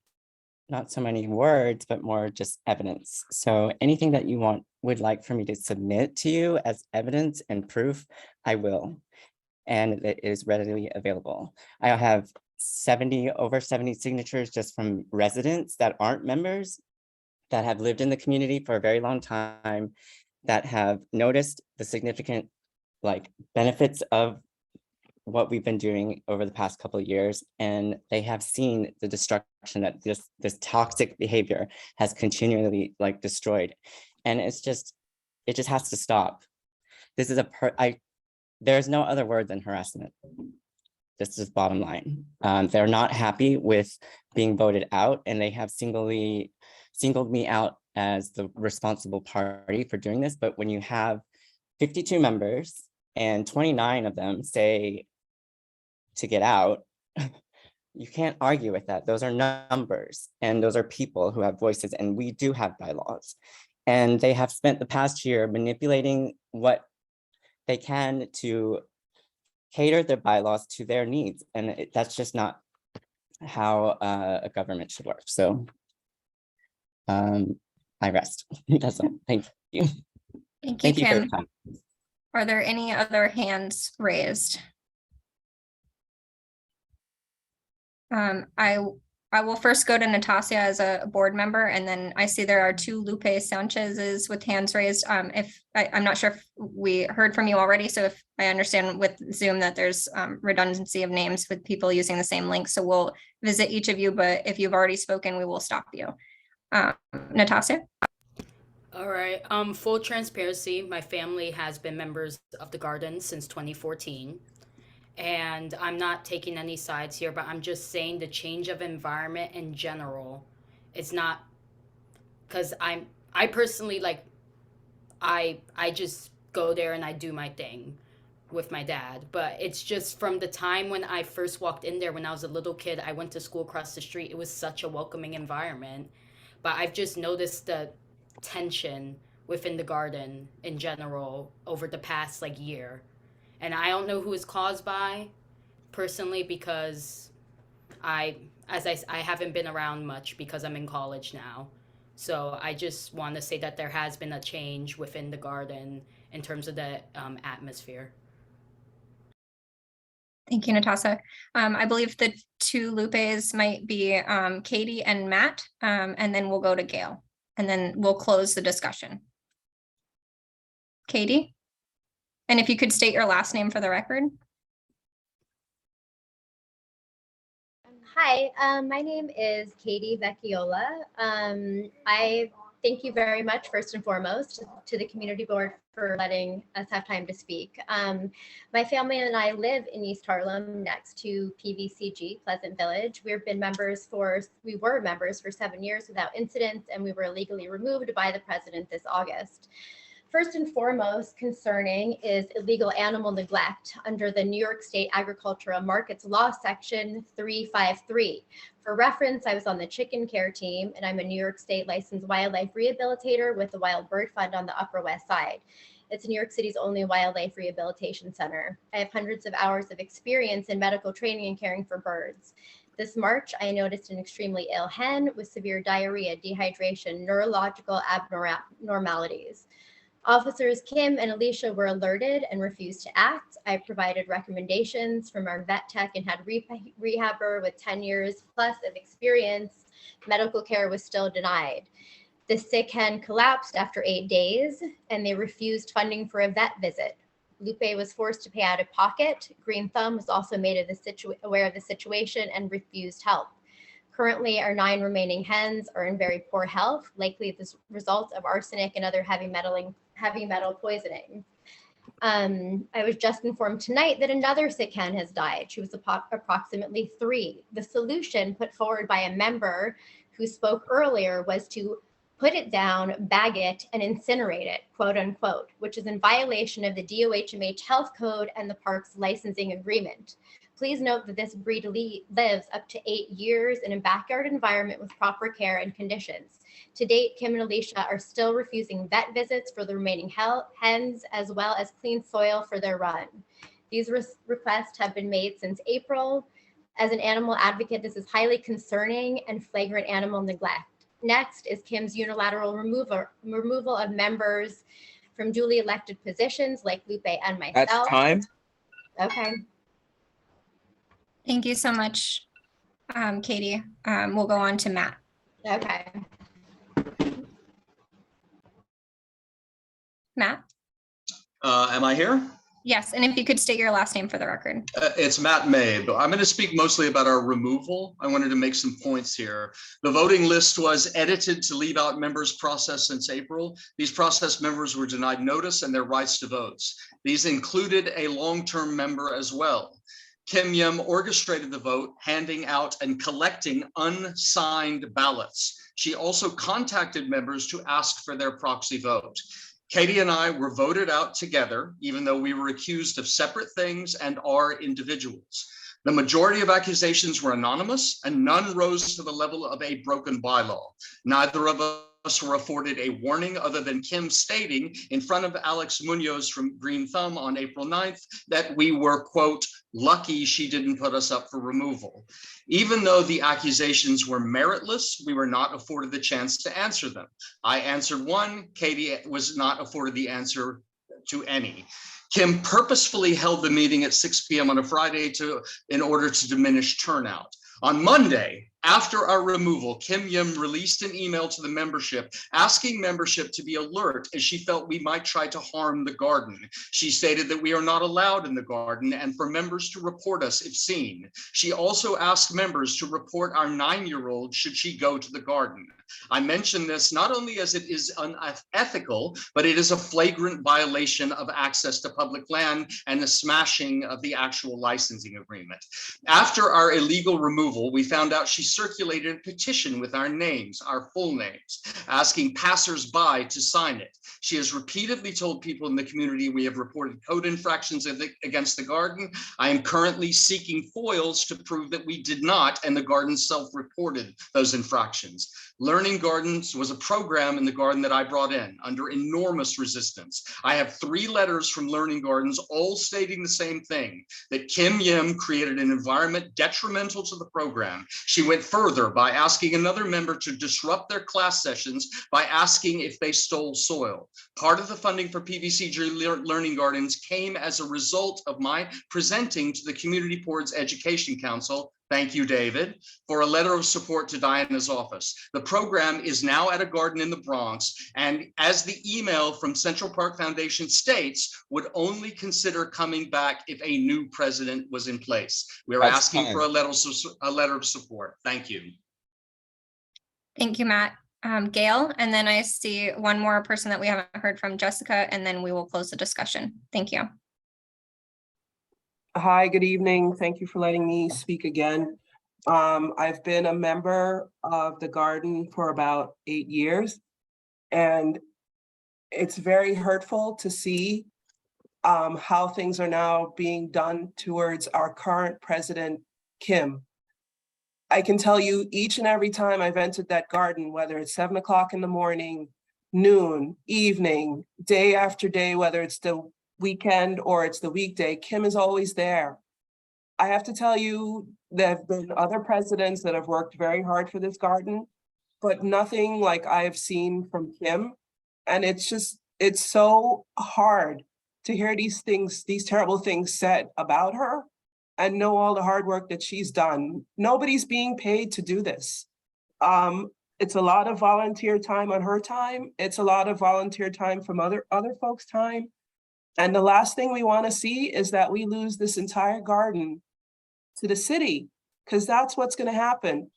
S11: not so many words, but more just evidence. So anything that you would like for me to submit to you as evidence and proof, I will. And it is readily available. I have over 70 signatures just from residents that aren't members, that have lived in the community for a very long time, that have noticed the significant benefits of what we've been doing over the past couple of years. And they have seen the destruction that this toxic behavior has continually destroyed. And it just has to stop. This is there's no other word than harassment. This is bottom line. They're not happy with being voted out, and they have singled me out as the responsible party for doing this. But when you have 52 members and 29 of them say to get out, you can't argue with that. Those are numbers, and those are people who have voices, and we do have bylaws. And they have spent the past year manipulating what they can to cater their bylaws to their needs. And that's just not how a government should work. So I rest. That's all. Thank you.
S1: Thank you,
S11: for your
S1: Kim.
S11: time.
S1: Are there any other hands raised? I will first go to Natasha as a board member, and then I see there are two Lupe Sanchez's with hands raised. I'm not sure if we heard from you already, so if I understand with Zoom that there's redundancy of names with people using the same link, so we'll visit each of you, but if you've already spoken, we will stop you. Natasha?
S16: All right, full transparency, my family has been members of the garden since 2014. And I'm not taking any sides here, but I'm just saying the change of environment in general. It's not because I personally I just go there and I do my thing with my dad. But it's just from the time when I first walked in there when I was a little kid, I went to school across the street. It was such a welcoming environment. But I've just noticed the tension within the garden in general over the past year. And I don't know who it's caused by personally, because I haven't been around much because I'm in college now. So I just want to say that there has been a change within the garden in terms of the atmosphere.
S1: Thank you, Natasha. I believe the two Lupes might be Katie and Matt, and then we'll go to Gail, and then we'll close the discussion. Katie? And if you could state your last name for the record.
S23: Hi, my name is Katie Vecchiola. I thank you very much, first and foremost, to the community board for letting us have time to speak. My family and I live in East Harlem next to PVCG, Pleasant Village. We were members for 7 years without incidents, and we were illegally removed by the president this August. First and foremost concerning is illegal animal neglect under the New York State Agricultural Markets Law Section 353. For reference, I was on the chicken care team, and I'm a New York State licensed wildlife rehabilitator with the Wild Bird Fund on the Upper West Side. It's New York City's only wildlife rehabilitation center. I have hundreds of hours of experience in medical training and caring for birds. This March, I noticed an extremely ill hen with severe diarrhea, dehydration, neurological abnormalities. Officers Kim and Alicia were alerted and refused to act. I provided recommendations from our vet tech and had rehabber with 10 years plus of experience. Medical care was still denied. The sick hen collapsed after 8 days, and they refused funding for a vet visit. Lupe was forced to pay out of pocket. Green Thumb was also made aware of the situation and refused help. Currently, our 9 remaining hens are in very poor health, likely the result of arsenic and other heavy metal poisoning. I was just informed tonight that another sick hen has died. She was approximately 3. The solution put forward by a member who spoke earlier was to put it down, bag it, and incinerate it, quote unquote, which is in violation of the DOHMH health code and the park's licensing agreement. Please note that this breed lives up to 8 years in a backyard environment with proper care and conditions. To date, Kim and Alicia are still refusing vet visits for the remaining hens, as well as clean soil for their run. These requests have been made since April. As an animal advocate, this is highly concerning and flagrant animal neglect. Next is Kim's unilateral removal of members from duly elected positions like Lupe and myself.
S2: That's time.
S23: Okay.
S1: Thank you so much, Katie. We'll go on to Matt.
S23: Okay.
S1: Matt?
S5: Am I here?
S1: Yes, and if you could state your last name for the record.
S5: It's Matt May, but I'm going to speak mostly about our removal. I wanted to make some points here. The voting list was edited to leave out members processed since April. These processed members were denied notice and their rights to votes. These included a long-term member as well. Kim Yim orchestrated the vote, handing out and collecting unsigned ballots. She also contacted members to ask for their proxy vote. Katie and I were voted out together, even though we were accused of separate things and are individuals. The majority of accusations were anonymous and none rose to the level of a broken bylaw. Neither of us were afforded a warning other than Kim stating in front of Alex Munoz from Green Thumb on April 9th that we were, quote, lucky she didn't put us up for removal. Even though the accusations were meritless, we were not afforded the chance to answer them. I answered one, Katie was not afforded the answer to any. Kim purposefully held the meeting at 6 p.m. on a Friday in order to diminish turnout. On Monday, after our removal, Kim Yim released an email to the membership asking membership to be alert as she felt we might try to harm the garden. She stated that we are not allowed in the garden and for members to report us if seen. She also asked members to report our 9-year-old should she go to the garden. I mention this not only as it is unethical, but it is a flagrant violation of access to public land and the smashing of the actual licensing agreement. After our illegal removal, we found out she circulated a petition with our names, our full names, asking passersby to sign it. She has repeatedly told people in the community we have reported code infractions against the garden. I am currently seeking foils to prove that we did not, and the garden self-reported those infractions. Learning Gardens was a program in the garden that I brought in under enormous resistance. I have 3 letters from Learning Gardens all stating the same thing, that Kim Yim created an environment detrimental to the program. She went further by asking another member to disrupt their class sessions by asking if they stole soil. Part of the funding for PVCG Learning Gardens came as a result of my presenting to the Community Board's Education Council, thank you, David, for a letter of support to Diana's office. The program is now at a garden in the Bronx, and as the email from Central Park Foundation states, would only consider coming back if a new president was in place. We're asking for a letter of support. Thank you.
S1: Thank you, Matt. Gail, and then I see one more person that we haven't heard from, Jessica, and then we will close the discussion. Thank you.
S18: Hi, good evening. Thank you for letting me speak again. I've been a member of the garden for about 8 years, and it's very hurtful to see how things are now being done towards our current president, Kim. I can tell you each and every time I've entered that garden, whether it's 7 o'clock in the morning, noon, evening, day after day, whether it's the weekend or it's the weekday, Kim is always there. I have to tell you, there have been other presidents that have worked very hard for this garden, but nothing like I have seen from Kim. And it's so hard to hear these things, these terrible things said about her and know all the hard work that she's done. Nobody's being paid to do this. It's a lot of volunteer time on her time. It's a lot of volunteer time from other folks' time. And the last thing we want to see is that we lose this entire garden to the city, because that's what's going to happen.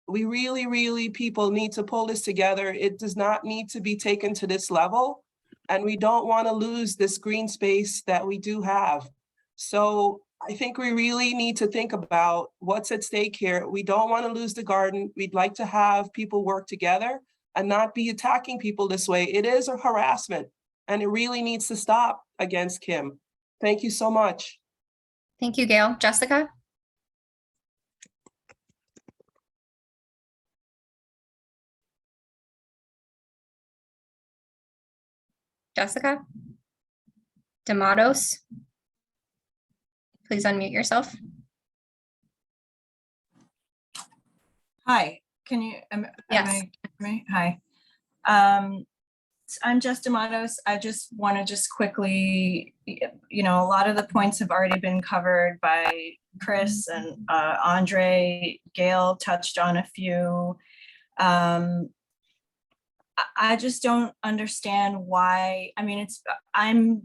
S18: we really, people need to pull this together. It does not need to be taken to this level. And we don't want to lose this green space that we do have. So I think we really need to think about what's at stake here. We don't want to lose the garden. We'd like to have people work together and not be attacking people this way. It is a harassment and it really needs to stop against Kim. Thank you so much.
S1: Thank you, Gail. Jessica? Jessica? D'Amatos? Please unmute yourself.
S8: Hi, can you,
S1: Yes.
S8: Hi. I'm Jess D'Amatos. I just want to just quickly, a lot of the points have already been covered by Chris and Andre. Gail touched on a few. I just don't understand why. I mean, I'm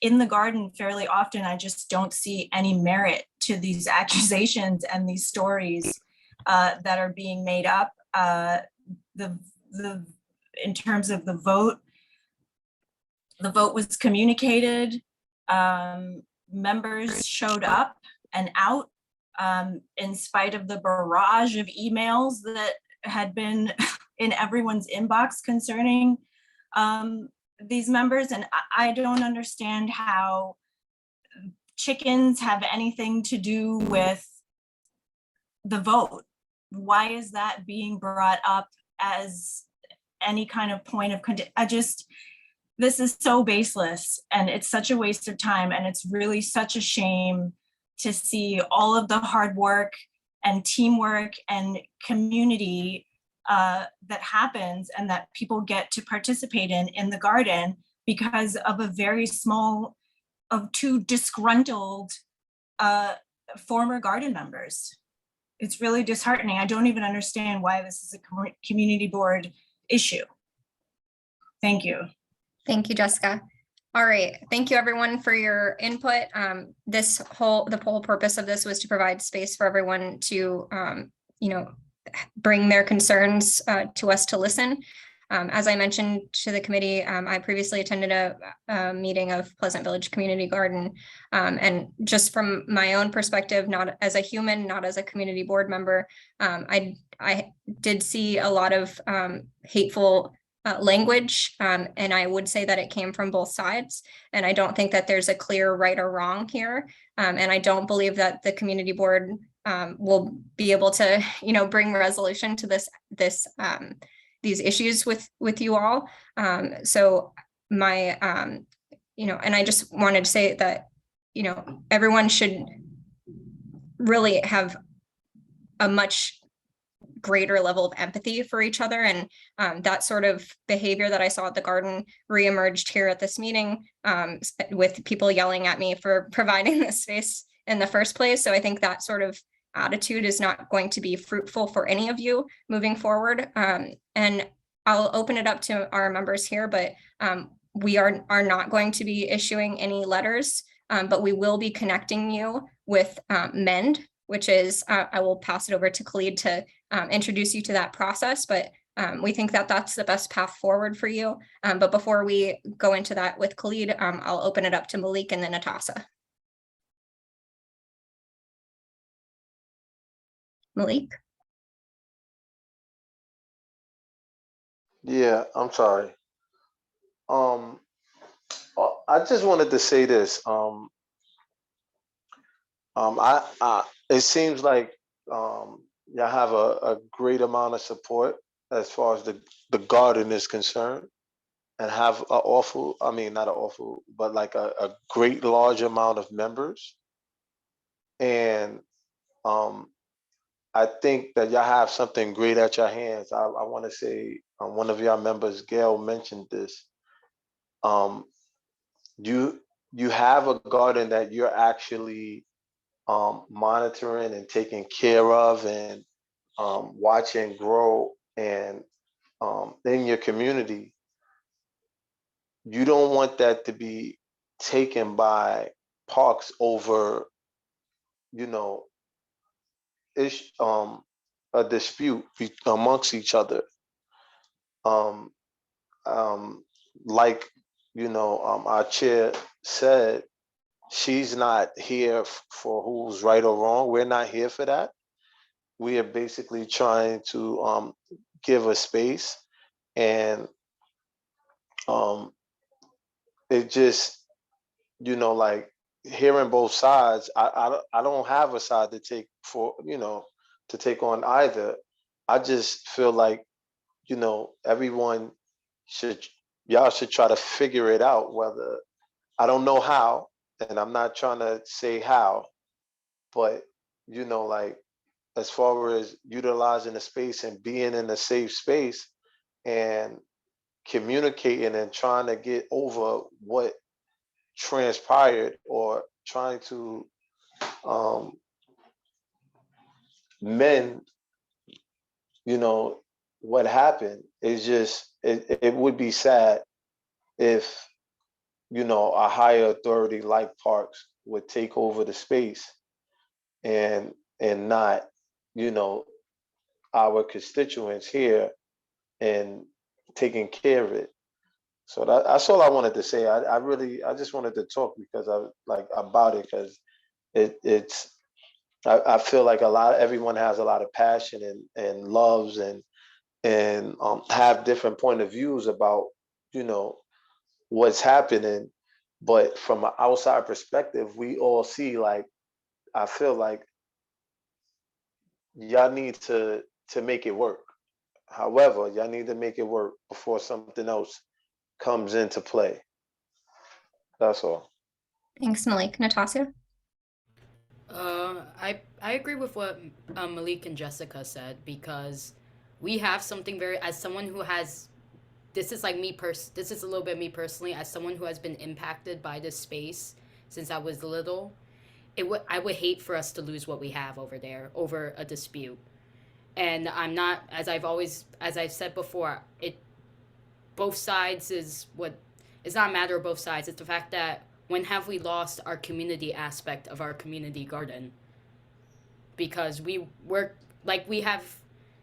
S8: in the garden fairly often. I just don't see any merit to these accusations and these stories that are being made up. In terms of the vote was communicated. Members showed up and out in spite of the barrage of emails that had been in everyone's inbox concerning these members. And I don't understand how chickens have anything to do with the vote. Why is that being brought up as any kind of point of this is so baseless and it's such a waste of time, and it's really such a shame to see all of the hard work and teamwork and community that happens and that people get to participate in the garden because of a very small of two disgruntled former garden members. It's really disheartening. I don't even understand why this is a community board issue. Thank you.
S1: Thank you, Jessica. All right. Thank you, everyone, for your input. The whole purpose of this was to provide space for everyone to, bring their concerns to us to listen. As I mentioned to the committee, I previously attended a meeting of Pleasant Village Community Garden. And just from my own perspective, not as a human, not as a community board member, I did see a lot of hateful language, and I would say that it came from both sides. And I don't think that there's a clear right or wrong here. And I don't believe that the community board will be able to, bring resolution to these issues with you all. So my, and I just wanted to say that, everyone should really have a much greater level of empathy for each other. And that sort of behavior that I saw at the garden reemerged here at this meeting with people yelling at me for providing this space in the first place. So I think that sort of attitude is not going to be fruitful for any of you moving forward. And I'll open it up to our members here, but we are not going to be issuing any letters, but we will be connecting you with MEND, which is, I will pass it over to Khalid to introduce you to that process, but we think that that's the best path forward for you. But before we go into that with Khalid, I'll open it up to Malik and then Natasa. Malik?
S17: Yeah, I'm sorry. I just wanted to say this. It seems like y'all have a great amount of support as far as the garden is concerned, and have a great large amount of members. And I think that y'all have something great at your hands. I want to say one of y'all members, Gail, mentioned this. You have a garden that you're actually monitoring and taking care of and watching grow, and in your community. You don't want that to be taken by parks over, a dispute amongst each other. Like, our chair said, she's not here for who's right or wrong. We're not here for that. We are basically trying to give a space, and it just, like, hearing both sides, I don't have a side to take for, to take on either. I just feel like, everyone y'all should try to figure it out, whether, I don't know how, and I'm not trying to say how, but, like, as far as utilizing the space and being in a safe space and communicating and trying to get over what transpired, or trying to mend, what happened, is just, it would be sad if, a higher authority like Parks would take over the space and not, our constituents here and taking care of it. So that's all I wanted to say. I just wanted to talk because about it, because I feel like everyone has a lot of passion and loves and have different point of views about, what's happening. But from an outside perspective, we all see, like, I feel like y'all need to make it work. However, y'all need to make it work before something else comes into play. That's all.
S1: Thanks, Malik. Natasha?
S16: I agree with what Malik and Jessica said, because we have something as someone who has, this is like this is a little bit me personally, as someone who has been impacted by this space since I was little. I would hate for us to lose what we have over there over a dispute. And I'm not, as I've said before, both sides it's not a matter of both sides. It's the fact that when have we lost our community aspect of our community garden? Because we're, like we have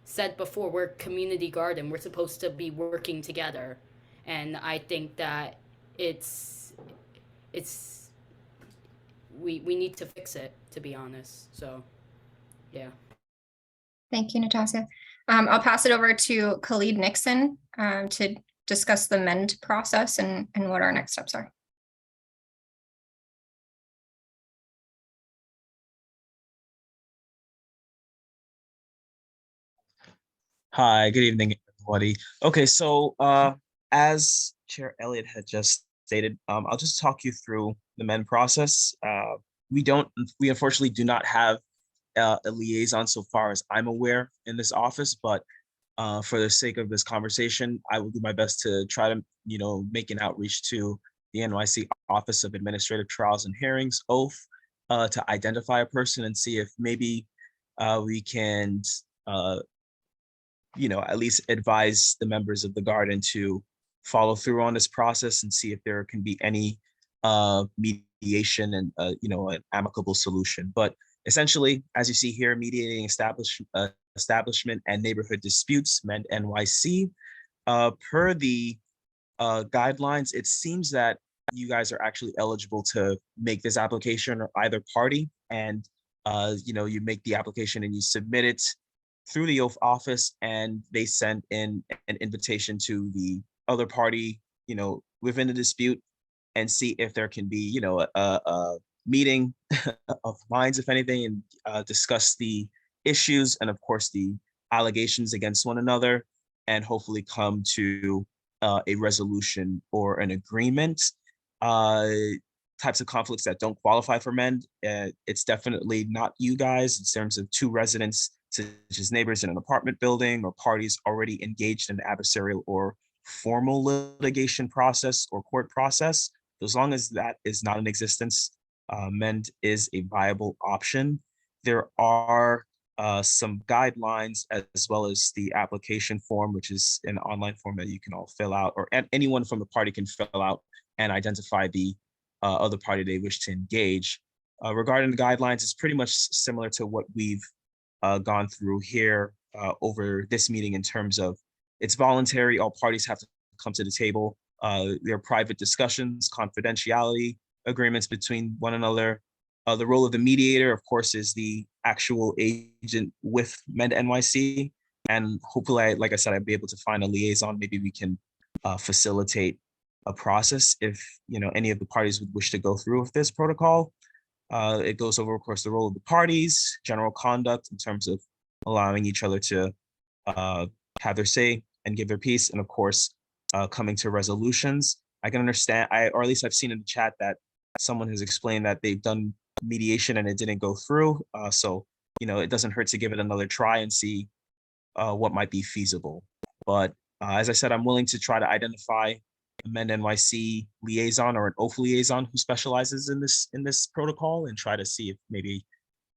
S16: said before, we're community garden. We're supposed to be working together. And I think that we need to fix it, to be honest. So, yeah.
S1: Thank you, Natasha. I'll pass it over to Khalid Nixon to discuss the MEND process and what our next steps are.
S2: Hi, good evening, everybody. Okay, so as Chair Elliott had just stated, I'll just talk you through the MEND process. We unfortunately do not have a liaison so far as I'm aware in this office, but for the sake of this conversation, I will do my best to try to, make an outreach to the NYC Office of Administrative Trials and Hearings, OATH, to identify a person and see if maybe we can, at least advise the members of the garden to follow through on this process and see if there can be any mediation and, an amicable solution. But essentially, as you see here, mediating establishment and neighborhood disputes, MEND NYC. Per the guidelines, it seems that you guys are actually eligible to make this application, or either party, and you make the application and you submit it through the OATH office, and they send in an invitation to the other party, within the dispute, and see if there can be, a meeting of minds, if anything, and discuss the issues and, of course, the allegations against one another, and hopefully come to a resolution or an agreement. Types of conflicts that don't qualify for MEND, it's definitely not you guys in terms of two residents, such as neighbors in an apartment building, or parties already engaged in adversarial or formal litigation process or court process. As long as that is not in existence, MEND is a viable option. There are some guidelines, as well as the application form, which is an online form that you can all fill out, or anyone from the party can fill out and identify the other party they wish to engage. Regarding the guidelines, it's pretty much similar to what we've gone through here. over this meeting in terms of it's voluntary. All parties have to come to the table. There are private discussions, confidentiality agreements between one another. The role of the mediator, of course, is the actual agent with Mend NYC. And hopefully, like I said, I'd be able to find a liaison. Maybe we can facilitate a process if any of the parties would wish to go through with this protocol. It goes over, of course, the role of the parties, general conduct in terms of allowing each other to have their say and give their piece, and of course, coming to resolutions. I can understand, or at least I've seen in the chat that someone has explained that they've done mediation and it didn't go through. So, it doesn't hurt to give it another try and see what might be feasible. But as I said, I'm willing to try to identify a Mend NYC liaison or an OAF liaison who specializes in this protocol and try to see if maybe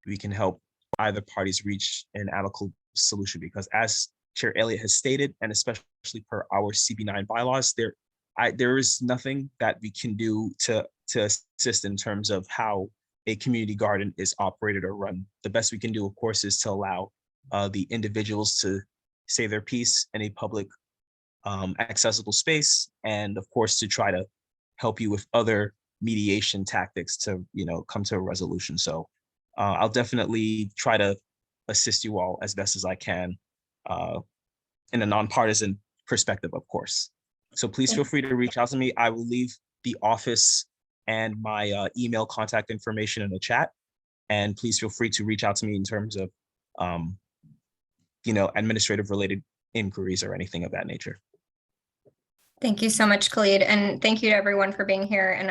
S2: we can help either parties reach an amicable solution, because as Chair Elliott has stated, and especially per our CB9 bylaws, there is nothing that we can do to assist in terms of how a community garden is operated or run. The best we can do, of course, is to allow the individuals to say their piece in a public accessible space, and of course to try to help you with other mediation tactics to come to a resolution. So I'll definitely try to assist you all as best as I can in a nonpartisan perspective, of course. So please feel free to reach out to me. I will leave the office and my email contact information in the chat, and please feel free to reach out to me in terms of administrative related inquiries or anything of that nature.
S1: Thank you so much, Khalid, and thank you to everyone for being here. And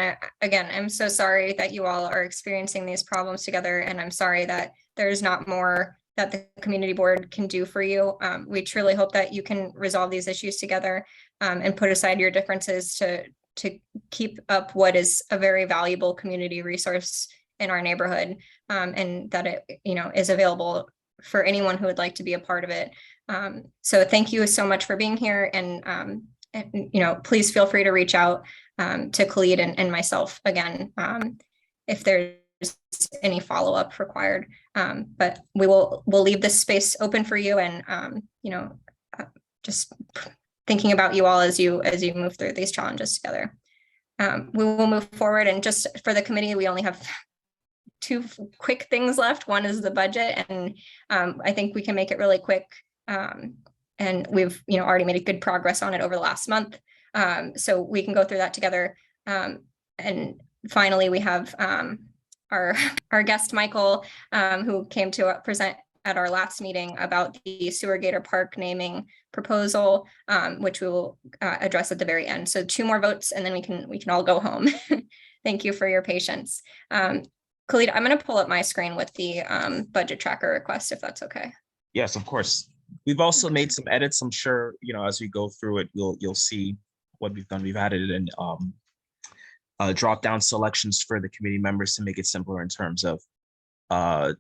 S1: I'm so sorry that you all are experiencing these problems together, and I'm sorry that there's not more that the community board can do for you. We truly hope that you can resolve these issues together and put aside your differences to keep up what is a very valuable community resource in our neighborhood, and that it is available for anyone who would like to be a part of it. So thank you so much for being here, and please feel free to reach out to Khalid and myself again if there's any follow-up required. But we'll leave this space open for you, and just thinking about you all as you move through these challenges together. We will move forward, and just for the committee, we only have two quick things left. One is the budget, and I think we can make it really quick. And we've already made a good progress on it over the last month, so we can go through that together. And finally, we have our guest Michael, who came to present at our last meeting about the Sewer Gator Park naming proposal, which we will address at the very end. So 2 more votes, and then we can all go home. Thank you for your patience. Khalid, I'm going to pull up my screen with the budget tracker request, if that's okay.
S2: Yes, of course. We've also made some edits. I'm sure, as we go through it, you'll see what we've done. We've added in drop-down selections for the committee members to make it simpler in terms of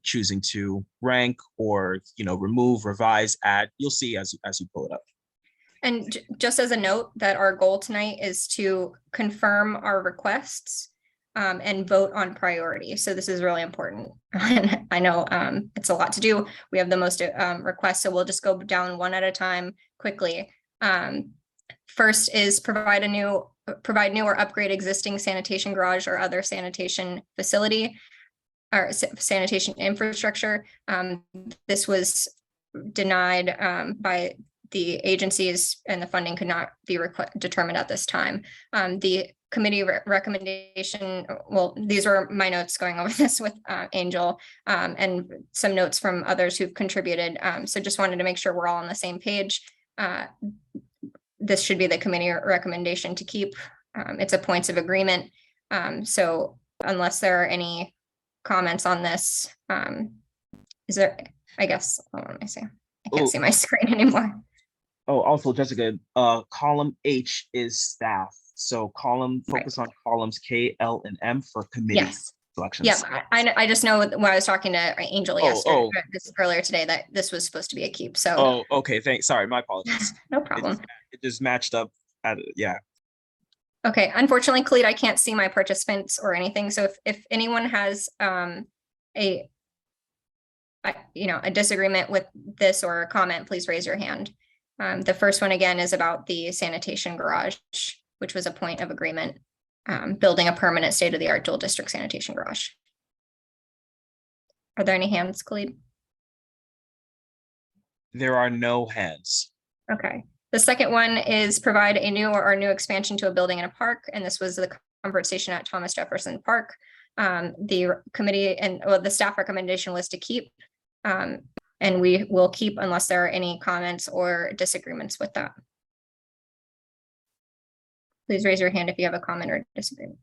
S2: choosing to rank or, remove, revise, add. You'll see as you pull it up.
S1: And just as a note, that our goal tonight is to confirm our requests and vote on priority. So this is really important. I know it's a lot to do. We have the most requests, so we'll just go down one at a time quickly. First is provide new or upgrade existing sanitation garage or other sanitation facility or sanitation infrastructure. This was denied by the agencies, and the funding could not be determined at this time. The committee recommendation, well, these are my notes going over this with Angel, and some notes from others who've contributed. So just wanted to make sure we're all on the same page. This should be the committee recommendation to keep. It's a points of agreement. So unless there are any comments on this, is there, I guess, let me see. I can't see my screen anymore.
S2: Oh, also, Jessica, column H is staff. So focus on columns K, L, and M for committee selections.
S1: Yeah, I just know when I was talking to Angel earlier today that this was supposed to be a keep. So
S2: okay, thanks. Sorry, my apologies.
S1: No problem.
S2: It just matched up.
S1: Okay, unfortunately, Khalid, I can't see my participants or anything. So if anyone has a disagreement with this or a comment, please raise your hand. The first one again is about the sanitation garage, which was a point of agreement, building a permanent state-of-the-art dual district sanitation garage. Are there any hands, Khalid?
S2: There are no hands.
S1: Okay. The second one is provide a new or new expansion to a building in a park, and this was the comfort station at Thomas Jefferson Park. The committee and the staff recommendation was to keep, and we will keep unless there are any comments or disagreements with that. Please raise your hand if you have a comment or disagreement.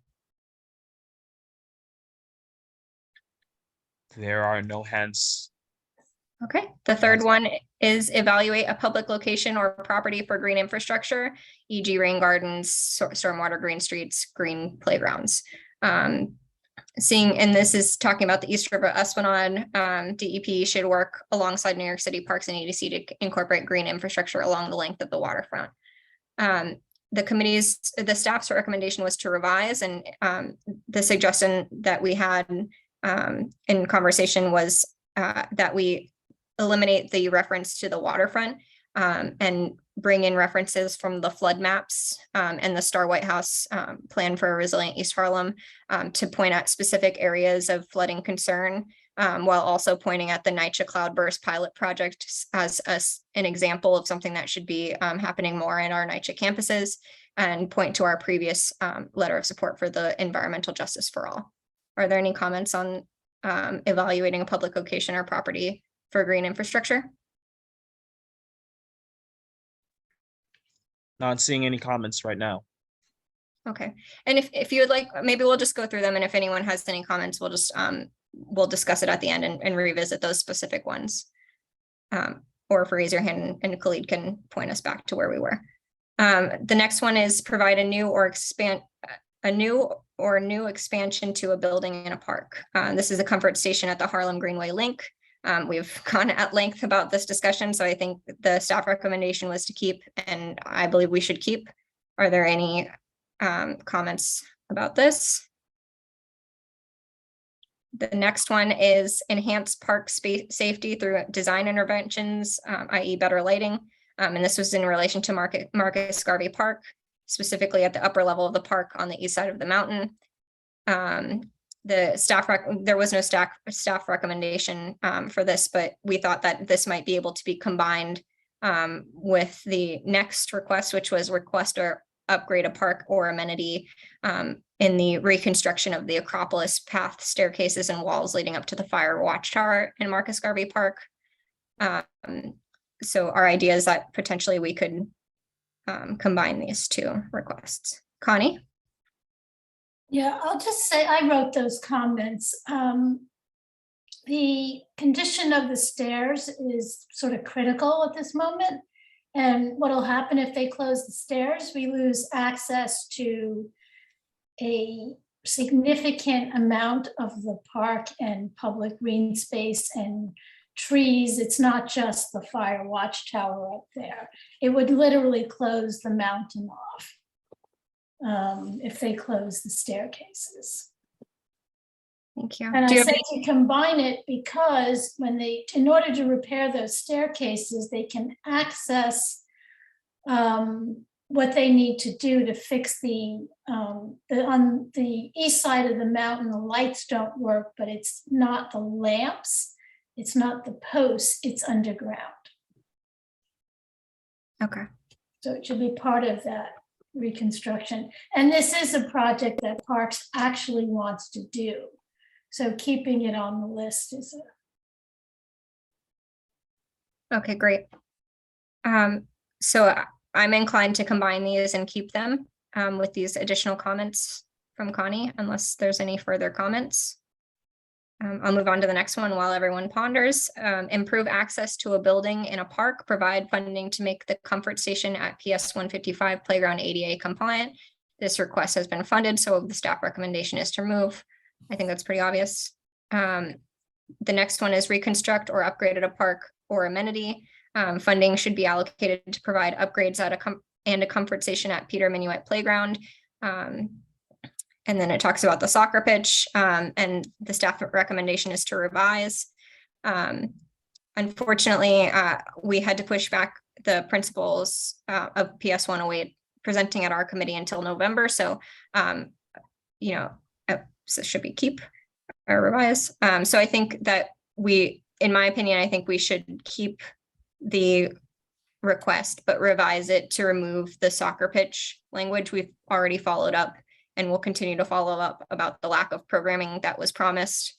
S2: There are no hands.
S1: Okay, the third one is evaluate a public location or property for green infrastructure, e.g. rain gardens, stormwater, green streets, green playgrounds. And this is talking about the East River Esplanade. DEP should work alongside New York City Parks and EDC to incorporate green infrastructure along the length of the waterfront. The staff's recommendation was to revise, and the suggestion that we had in conversation was that we eliminate the reference to the waterfront and bring in references from the flood maps and the Star White House plan for a resilient East Harlem to point at specific areas of flooding concern, while also pointing at the NYCHA cloudburst pilot project as an example of something that should be happening more in our NYCHA campuses, and point to our previous letter of support for the environmental justice for all. Are there any comments on evaluating a public location or property for green infrastructure?
S2: Not seeing any comments right now.
S1: Okay, and if you would like, maybe we'll just go through them, and if anyone has any comments, we'll just we'll discuss it at the end and revisit those specific ones. Or if you raise your hand and Khalid can point us back to where we were. The next one is provide a new or new expansion to a building in a park. This is a comfort station at the Harlem Greenway Link. We've gone at length about this discussion, so I think the staff recommendation was to keep, and I believe we should keep. Are there any comments about this? The next one is enhance park space safety through design interventions, i.e. better lighting. And this was in relation to Marcus Garvey Park, specifically at the upper level of the park on the east side of the mountain. There was no staff recommendation for this, but we thought that this might be able to be combined with the next request, which was request or upgrade a park or amenity in the reconstruction of the Acropolis path, staircases, and walls leading up to the fire watchtower in Marcus Garvey Park. So our idea is that potentially we could combine these two requests. Connie?
S19: Yeah, I'll just say I wrote those comments. The condition of the stairs is sort of critical at this moment. And what'll happen if they close the stairs, we lose access to a significant amount of the park and public green space and trees. It's not just the fire watchtower up there. It would literally close the mountain off if they close the staircases.
S1: Thank you.
S19: And I say to combine it because when in order to repair those staircases, they can access what they need to do to fix on the east side of the mountain, the lights don't work, but it's not the lamps, it's not the posts, it's underground.
S1: Okay.
S19: So it should be part of that reconstruction. And this is a project that Parks actually wants to do. So keeping it on the list is
S1: Okay, great. So I'm inclined to combine these and keep them with these additional comments from Connie, unless there's any further comments. I'll move on to the next one while everyone ponders. Improve access to a building in a park, provide funding to make the comfort station at PS 155 playground ADA compliant. This request has been funded, so the staff recommendation is to remove. I think that's pretty obvious. The next one is reconstruct or upgrade at a park or amenity. Funding should be allocated to provide upgrades at a comfort station at Peter Minuet Playground. And then it talks about the soccer pitch, and the staff recommendation is to revise. Unfortunately, we had to push back the principles of PS 108 presenting at our committee until November. So, you know, so should we keep or revise? So I think that in my opinion, I think we should keep the request, but revise it to remove the soccer pitch language. We've already followed up and we'll continue to follow up about the lack of programming that was promised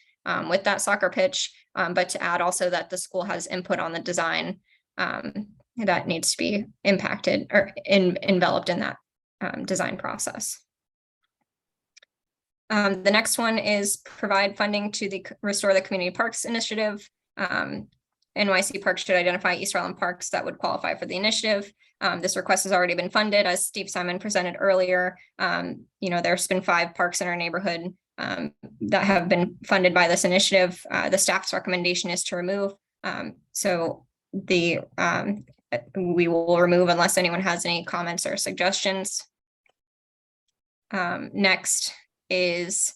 S1: with that soccer pitch, but to add also that the school has input on the design that needs to be impacted or enveloped in that design process. The next one is provide funding to the Restore the Community Parks Initiative. NYC Parks should identify East Harlem parks that would qualify for the initiative. This request has already been funded, as Steve Simon presented earlier. You know, there's been 5 parks in our neighborhood that have been funded by this initiative. The staff's recommendation is to remove. So we will remove unless anyone has any comments or suggestions. Next is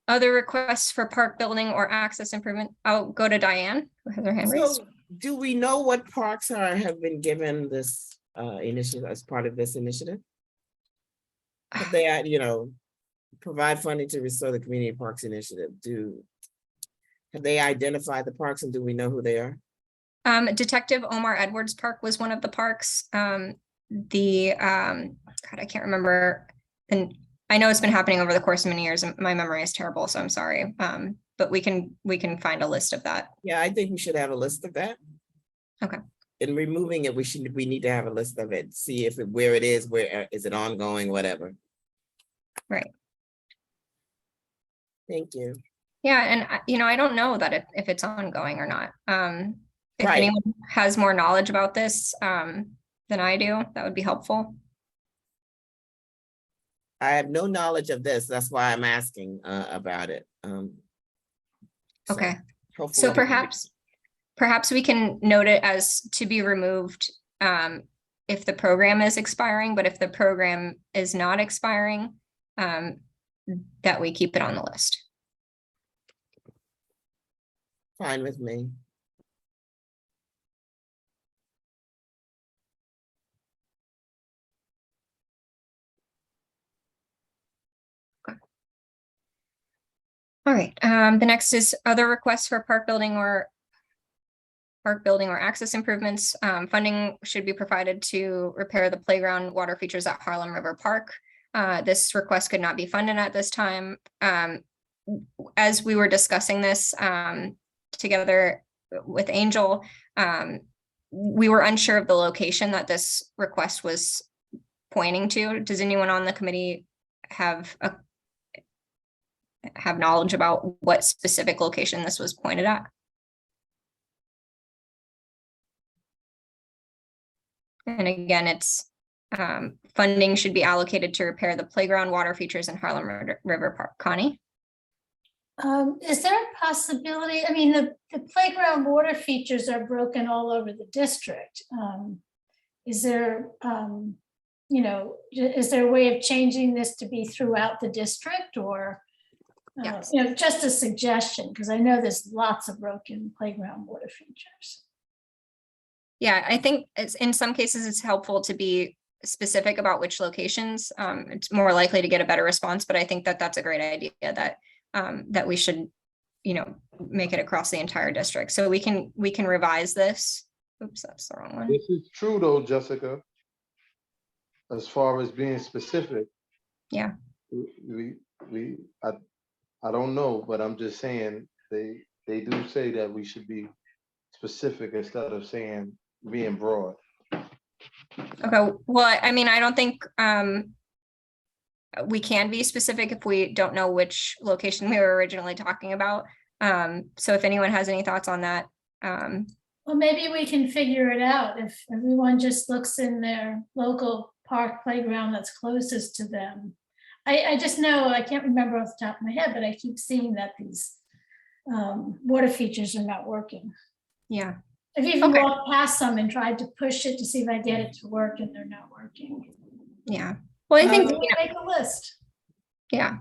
S1: other requests for park building or access improvement. I'll go to Diane, who has her hand raised.
S3: So do we know what parks have been given this initiative as part of this initiative? Have they, you know, provide funding to Restore the Community Parks Initiative? Have they identified the parks and do we know who they are?
S1: Detective Omar Edwards Park was one of the parks. God, I can't remember. And I know it's been happening over the course of many years and my memory is terrible, so I'm sorry. But we can find a list of that.
S3: Yeah, I think we should have a list of that.
S1: Okay.
S3: In removing it, we need to have a list of it, see if where it is, where is it ongoing, whatever.
S1: Right.
S3: Thank you.
S1: Yeah, and you know, I don't know that if it's ongoing or not. If
S3: Right.
S1: anyone has more knowledge about this than I do, that would be helpful.
S3: I have no knowledge of this. That's why I'm asking about it.
S1: Okay.
S3: Hopefully
S1: So perhaps we can note it as to be removed if the program is expiring, but if the program is not expiring, that we keep it on the list.
S3: Fine with me. All right, the next is other requests for park building or access improvements. Funding should be provided to repair the playground water features at Harlem River Park. This request could not be funded at this time. As we were discussing this together with Angel, we were unsure of the location that this request was pointing to. Does anyone on the committee have knowledge about what specific location this was pointed at? And again, it's funding should be allocated to repair the playground water features in Harlem River Park. Connie?
S19: Is there a possibility, I mean, the playground water features are broken all over the district. Is there, you know, is there a way of changing this to be throughout the district or, you know, just a suggestion, because I know there's lots of broken playground water features.
S1: Yeah, I think in some cases it's helpful to be specific about which locations. It's more likely to get a better response, but I think that that's a great idea that that we should, you know, make it across the entire district. So we can revise this. Oops, that's the wrong one.
S20: This is true though, Jessica. As far as being specific.
S1: Yeah.
S20: I don't know, but I'm just saying they do say that we should be specific instead of saying being broad.
S1: Okay, well, I mean, I don't think we can be specific if we don't know which location we were originally talking about. So if anyone has any thoughts on that.
S19: Well, maybe we can figure it out if everyone just looks in their local park playground that's closest to them. I just know, I can't remember off the top of my head, but I keep seeing that these water features are not working.
S1: Yeah.
S19: I've even walked past some and tried to push it to see if I get it to work and they're not working.
S1: Yeah. Well, I think
S19: we'll make a list.
S1: Yeah.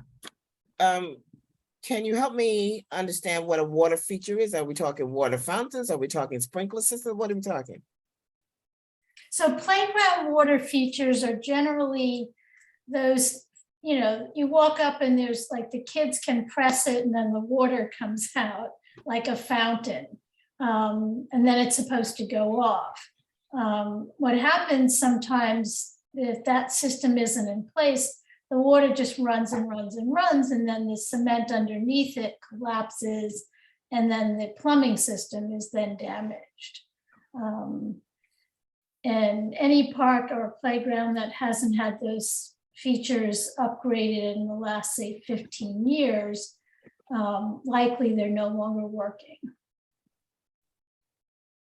S14: Can you help me understand what a water feature is? Are we talking water fountains? Are we talking sprinkler system? What are we talking?
S19: So playground water features are generally those, you walk up and there's like the kids can press it and then the water comes out like a fountain. And then it's supposed to go off. What happens sometimes if that system isn't in place, the water just runs and runs and runs, and then the cement underneath it collapses, and then the plumbing system is then damaged. And any park or playground that hasn't had those features upgraded in the last, say, 15 years, likely they're no longer working.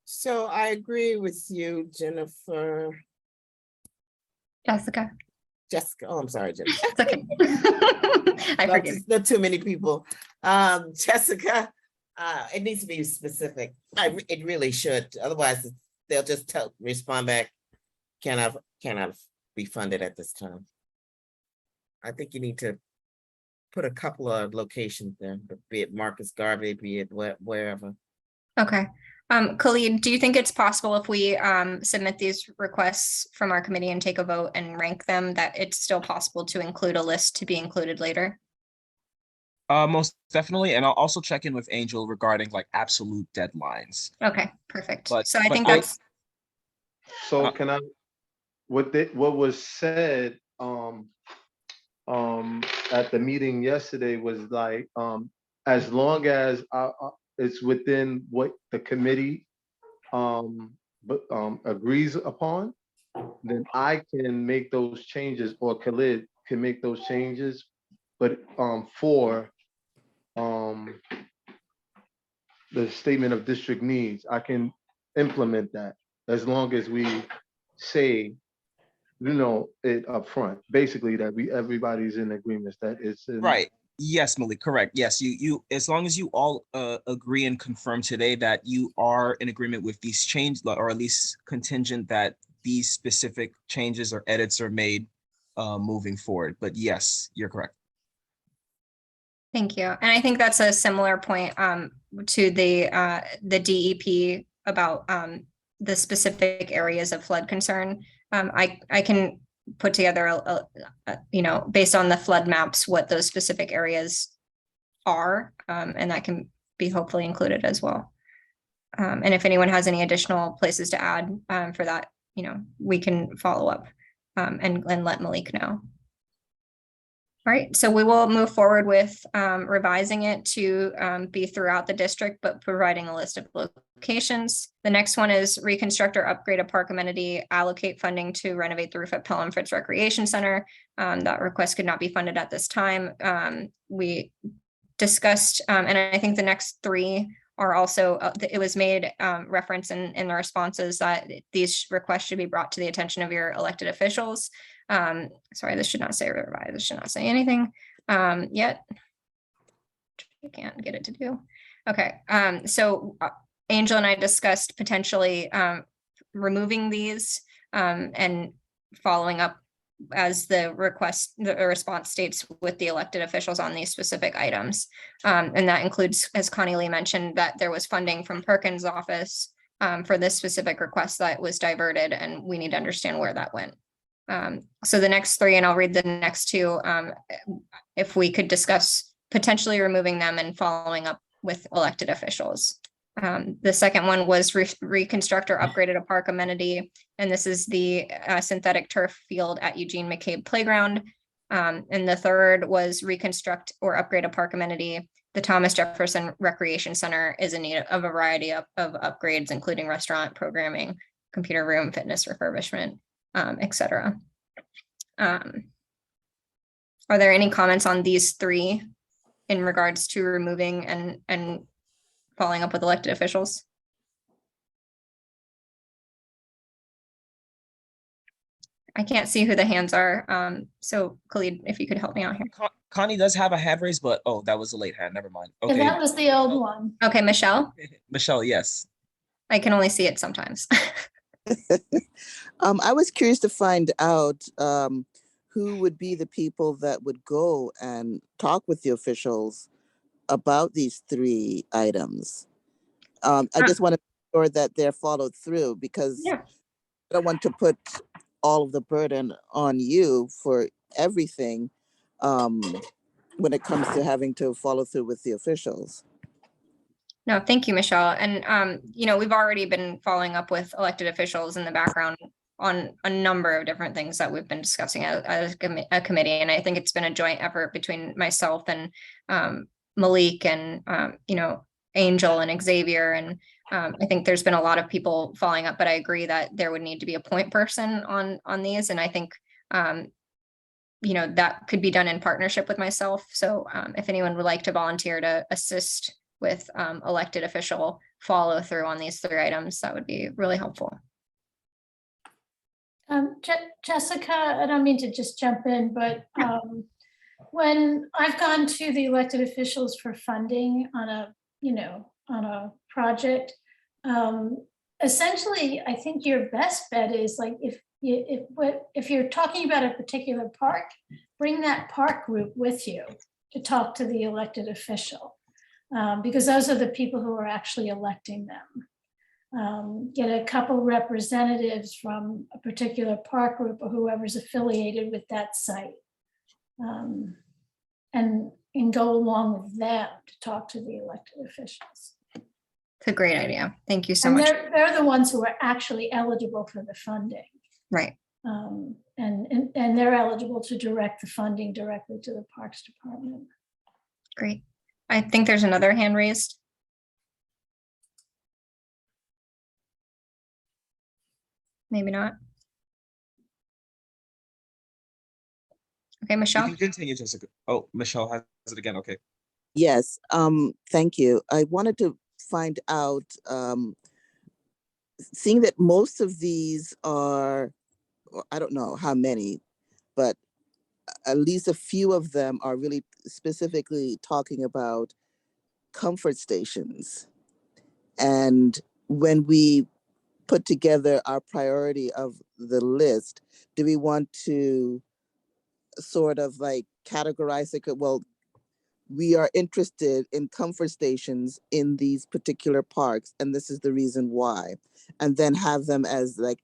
S14: So I agree with you, Jennifer.
S3: Jessica.
S14: Oh, I'm sorry, Jennifer.
S3: It's okay. I forget.
S14: Not too many people. Jessica, it needs to be specific. It really should. Otherwise, they'll just respond back, cannot be funded at this time. I think you need to put a couple of locations there, be it Marcus Garvey, be it wherever.
S3: Okay. Khalid, do you think it's possible if we submit these requests from our committee and take a vote and rank them, that it's still possible to include a list to be included later?
S2: Most definitely. And I'll also check in with Angel regarding like absolute deadlines.
S3: Okay, perfect.
S2: But,
S3: so I think
S2: but-
S3: that's.
S20: So can I, what was said at the meeting yesterday was like, as long as it's within what the committee agrees upon, then I can make those changes, or Khalid can make those changes. But for the statement of district needs, I can implement that as long as we say, it up front. Basically, that everybody's in agreement that it's
S2: right. Yes, Malik, correct. Yes, you as long as you all agree and confirm today that you are in agreement with these changes, or at least contingent that these specific changes or edits are made moving forward. But yes, you're correct.
S3: Thank you. And I think that's a similar point to the DEP about the specific areas of flood concern. I can put together, based on the flood maps, what those specific areas are, and that can be hopefully included as well. And if anyone has any additional places to add for that, we can follow up and let Malik know. All right, so we will move forward with revising it to be throughout the district, but providing a list of locations. The next one is reconstruct or upgrade a park amenity, allocate funding to renovate the roof at Pelham Fritz Recreation Center. That request could not be funded at this time. We discussed, and I think the next three are also, it was made reference in the responses that these requests should be brought to the attention of your elected officials. Sorry, this should not say revise. This should not say anything yet. I can't get it to do. Okay, so Angel and I discussed potentially removing these and following up as the response states with the elected officials on these specific items. And that includes, as Connie Lee mentioned, that there was funding from Perkins' office for this specific request that was diverted, and we need to understand where that went. So the next three, and I'll read the next two, if we could discuss potentially removing them and following up with elected officials. The second one was reconstruct or upgraded a park amenity, and this is the synthetic turf field at Eugene McCabe Playground. And the third was reconstruct or upgrade a park amenity. The Thomas Jefferson Recreation Center is in need of a variety of upgrades, including restaurant programming, computer room, fitness refurbishment, etc. Are there any comments on these three in regards to removing and following up with elected officials? I can't see who the hands are. So Khalid, if you could help me out here.
S2: Connie does have a hand raised, but that was a late hand. Never mind.
S19: Okay. Yeah, that was the old one.
S3: Okay, Michelle.
S2: Michelle, yes.
S3: I can only see it sometimes.
S21: I was curious to find out who would be the people that would go and talk with the officials about these 3 items. I just want to make sure that they're followed through, because I don't want to put all of the burden on you for everything when it comes to having to follow through with the officials.
S3: No, thank you, Michelle. And, you know, we've already been following up with elected officials in the background on a number of different things that we've been discussing as a committee. And I think it's been a joint effort between myself and Malik and, you know, Angel and Xavier. And I think there's been a lot of people following up, but I agree that there would need to be a point person on these. And I think, you know, that could be done in partnership with myself. So if anyone would like to volunteer to assist with elected official follow through on these 3 items, that would be really helpful.
S19: Jessica, I don't mean to just jump in, but when I've gone to the elected officials for funding on a, you know, on a project, essentially, I think your best bet is like if you're talking about a particular park, bring that park group with you to talk to the elected official. Because those are the people who are actually electing them. Get a couple representatives from a particular park group or whoever's affiliated with that site. And go along with them to talk to the elected officials.
S3: It's a great idea. Thank you so
S19: And
S3: much.
S19: they're the ones who are actually eligible for the funding.
S3: Right.
S19: And they're eligible to direct the funding directly to the Parks Department.
S3: Great. I think there's another hand raised. Maybe not. Okay, Michelle.
S2: You can continue, Jessica. Oh, Michelle has it again. Okay.
S21: Yes, thank you. I wanted to find out, seeing that most of these are, I don't know how many, but at least a few of them are really specifically talking about comfort stations. And when we put together our priority of the list, do we want to sort of like categorize it? Well, we are interested in comfort stations in these particular parks, and this is the reason why, and then have them as like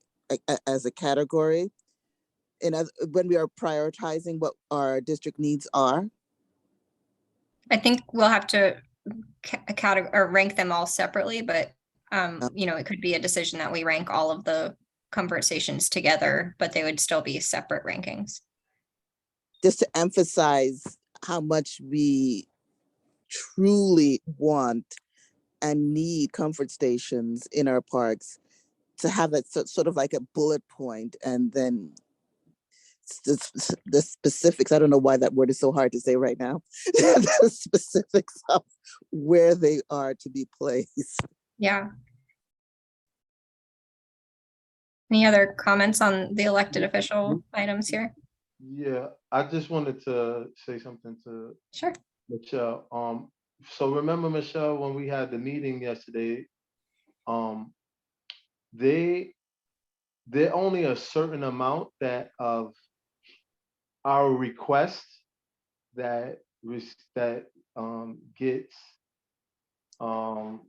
S21: as a category. And when we are prioritizing what our district needs are.
S3: I think we'll have to rank them all separately, but you know, it could be a decision that we rank all of the comfort stations together, but they would still be separate rankings.
S21: Just to emphasize how much we truly want and need comfort stations in our parks, to have that sort of like a bullet point, and then the specifics, I don't know why that word is so hard to say right now, the specifics of where they are to be placed.
S3: Yeah. Any other comments on the elected official items here?
S20: Yeah, I just wanted to say something to Michelle. So remember, Michelle, when we had the meeting yesterday, they're only a certain amount that of our request that gets on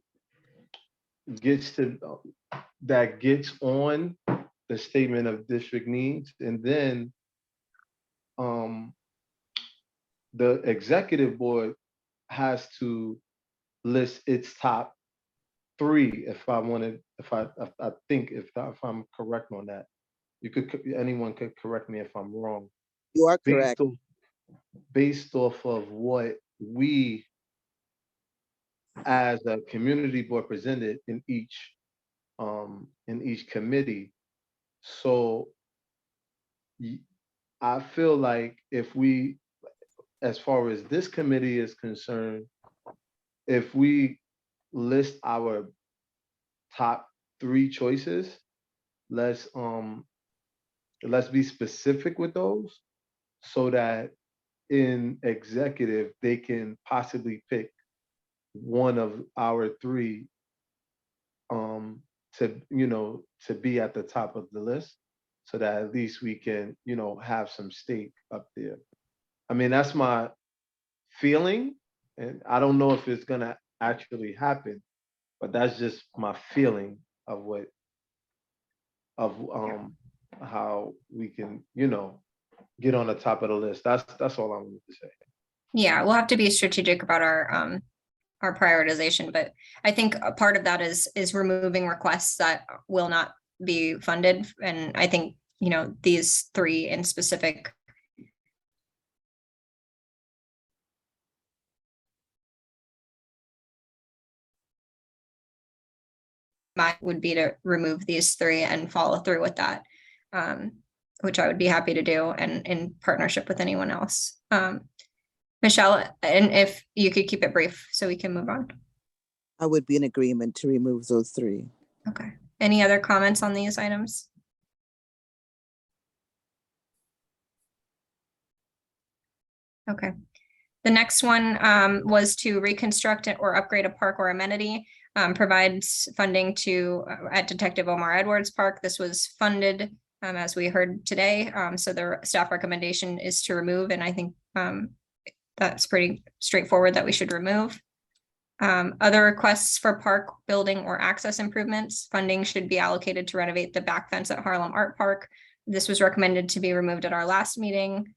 S20: the statement of district needs, and then the executive board has to list its top 3. If I'm correct on that, anyone could correct me if I'm wrong.
S21: You are correct.
S20: Based off of what we as a community board presented in each committee. So I feel like if we, as far as this committee is concerned, if we list our top 3 choices, let's be specific with those, so that in executive they can possibly pick one of our 3 to be at the top of the list, so that at least we can, have some stake up there. I mean, that's my feeling, And I don't know if it's gonna actually happen, but that's just my feeling of how we can, get on the top of the list. That's all I wanted to say.
S3: Yeah, we'll have to be strategic about our prioritization, but I think a part of that is removing requests that will not be funded. And I think, these three in specific would be to remove these three and follow through with that, which I would be happy to do, and in partnership with anyone else. Michelle, and if you could keep it brief so we can move on.
S21: I would be in agreement to remove those three.
S3: Okay. Any other comments on these items? Okay. The next one was to reconstruct or upgrade a park or amenity, provides funding to at Detective Omar Edwards Park. This was funded as we heard today. So the staff recommendation is to remove, and I think that's pretty straightforward that we should remove. Other requests for park building or access improvements, funding should be allocated to renovate the back fence at Harlem Art Park. This was recommended to be removed at our last meeting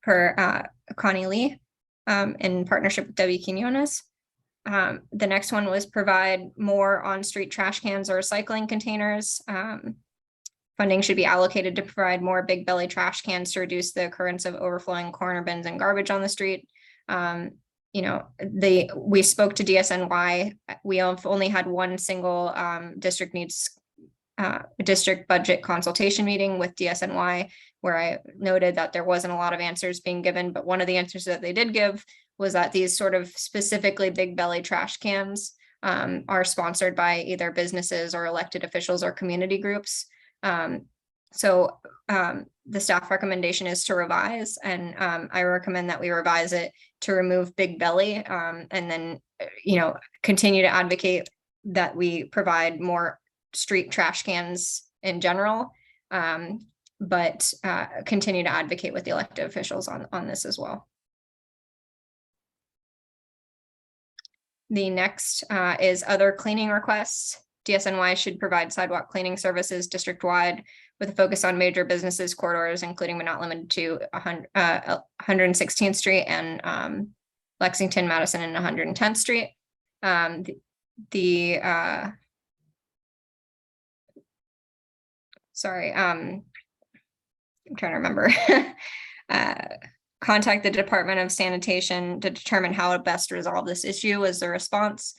S3: per Connie Lee in partnership with Debbie Quinones. The next one was provide more on-street trash cans or recycling containers. Funding should be allocated to provide more big belly trash cans to reduce the occurrence of overflowing corner bins and garbage on the street. We spoke to DSNY. We have only had one single district budget consultation meeting with DSNY, where I noted that there wasn't a lot of answers being given, but one of the answers that they did give was that these sort of specifically big belly trash cans are sponsored by either businesses or elected officials or community groups. So the staff recommendation is to revise, and I recommend that we revise it to remove big belly, and then, continue to advocate that we provide more street trash cans in general, but continue to advocate with the elected officials on this as well. The next is other cleaning requests. DSNY should provide sidewalk cleaning services district-wide with a focus on major businesses corridors, including but not limited to 116th Street and Lexington, Madison, and 110th Street. I'm trying to remember. Contact the Department of Sanitation to determine how to best resolve this issue was the response.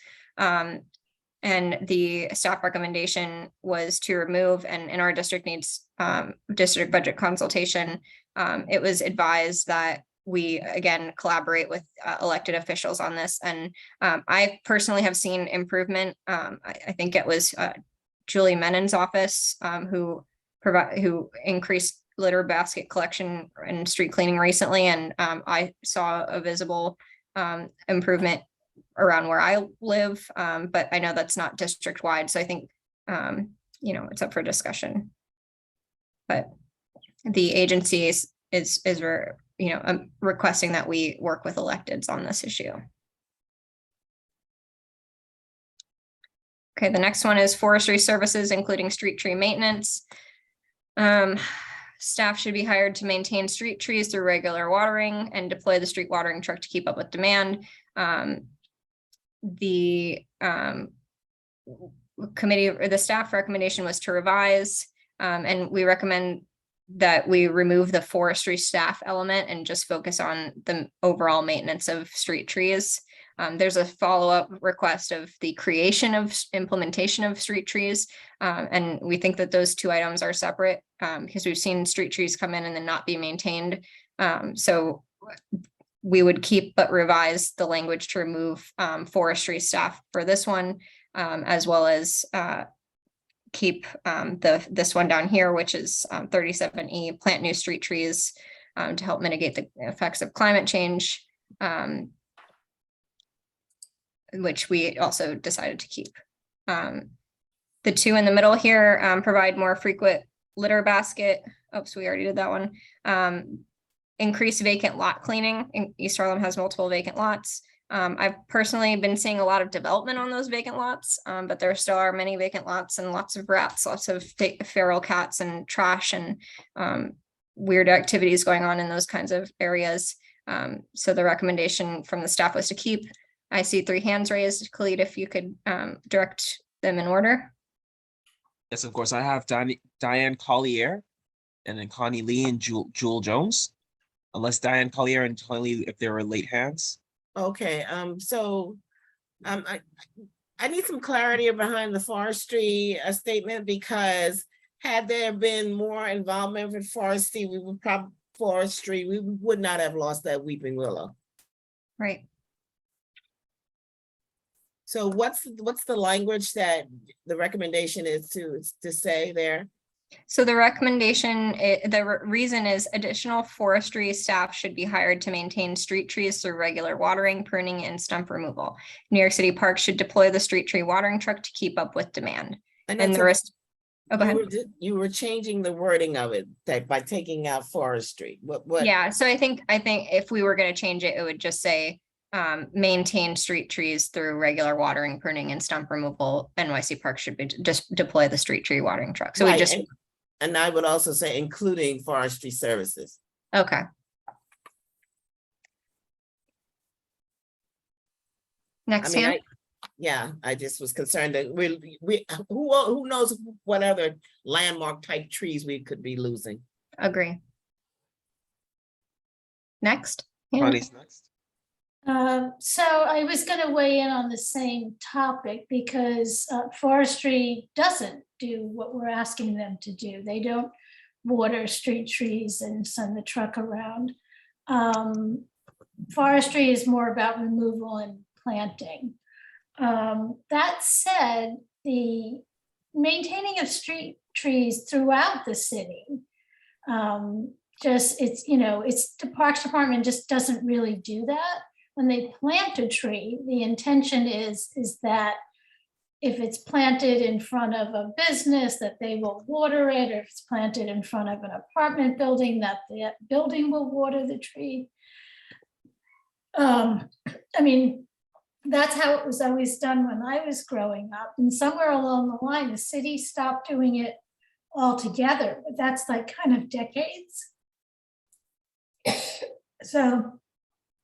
S3: And the staff recommendation was to remove, and in our district needs district budget consultation, it was advised that we again collaborate with elected officials on this. And I personally have seen improvement. I think it was Julie Menon's office who increased litter basket collection and street cleaning recently, and I saw a visible improvement around where I live, but I know that's not district wide, so I think it's up for discussion. But the agency is requesting that we work with electeds on this issue. Okay, the next one is forestry services, including street tree maintenance. Staff should be hired to maintain street trees through regular watering and deploy the street watering truck to keep up with demand. The committee or the staff recommendation was to revise, and we recommend that we remove the forestry staff element and just focus on the overall maintenance of street trees. There's a follow-up request of the creation of implementation of street trees. And we think that those two items are separate because we've seen street trees come in and then not be maintained. So we would keep but revise the language to remove forestry staff for this one, as well as keep this one down here, which is 37E, plant new street trees to help mitigate the effects of climate change. Which we also decided to keep. The two in the middle here provide more frequent litter basket. Oops, we already did that one.
S1: increase vacant lot cleaning. East Harlem has multiple vacant lots. I've personally been seeing a lot of development on those vacant lots, but there still are many vacant lots and lots of rats, lots of feral cats and trash and weird activities going on in those kinds of areas. So the recommendation from the staff was to keep. I see 3 hands raised. Khalid, if you could direct them in order.
S2: Yes, of course. I have Diane Collier, and then Connie Lee and Jewel Jones. Unless Diane Collier and Connie Lee, if there were late hands.
S14: Okay, I need some clarity behind the forestry statement, because had there been more involvement with forestry, we would not have lost that weeping willow.
S1: Right.
S14: So what's the language that the recommendation is to say there?
S1: So the recommendation, reason is additional forestry staff should be hired to maintain street trees through regular watering, pruning, and stump removal. New York City Parks should deploy the street tree watering truck to keep up with demand. And the rest. Oh, go ahead.
S14: You were changing the wording of it by taking out forestry. What?
S1: Yeah, so I think if we were going to change it, it would just say maintain street trees through regular watering, pruning, and stump removal. NYC Parks should be just deploy the street tree watering truck. So
S14: Right,
S1: we just.
S14: And I would also say including forestry services.
S1: Okay. Next hand.
S14: I just was concerned that who knows what other landmark type trees we could be losing.
S1: Agree. Next.
S2: Connie's next.
S19: So I was going to weigh in on the same topic because forestry doesn't do what we're asking them to do. They don't water street trees and send the truck around. Forestry is more about removal and planting. That said, the maintaining of street trees throughout the city, the Parks Department just doesn't really do that. When they plant a tree, the intention is that if it's planted in front of a business, that they will water it, or if it's planted in front of an apartment building, that the building will water the tree. That's how it was always done when I was growing up. And somewhere along the line, the city stopped doing it altogether, but that's like kind of decades. So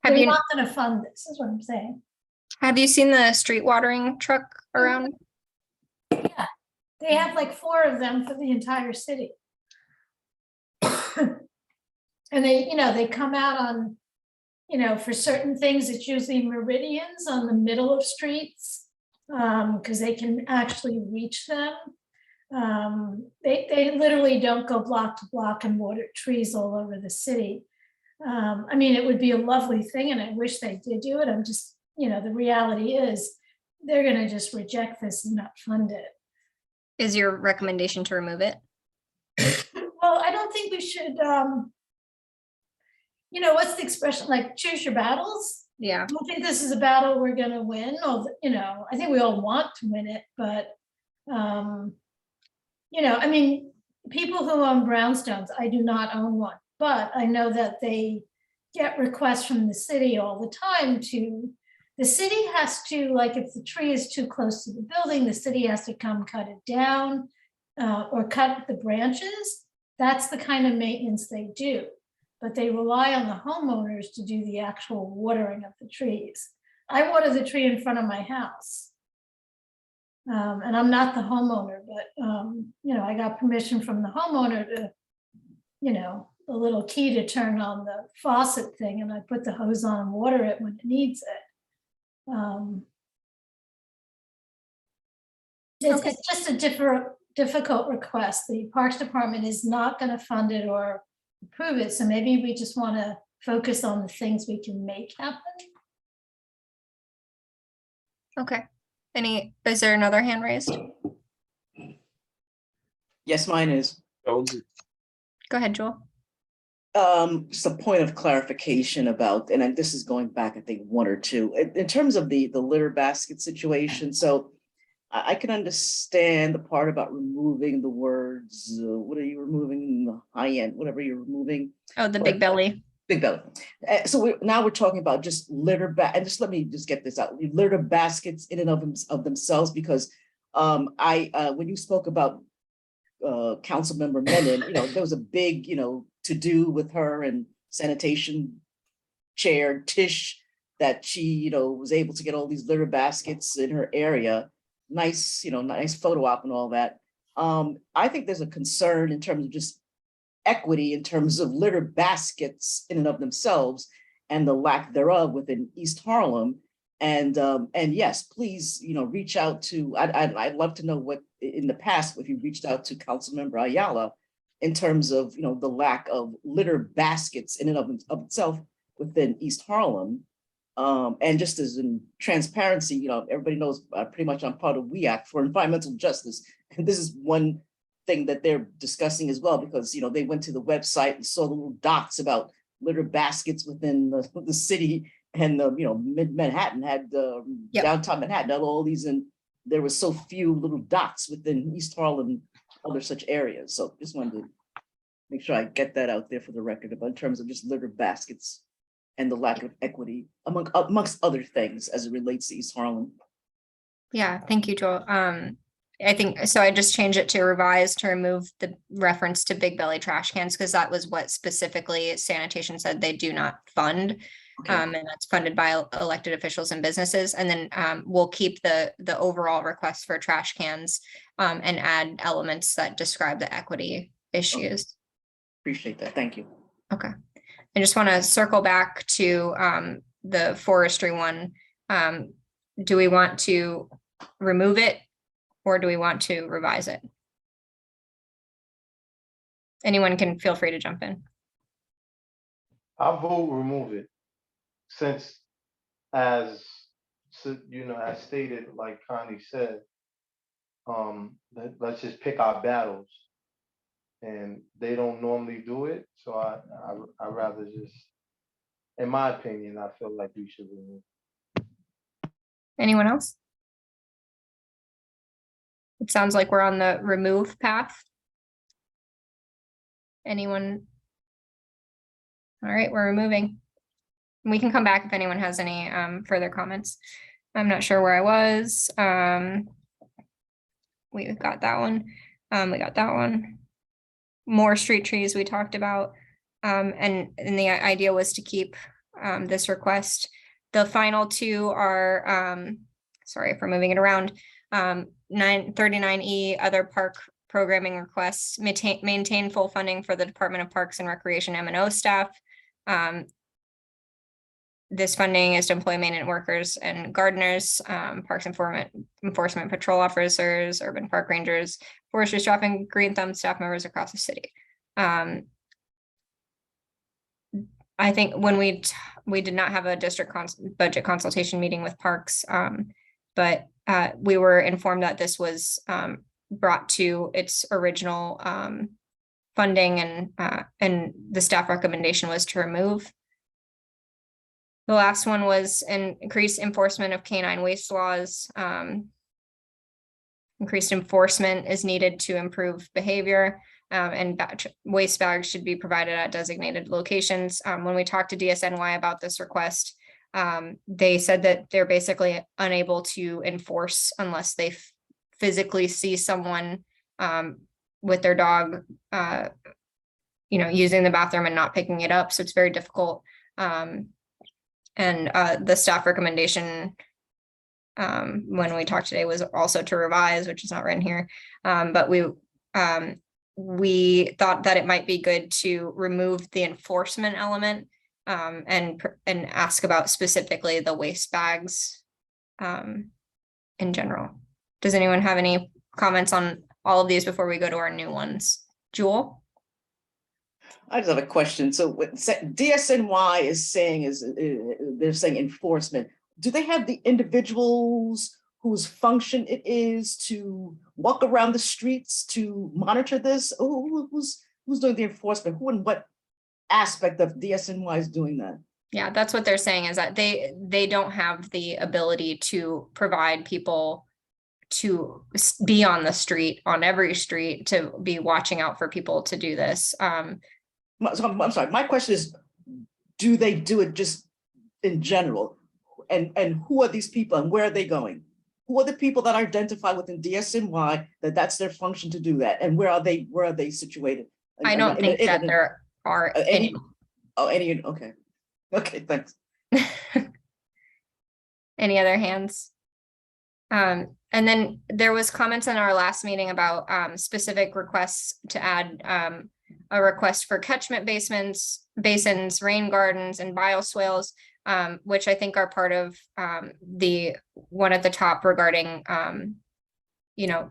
S19: they're not going to fund this, is what I'm saying.
S1: Have you seen the street watering truck around?
S19: Yeah, they have like 4 of them for the entire city. And they come out on, for certain things, it's usually meridians on the middle of streets, because they can actually reach them. They literally don't go block to block and water trees all over the city. It would be a lovely thing, and I wish they did do it. I'm just, the reality is they're going to just reject this and not fund it.
S1: Is your recommendation to remove it?
S19: Well, I don't think we should, what's the expression, like choose your battles?
S1: Yeah.
S19: I don't think this is a battle we're going to win. I think we all want to win it, but, people who own brownstones, I do not own one. But I know that they get requests from the city all the time the city has to, like, if the tree is too close to the building, the city has to come cut it down or cut the branches. That's the kind of maintenance they do. But they rely on the homeowners to do the actual watering of the trees. I water the tree in front of my house. And I'm not the homeowner, but, I got permission from the homeowner to, a little key to turn on the faucet thing, and I put the hose on and water it when it needs it. It's just a difficult request. The Parks Department is not going to fund it or approve it, so maybe we just want to focus on the things we can make happen.
S1: Okay. Is there another hand raised?
S9: Yes, mine is.
S1: Go ahead, Joel.
S9: Just a point of clarification about, and this is going back, I think, 1 or 2, in terms of the litter basket situation. So I can understand the part about removing the words, what are you removing? The high end, whatever you're removing.
S1: Oh, the big belly.
S9: Big Belly. Now we're talking about just litter and just let me just get this out. Litter baskets in and of themselves, because when you spoke about Councilmember Menon, there was a big, to do with her and sanitation chair Tish, that she, was able to get all these litter baskets in her area. Nice, nice photo op and all that. I think there's a concern in terms of just equity in terms of litter baskets in and of themselves and the lack thereof within East Harlem. And yes, please, reach out to, I'd love to know what in the past, if you reached out to Councilmember Ayala in terms of, the lack of litter baskets in and of itself within East Harlem. And just as in transparency, everybody knows pretty much I'm part of WE Act for environmental justice. And this is one thing that they're discussing as well, because, they went to the website and saw the little dots about litter baskets within the city, and Manhattan had downtown Manhattan had all these, and there were so few little dots within East Harlem, other such areas. So just wanted to make sure I get that out there for the record about in terms of just litter baskets and the lack of equity amongst other things as it relates to East Harlem.
S3: Yeah, thank you, Joel. I think so. I just changed it to revise to remove the reference to Big Belly trash cans, because that was what specifically sanitation said they do not fund. Okay. And that's funded by elected officials and businesses. And then we'll keep the overall request for trash cans and add elements that describe the equity issues.
S9: Okay. Appreciate that. Thank you.
S3: Okay. I just want to circle back to the forestry one. Do we want to remove it, or do we want to revise it? Anyone can feel free to jump in.
S20: I'll vote remove it, since as stated, like Connie said, let's just pick our battles, and they don't normally do it. So I rather just, in my opinion, I feel like we should remove it.
S3: Anyone else? It sounds like we're on the remove path. Anyone? All right, we're removing. We can come back if anyone has any further comments. I'm not sure where I was. We got that one. We got that one. More street trees we talked about. And the idea was to keep this request. The final two are, sorry for moving it around, 939E, other park programming requests, maintain full funding for the Department of Parks and Recreation M&O staff. This funding is to employ maintenance workers and gardeners, parks enforcement patrol officers, urban park rangers, forestry staff, and green thumb staff members across the city. I think when we did not have a district budget consultation meeting with parks, but we were informed that this was brought to its original funding, and the staff recommendation was to remove. The last one was an increased enforcement of canine waste laws. Increased enforcement is needed to improve behavior, and waste bags should be provided at designated locations. When we talked to DSNY about this request, they said that they're basically unable to enforce unless they physically see someone with their dog, using the bathroom and not picking it up. So it's very difficult. And the staff recommendation when we talked today was also to revise, which is not written here. But we thought that it might be good to remove the enforcement element and ask about specifically the waste bags in general. Does anyone have any comments on all of these before we go to our new ones? Jewel?
S9: I just have a question. So what DSNY is saying they're saying enforcement. Do they have the individuals whose function it is to walk around the streets to monitor this? Who's doing the enforcement? Who and what aspect of DSNY is doing that?
S3: Yeah, that's what they're saying, is that they don't have the ability to provide people to be on the street, on every street, to be watching out for people to do this.
S9: So I'm sorry, my question is, do they do it just in general? And who are these people and where are they going? Who are the people that identify within DSNY that that's their function to do that? And where are they situated?
S3: I don't think that there are any.
S9: Okay. Okay, thanks.
S3: Any other hands? And then there was comments in our last meeting about specific requests to add a request for catchment basins, rain gardens, and bioswales, which I think are part of the one at the top regarding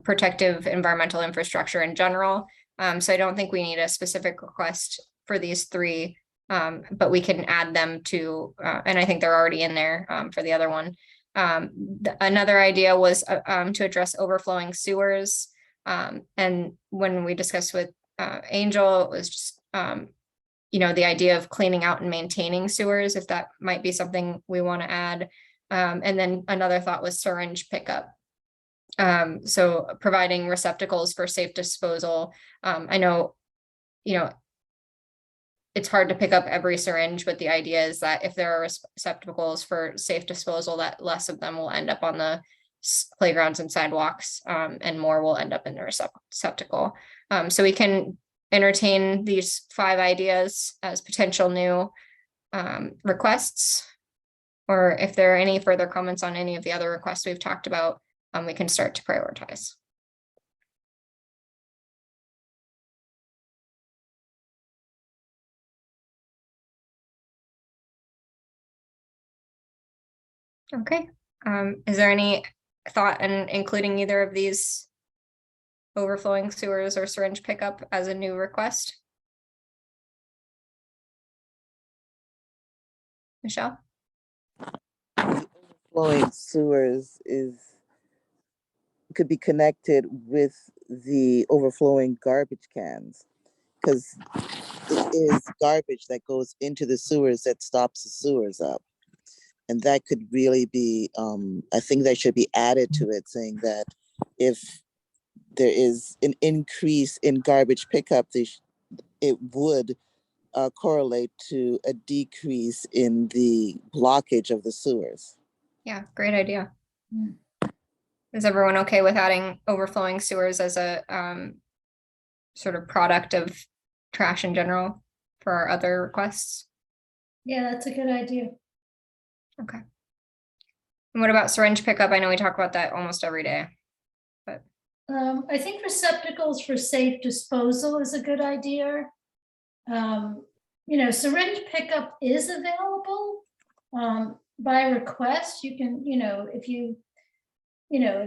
S3: protective environmental infrastructure in general. So I don't think we need a specific request for these three, but we can add them to, and I think they're already in there for the other one. Another idea was to address overflowing sewers. And when we discussed with Angel, it was just, the idea of cleaning out and maintaining sewers, if that might be something we want to add. And then another thought was syringe pickup. So providing receptacles for safe disposal. I know, it's hard to pick up every syringe, but the idea is that if there are receptacles for safe disposal, that less of them will end up on the playgrounds and sidewalks, and more will end up in the receptacle. So we can entertain these 5 ideas as potential new requests, or if there are any further comments on any of the other requests we've talked about, we can start to prioritize. Okay, is there any thought in including either of these overflowing sewers or syringe pickup as a new request? Michelle?
S21: Flowing sewers could be connected with the overflowing garbage cans, because it is garbage that goes into the sewers that stops the sewers up. And that could really be, I think that should be added to it, saying that if there is an increase in garbage pickup, it would correlate to a decrease in the blockage of the sewers.
S3: Yeah, great idea. Is everyone okay with adding overflowing sewers as a sort of product of trash in general for our other requests?
S19: Yeah, that's a good idea.
S3: Okay. And what about syringe pickup? I know we talk about that almost every day, but.
S19: I think receptacles for safe disposal is a good idea. Syringe pickup is available by request. You can, if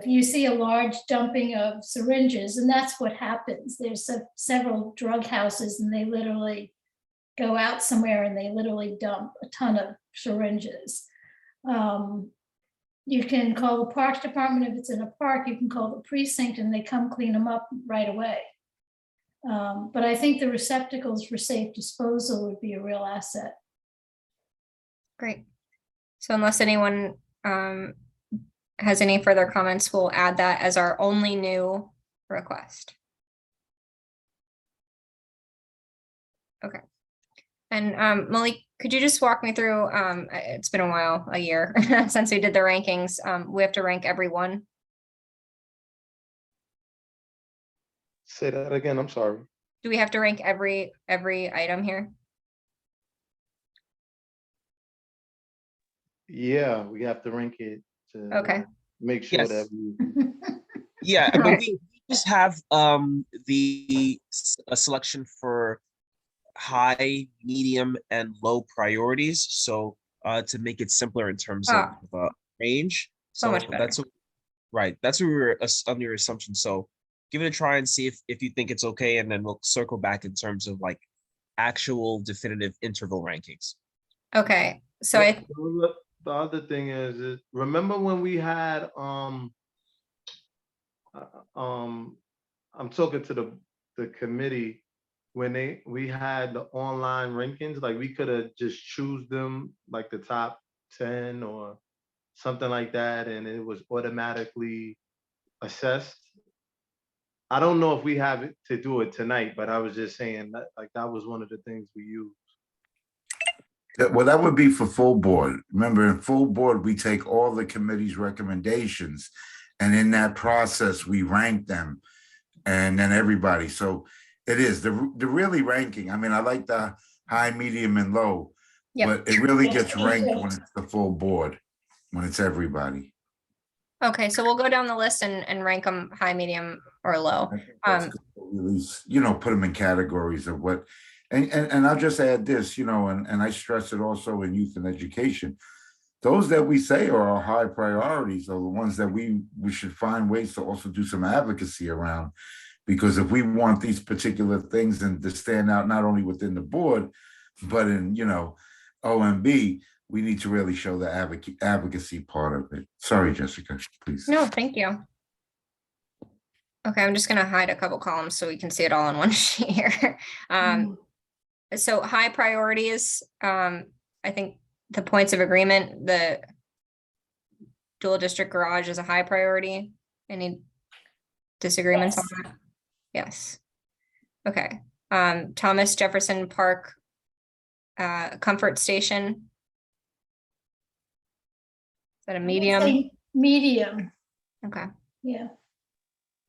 S19: you see a large dumping of syringes, and that's what happens. There's several drug houses, and they literally go out somewhere and they literally dump a ton of syringes. You can call the parks department if it's in a park. You can call the precinct and they come clean them up right away. But I think the receptacles for safe disposal would be a real asset.
S3: Great. So unless anyone has any further comments, we'll add that as our only new request. Okay. And Malik, could you just walk me through, it's been a while, a year since we did the rankings. We have to rank everyone.
S20: Say that again, I'm sorry.
S3: Do we have to rank every item here?
S20: Yeah, we have to rank it to
S3: Okay.
S20: make sure
S2: Yes.
S20: that we.
S2: Yeah, but we just have a selection for high, medium, and low priorities. So to make it simpler in terms of range.
S3: So much better.
S2: That's right. That's what we were under your assumption. So give it a try and see if you think it's okay, and then we'll circle back in terms of like actual definitive interval rankings.
S3: Okay. So
S20: The other thing is remember when we had I'm talking to the committee when we had the online rankings, like we could have just choose them like the top 10 or something like that, and it was automatically assessed. I don't know if we have it to do it tonight, but I was just saying that like that was one of the things we used.
S4: Well, that would be for full board. Remember, in full board, we take all the committee's recommendations, and in that process, we rank them, and then everybody. So it is the really ranking. I mean, I like the high, medium, and low, but it really gets ranked when it's the full board, when it's everybody.
S3: Okay, so we'll go down the list and rank them high, medium, or low.
S4: At least, put them in categories of what, and I'll just add this, and I stress it also in youth and education. Those that we say are our high priorities are the ones that we should find ways to also do some advocacy around. Because if we want these particular things and to stand out not only within the board, but in, OMB, we need to really show the advocacy part of it. Sorry, Jessica, please.
S3: No, thank you. Okay, I'm just gonna hide a couple columns so we can see it all on one sheet here. So high priorities, I think the points of agreement, the dual district garage is a high priority. Any disagreements on that? Yes. Okay. Thomas Jefferson Park comfort station. Is that a medium?
S19: Medium.
S3: Okay.
S19: Yeah.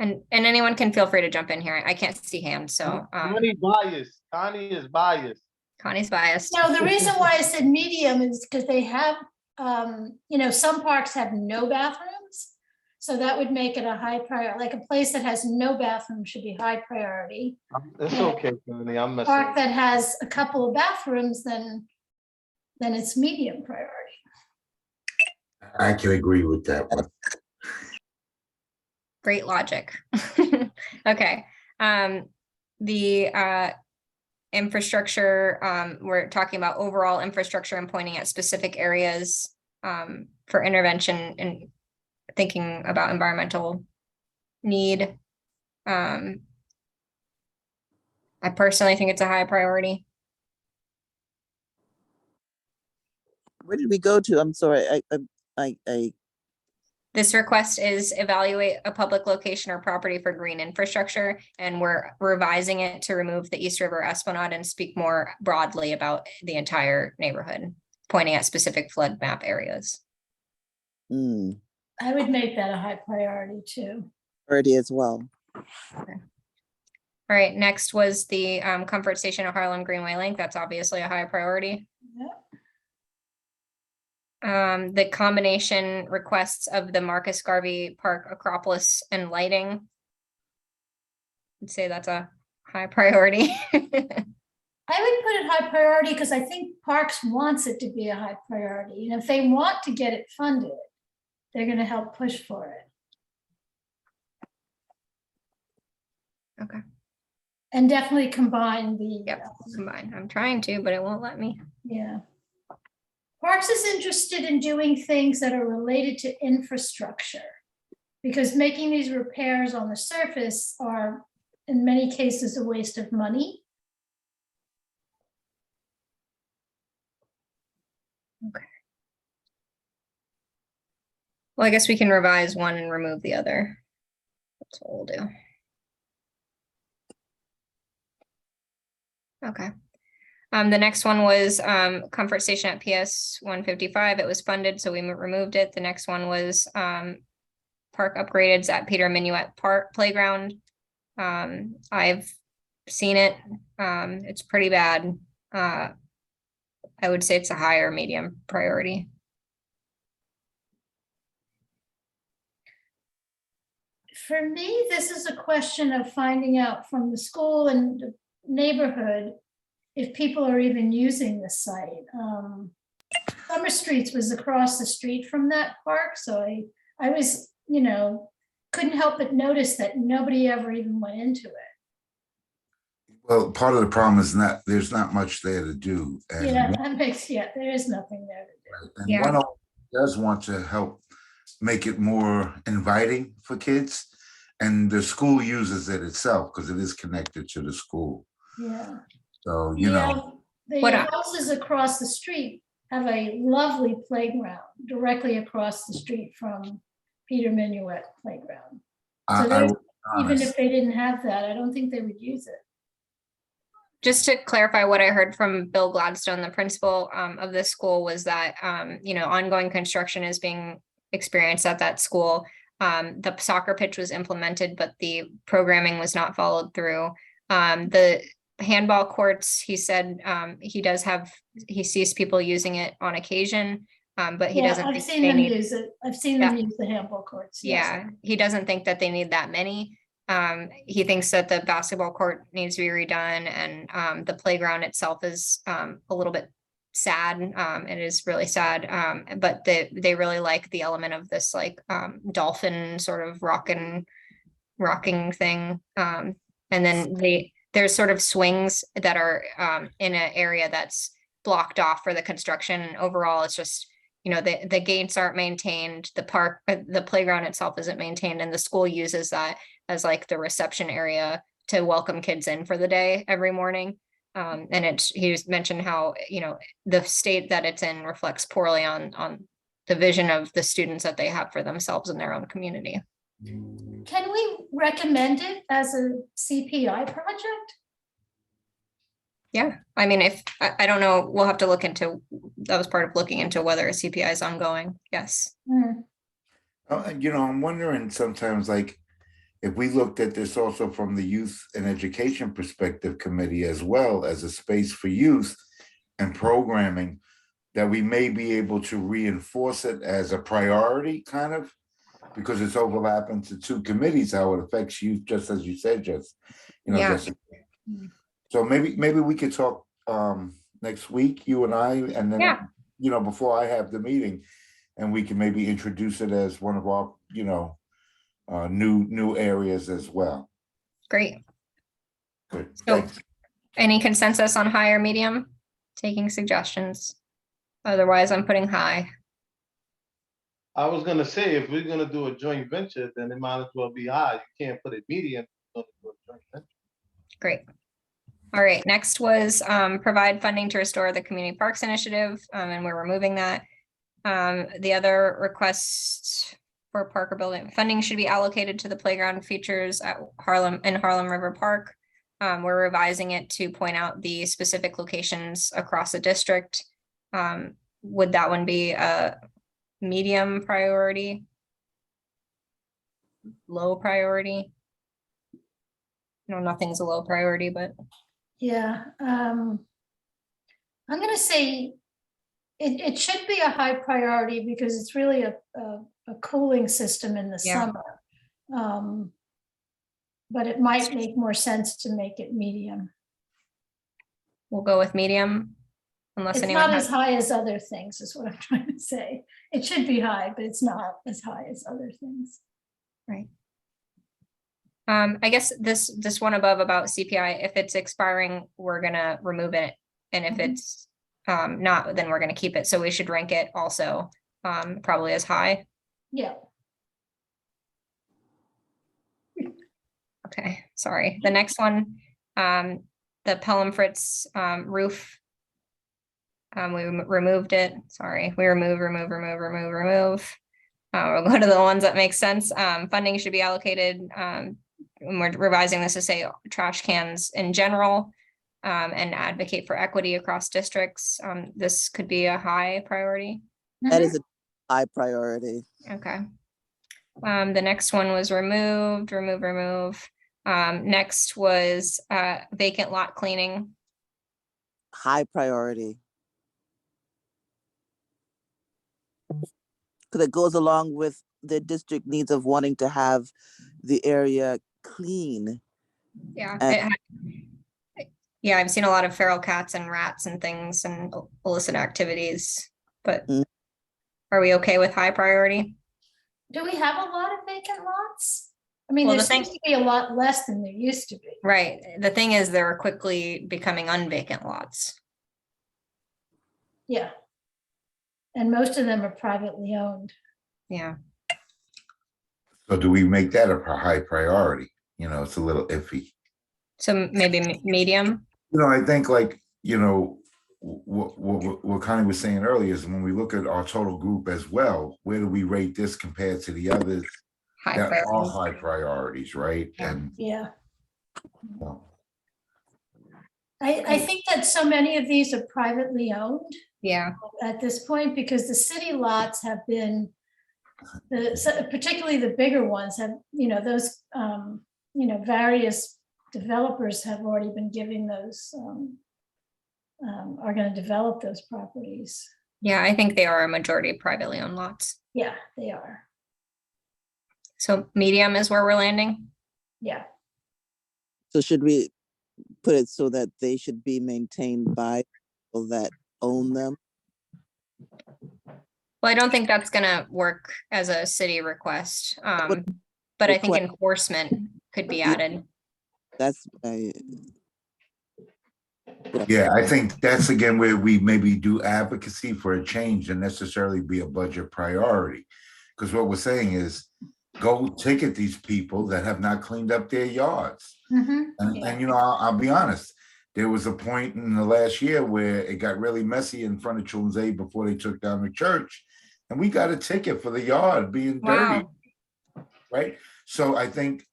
S3: And anyone can feel free to jump in here. I can't see hands, so.
S20: Connie's biased. Connie is biased.
S3: Connie's biased.
S19: No, the reason why I said medium is because they have, some parks have no bathrooms. So that would make it a high priority, like a place that has no bathroom should be high priority.
S20: It's okay, Connie, I'm messing.
S19: Park that has a couple of bathrooms, then it's medium priority.
S4: I can agree with that one.
S3: Great logic. Okay. The infrastructure, we're talking about overall infrastructure and pointing at specific areas for intervention and thinking about environmental need. I personally think it's a high priority.
S21: Where did we go to? I'm sorry.
S3: This request is evaluate a public location or property for green infrastructure, and we're revising it to remove the East River Esplanade and speak more broadly about the entire neighborhood, pointing at specific flood map areas.
S19: I would make that a high priority too.
S21: Priority as well.
S3: Okay. All right, next was the comfort station at Harlem Greenway Link. That's obviously a high priority. The combination requests of the Marcus Garvey Park Acropolis and lighting. I'd say that's a high priority.
S19: I would put it high priority because I think Parks wants it to be a high priority. And if they want to get it funded, they're going to help push for it.
S3: Okay.
S19: And definitely combine the.
S3: Yep, combine. I'm trying to, but it won't let me.
S19: Yeah. Parks is interested in doing things that are related to infrastructure because making these repairs on the surface are in many cases a waste of money.
S3: Okay. Well, I guess we can revise one and remove the other. That's what we'll do. Okay. The next one was comfort station at PS 155. It was funded, so we removed it. The next one was park upgrades at Peter Minuet Park Playground. I've seen it. It's pretty bad. I would say it's a high or medium priority.
S19: For me, this is a question of finding out from the school and the neighborhood if people are even using the site. Summer Streets was across the street from that park, so I was, couldn't help but notice that nobody ever even went into it.
S4: Well, part of the problem is there's not much there to do. And
S19: there is nothing there to do.
S4: And one does want to help make it more inviting for kids, and the school uses it itself because it is connected to the school.
S19: Yeah.
S4: So,
S19: the houses across the street have a lovely playground directly across the street from Peter Minuet Playground. So even if they didn't have that, I don't think they would use it.
S3: Just to clarify, what I heard from Bill Gladstone, the principal of this school, was that, ongoing construction is being experienced at that school. The soccer pitch was implemented, but the programming was not followed through. The handball courts, he said, he sees people using it on occasion, but he doesn't
S19: I've
S3: think
S19: seen
S3: they
S19: them
S3: need.
S19: use it. I've seen them use the handball courts. Yes.
S3: Yeah, he doesn't think that they need that many. He thinks that the basketball court needs to be redone, and the playground itself is a little bit sad. It is really sad, but they really like the element of this like dolphin sort of rocking thing. And then there's sort of swings that are in an area that's blocked off for the construction. And overall, it's just, the gates aren't maintained, the playground itself isn't maintained, and the school uses that as like the reception area to welcome kids in for the day every morning. And he's mentioned how, the state that it's in reflects poorly on the vision of the students that they have for themselves and their own community.
S19: Can we recommend it as a CPI project?
S3: Yeah, I mean, if I don't know, we'll have to look into, that was part of looking into whether a CPI is ongoing. Yes.
S4: I'm wondering sometimes, like, if we looked at this also from the Youth and Education Perspective Committee, as well as a space for youth and programming, that we may be able to reinforce it as a priority, kind of, because it's overlapping to two committees, how it affects youth, just as you said, Jessica. So maybe we could talk next week, you and I, and then, before I have the meeting, and we can maybe introduce it as one of our, new areas as well.
S3: Great.
S4: Good.
S3: So, any consensus on high or medium? Taking suggestions. Otherwise, I'm putting high.
S20: I was gonna say, if we're gonna do a joint venture, then it might as well be high. You can't put it medium.
S3: Great. All right, next was provide funding to restore the community parks initiative, and we're removing that. The other requests for Parker building funding should be allocated to the playground features at Harlem River Park. We're revising it to point out the specific locations across the district. Would that one be a medium priority? Low priority? No, nothing's a low priority, but.
S19: Yeah, I'm gonna say it should be a high priority because it's really a cooling system in the summer. But it might make more sense to make it medium.
S3: We'll go with medium, unless
S19: It's
S3: anyone
S19: not
S3: has.
S19: as high as other things, is what I'm trying to say. It should be high, but it's not as high as other things.
S3: Right. I guess this one above about CPI, if it's expiring, we're gonna remove it. And if it's not, then we're gonna keep it. So we should rank it also probably as high.
S19: Yeah.
S3: Okay, sorry. The next one, the Pelham Fritz roof. We removed it. Sorry, we remove. We'll go to the ones that make sense. Funding should be allocated. And we're revising this to say trash cans in general, and advocate for equity across districts. This could be a high priority.
S21: That is a high priority.
S3: Okay. The next one was remove. Next was vacant lot cleaning.
S21: High priority. Because it goes along with the district needs of wanting to have the area clean.
S3: Yeah. Yeah, I've seen a lot of feral cats and rats and things and illicit activities, but are we okay with high priority?
S19: Do we have a lot of vacant lots? I mean,
S3: Well,
S19: there
S3: the thing-
S19: seems to be a lot less than there used to be.
S3: Right. The thing is, they're quickly becoming unvacant lots.
S19: Yeah. And most of them are privately owned.
S3: Yeah.
S4: So do we make that a high priority? It's a little iffy.
S3: So maybe medium.
S4: I think what Connie was saying earlier is when we look at our total group as well, where do we rate this compared to the others that are high priorities, right? And
S19: yeah. I think that so many of these are privately owned.
S1: Yeah.
S19: At this point, because the city lots have been, particularly the bigger ones have, those, various developers have already been giving those, are going to develop those properties.
S1: Yeah, I think they are a majority privately owned lots.
S19: Yeah, they are.
S1: So medium is where we're landing.
S19: Yeah.
S21: So should we put it so that they should be maintained by people that own them?
S1: Well, I don't think that's gonna work as a city request. But I think enforcement could be added.
S21: That's
S4: Yeah, I think that's again where we maybe do advocacy for a change and necessarily be a budget priority. Because what we're saying is go ticket these people that have not cleaned up their yards. And I'll be honest, there was a point in the last year where it got really messy in front of Children's Aid before they took down the church. And we got a ticket for the yard being dirty. Right. So I think,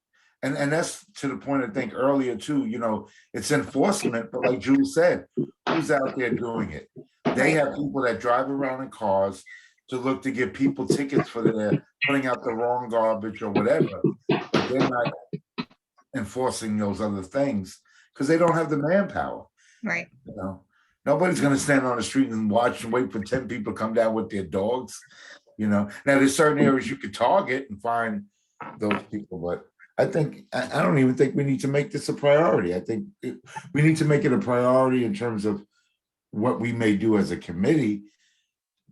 S4: and that's to the point I think earlier too, it's enforcement, but like Julie said, who's out there doing it? They have people that drive around in cars to look to give people tickets for their putting out the wrong garbage or whatever. But they're not enforcing those other things because they don't have the manpower.
S1: Right.
S4: Nobody's going to stand on the street and watch and wait for 10 people to come down with their dogs. Now there's certain areas you could target and find those people, but I don't even think we need to make this a priority. I think we need to make it a priority in terms of what we may do as a committee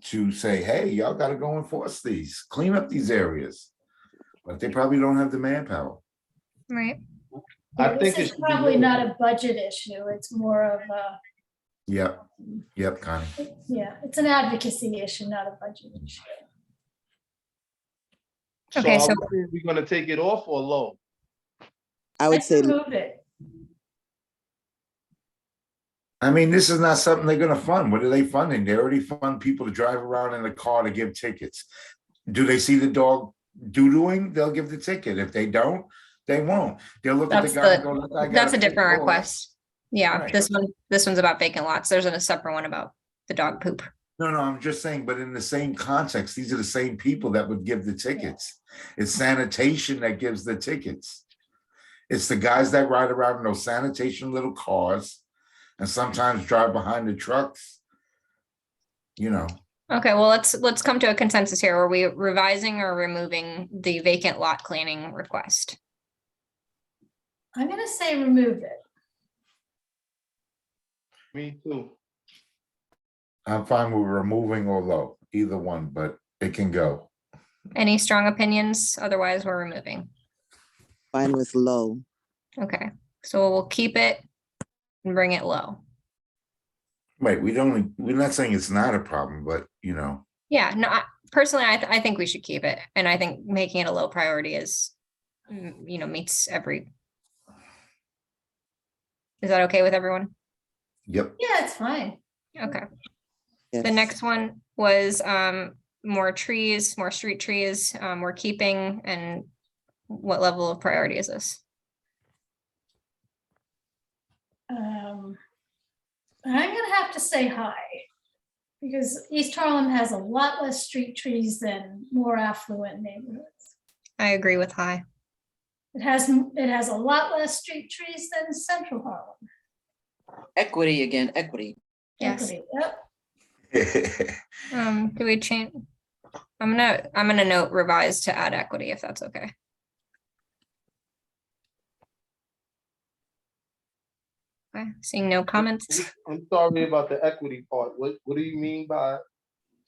S4: to say, hey, y'all got to go enforce these, clean up these areas, but they probably don't have the manpower.
S1: Right.
S19: I think it's probably not a budget issue. It's more of a.
S4: Yep, Connie.
S19: Yeah, it's an advocacy issue, not a budget issue.
S1: Okay, so
S20: are we going to take it off or low?
S21: I would say
S19: move it.
S4: I mean, this is not something they're going to fund. What are they funding? They already fund people to drive around in a car to give tickets. Do they see the dog doo-dooing? They'll give the ticket. If they don't, they won't. They'll look at the guy and go, "Look, I got
S1: that's a
S4: ticket
S1: different
S4: for it."
S1: request. Yeah,
S4: Right.
S1: this one's about vacant lots. There's a separate one about the dog poop.
S4: No, I'm just saying, but in the same context, these are the same people that would give the tickets. It's sanitation that gives the tickets. It's the guys that ride around in those sanitation little cars and sometimes drive behind the trucks.
S1: Okay, well, let's come to a consensus here. Are we revising or removing the vacant lot cleaning request?
S19: I'm going to say remove it.
S20: Me too.
S4: I'm fine with removing or low, either one, but it can go.
S1: Any strong opinions? Otherwise, we're removing.
S21: fine with low.
S1: Okay, so we'll keep it and bring it low.
S4: Right, we're not saying it's not a problem, but
S1: Yeah, no, personally, I think we should keep it. And I think making it a low priority is, meets every. Is that okay with everyone?
S4: Yep.
S19: Yeah, it's fine.
S1: Okay.
S21: Yes.
S1: The next one was more trees, more street trees, we're keeping, and what level of priority is this?
S19: I'm gonna have to say high, because East Harlem has a lot less street trees than more affluent neighborhoods.
S1: I agree with high.
S19: It has a lot less street trees than Central Harlem.
S9: Equity again, equity.
S1: Yes.
S19: Equity, yep.
S1: Do we change? I'm gonna note revise to add equity if that's okay. Okay, seeing no comments.
S20: I'm sorry about the equity part. What do you mean by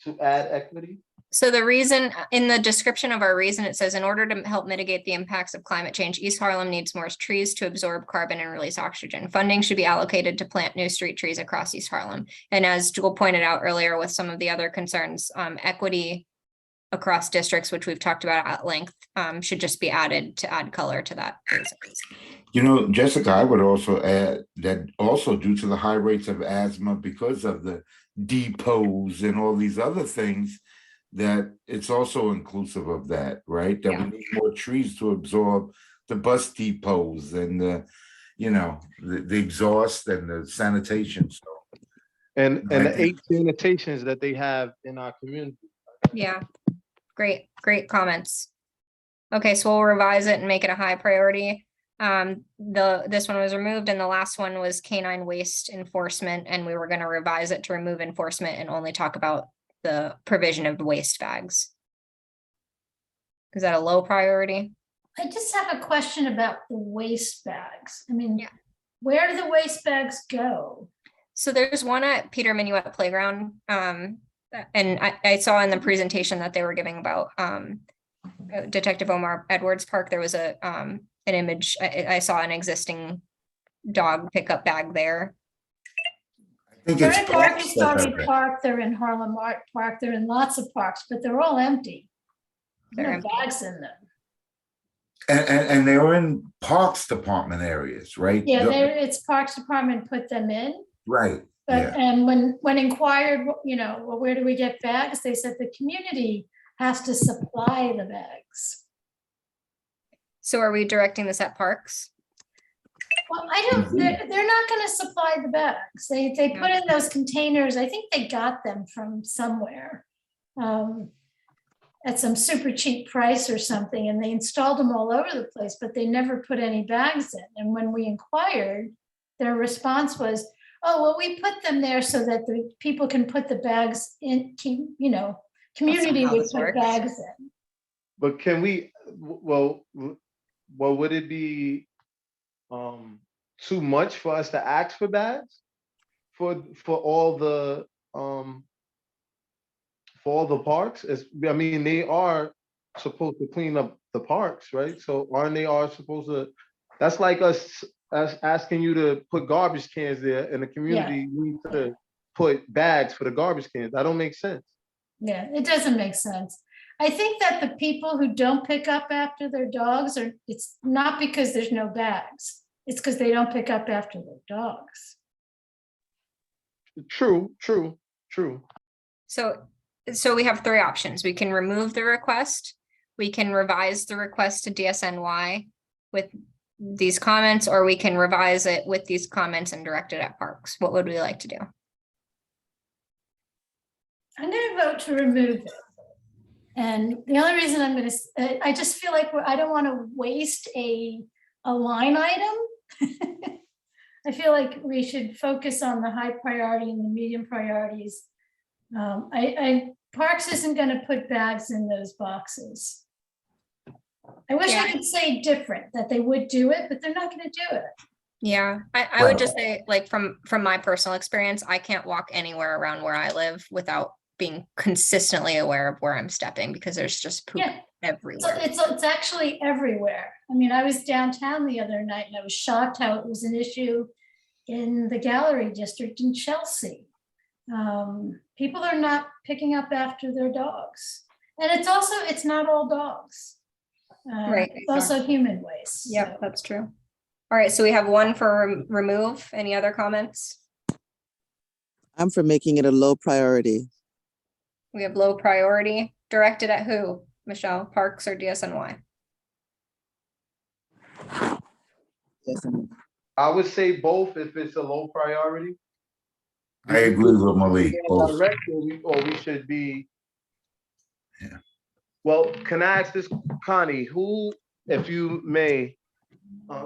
S20: to add equity?
S1: So the reason in the description of our reason, it says in order to help mitigate the impacts of climate change, East Harlem needs more trees to absorb carbon and release oxygen. Funding should be allocated to plant new street trees across East Harlem. And as Jewel pointed out earlier with some of the other concerns, equity across districts, which we've talked about at length, should just be added to add color to that.
S4: Jessica, I would also add that also due to the high rates of asthma because of the depots and all these other things, that it's also inclusive of that, right? That we need more trees to absorb the bus depots and you know, the exhaust and the sanitation, so.
S20: And the 8 sanitations that they have in our community.
S1: Yeah, great comments. Okay, so we'll revise it and make it a high priority. This one was removed and the last one was canine waste enforcement, and we were going to revise it to remove enforcement and only talk about the provision of waste bags. Is that a low priority?
S19: I just have a question about the waste bags. I mean, where do the waste bags go?
S1: So there's one at Peter Minuet Playground. And I saw in the presentation that they were giving about Detective Omar Edwards Park. There was an image. I saw an existing dog pickup bag there.
S19: They're in Marcus Park, they're in Harlem Art Park, they're in lots of parks, but they're all empty. There are no bags in them.
S4: And they were in Parks Department areas, right?
S19: Yeah, it's Parks Department put them in.
S4: Right.
S19: But and when inquired, you know, well, where do we get bags? They said the community has to supply the bags.
S1: So are we directing this at parks?
S19: Well, they're not going to supply the bags. They put in those containers. I think they got them from somewhere at some super cheap price or something, and they installed them all over the place, but they never put any bags in. And when we inquired, their response was, oh, well, we put them there so that the people can put the bags in, you know, community would put bags in.
S20: But can we, well, would it be too much for us to ask for bags for all the parks? I mean, they are supposed to clean up the parks, right? So aren't they all supposed to? That's like us asking you to put garbage cans there, and the community needs to put bags for the garbage cans. That don't make sense.
S19: Yeah, it doesn't make sense. I think that the people who don't pick up after their dogs it's not because there's no bags. It's because they don't pick up after their dogs.
S20: True.
S1: So we have three options. We can remove the request. We can revise the request to DSNY with these comments, or we can revise it with these comments and direct it at parks. What would we like to do?
S19: I'm going to vote to remove it. And the only reason I'm going to, I just feel like I don't want to waste a line item. I feel like we should focus on the high priority and the medium priorities. Parks isn't going to put bags in those boxes. I wish I could say different, that they would do it, but they're not going to do it.
S1: Yeah, I would just say, like, from my personal experience, I can't walk anywhere around where I live without being consistently aware of where I'm stepping, because there's just poop everywhere.
S19: It's actually everywhere. I mean, I was downtown the other night and I was shocked how it was an issue in the gallery district in Chelsea. People are not picking up after their dogs. And it's not all dogs.
S1: Right.
S19: It's also human waste.
S1: Yep, so. That's true. All right, so we have one for remove. Any other comments?
S21: I'm for making it a low priority.
S1: We have low priority. Directed at who? Michelle, Parks or DSNY?
S20: I would say both if it's a low priority.
S4: I agree with Malik. Both.
S20: Or we should be. Yeah. Well, can I ask this, Connie? Who, if you may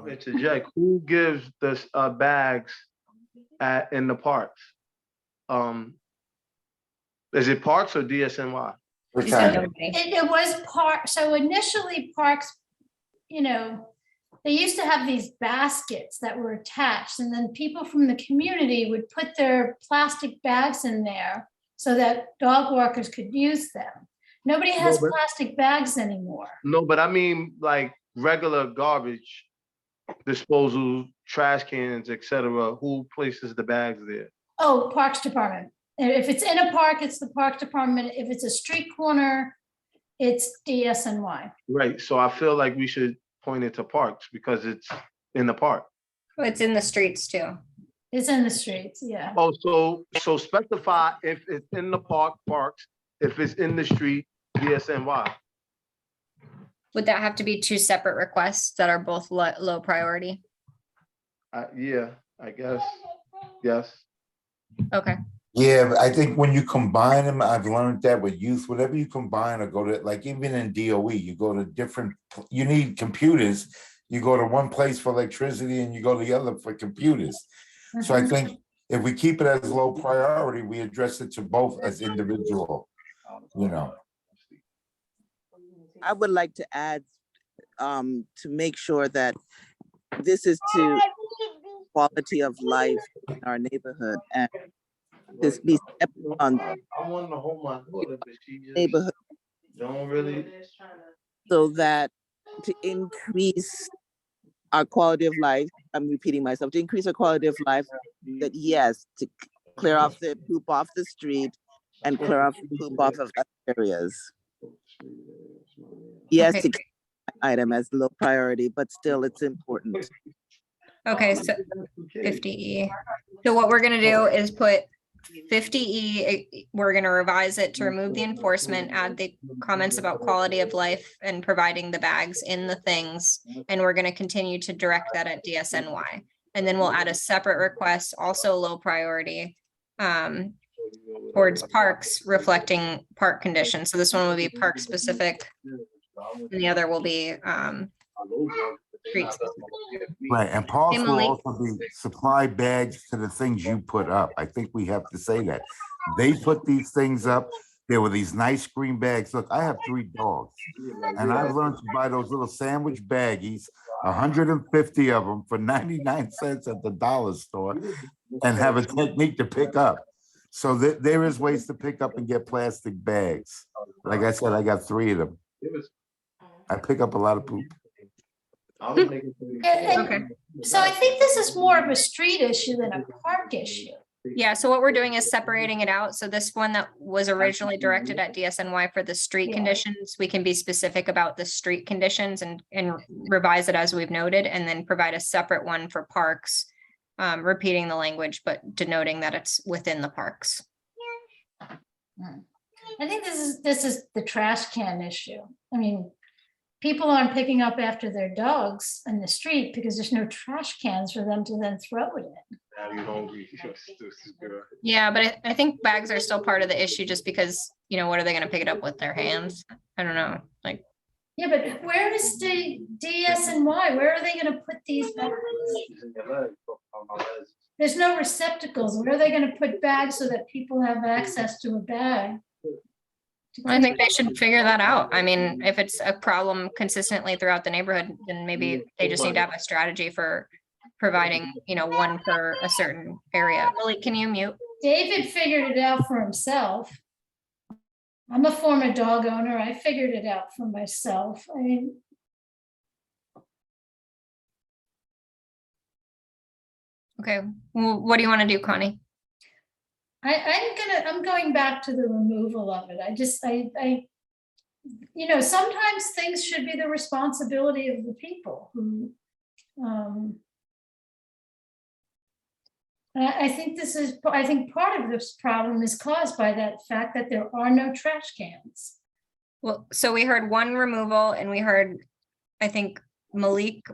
S20: interject, who gives the bags in the parks? Is it Parks or DSNY?
S19: It was Parks. So initially Parks, you know, they used to have these baskets that were attached, and then people from the community would put their plastic bags in there so that dog walkers could use them. Nobody has plastic bags anymore.
S20: No, but I mean like regular garbage disposal, trash cans, etc. Who places the bags there?
S19: Oh, Parks Department. If it's in a park, it's the Parks Department. If it's a street corner, it's DSNY.
S20: Right. So I feel like we should point it to Parks because it's in the park.
S1: Well, it's in the streets too.
S19: It's in the streets, yeah.
S20: Oh, so specify if it's in the parks, if it's in the street, DSNY.
S1: Would that have to be two separate requests that are both low priority?
S20: Yeah, I guess, yes.
S1: Okay.
S4: Yeah, but I think when you combine them, I've learned that with youth, whatever you combine or go to, like even in DOE, you go to different, you need computers. You go to one place for electricity and you go to the other for computers. So I think if we keep it as low priority, we address it to both as individual, you know.
S21: I would like to add to make sure that this is to quality of life in our neighborhood and this be stepped on
S20: I want to hold my daughter, but she just
S21: neighborhood
S20: don't really.
S21: so that to increase our quality of life, I'm repeating myself, to increase our quality of life, that yes, to clear off the poop off the street and clear off the poop off of other areas. Yes,
S1: Okay.
S21: to keep the item as low priority, but still it's important.
S1: Okay, so 50E. So what we're gonna do is put 50E, we're gonna revise it to remove the enforcement, add the comments about quality of life and providing the bags in the things. And we're gonna continue to direct that at DSNY. And then we'll add a separate request, also low priority, towards parks reflecting park conditions. So this one will be park specific. And the other will be, street specific.
S4: Right, and parks
S1: Hey,
S4: will
S1: Malik.
S4: also be supply bags to the things you put up. I think we have to say that. They put these things up. There were these nice green bags. Look, I have 3 dogs. And I've learned to buy those little sandwich baggies, 150 of them for 99 cents at the dollar store, and have a technique to pick up. So there is ways to pick up and get plastic bags. Like I said, I got 3 of them. I pick up a lot of poop.
S19: Okay. So I think this is more of a street issue than a park issue.
S1: Yeah, so what we're doing is separating it out. So this one that was originally directed at DSNY for the street conditions, we can be specific about the street conditions and revise it as we've noted, and then provide a separate one for parks, repeating the language, but denoting that it's within the parks.
S19: I think this is the trash can issue. I mean, people aren't picking up after their dogs in the street because there's no trash cans for them to then throw it in.
S20: Now you're hungry.
S1: Yeah, but I think bags are still part of the issue just because, you know, what are they gonna pick it up with their hands? I don't know, like.
S19: Yeah, but where is the DSNY? Where are they gonna put these bags? There's no receptacles. Where are they gonna put bags so that people have access to a bag?
S1: I think they should figure that out. I mean, if it's a problem consistently throughout the neighborhood, then maybe they just need to have a strategy for providing, you know, one for a certain area. Lily, can you mute?
S19: David figured it out for himself. I'm a former dog owner. I figured it out for myself. I mean,
S1: okay, well, what do you want to do, Connie?
S19: I'm going back to the removal of it. You know, sometimes things should be the responsibility of the people who, I think part of this problem is caused by that fact that there are no trash cans.
S1: Well, so we heard one removal and we heard, I think, Malik,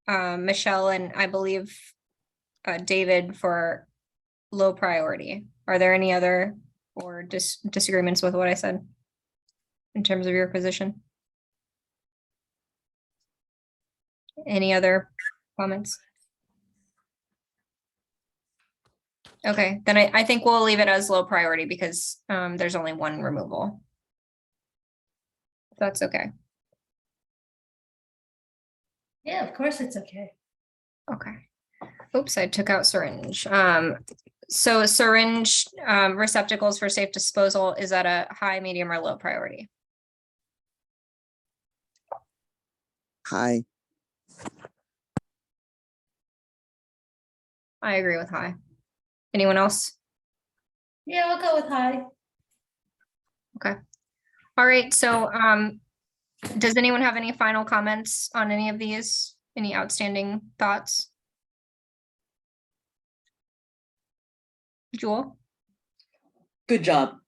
S1: Michelle, and I believe David for low priority. Are there any other or disagreements with what I said in terms of your position? Any other comments? Okay, then I think we'll leave it as low priority because there's only one removal. If that's okay.
S19: Yeah, of course it's okay.
S1: Okay. Oops, I took out syringe. So syringe receptacles for safe disposal is at a high, medium, or low priority?
S21: High.
S1: I agree with high. Anyone else?
S19: Yeah, I'll go with high.
S1: Okay. All right, so does anyone have any final comments on any of these? Any outstanding thoughts? Jewel?
S9: Good job,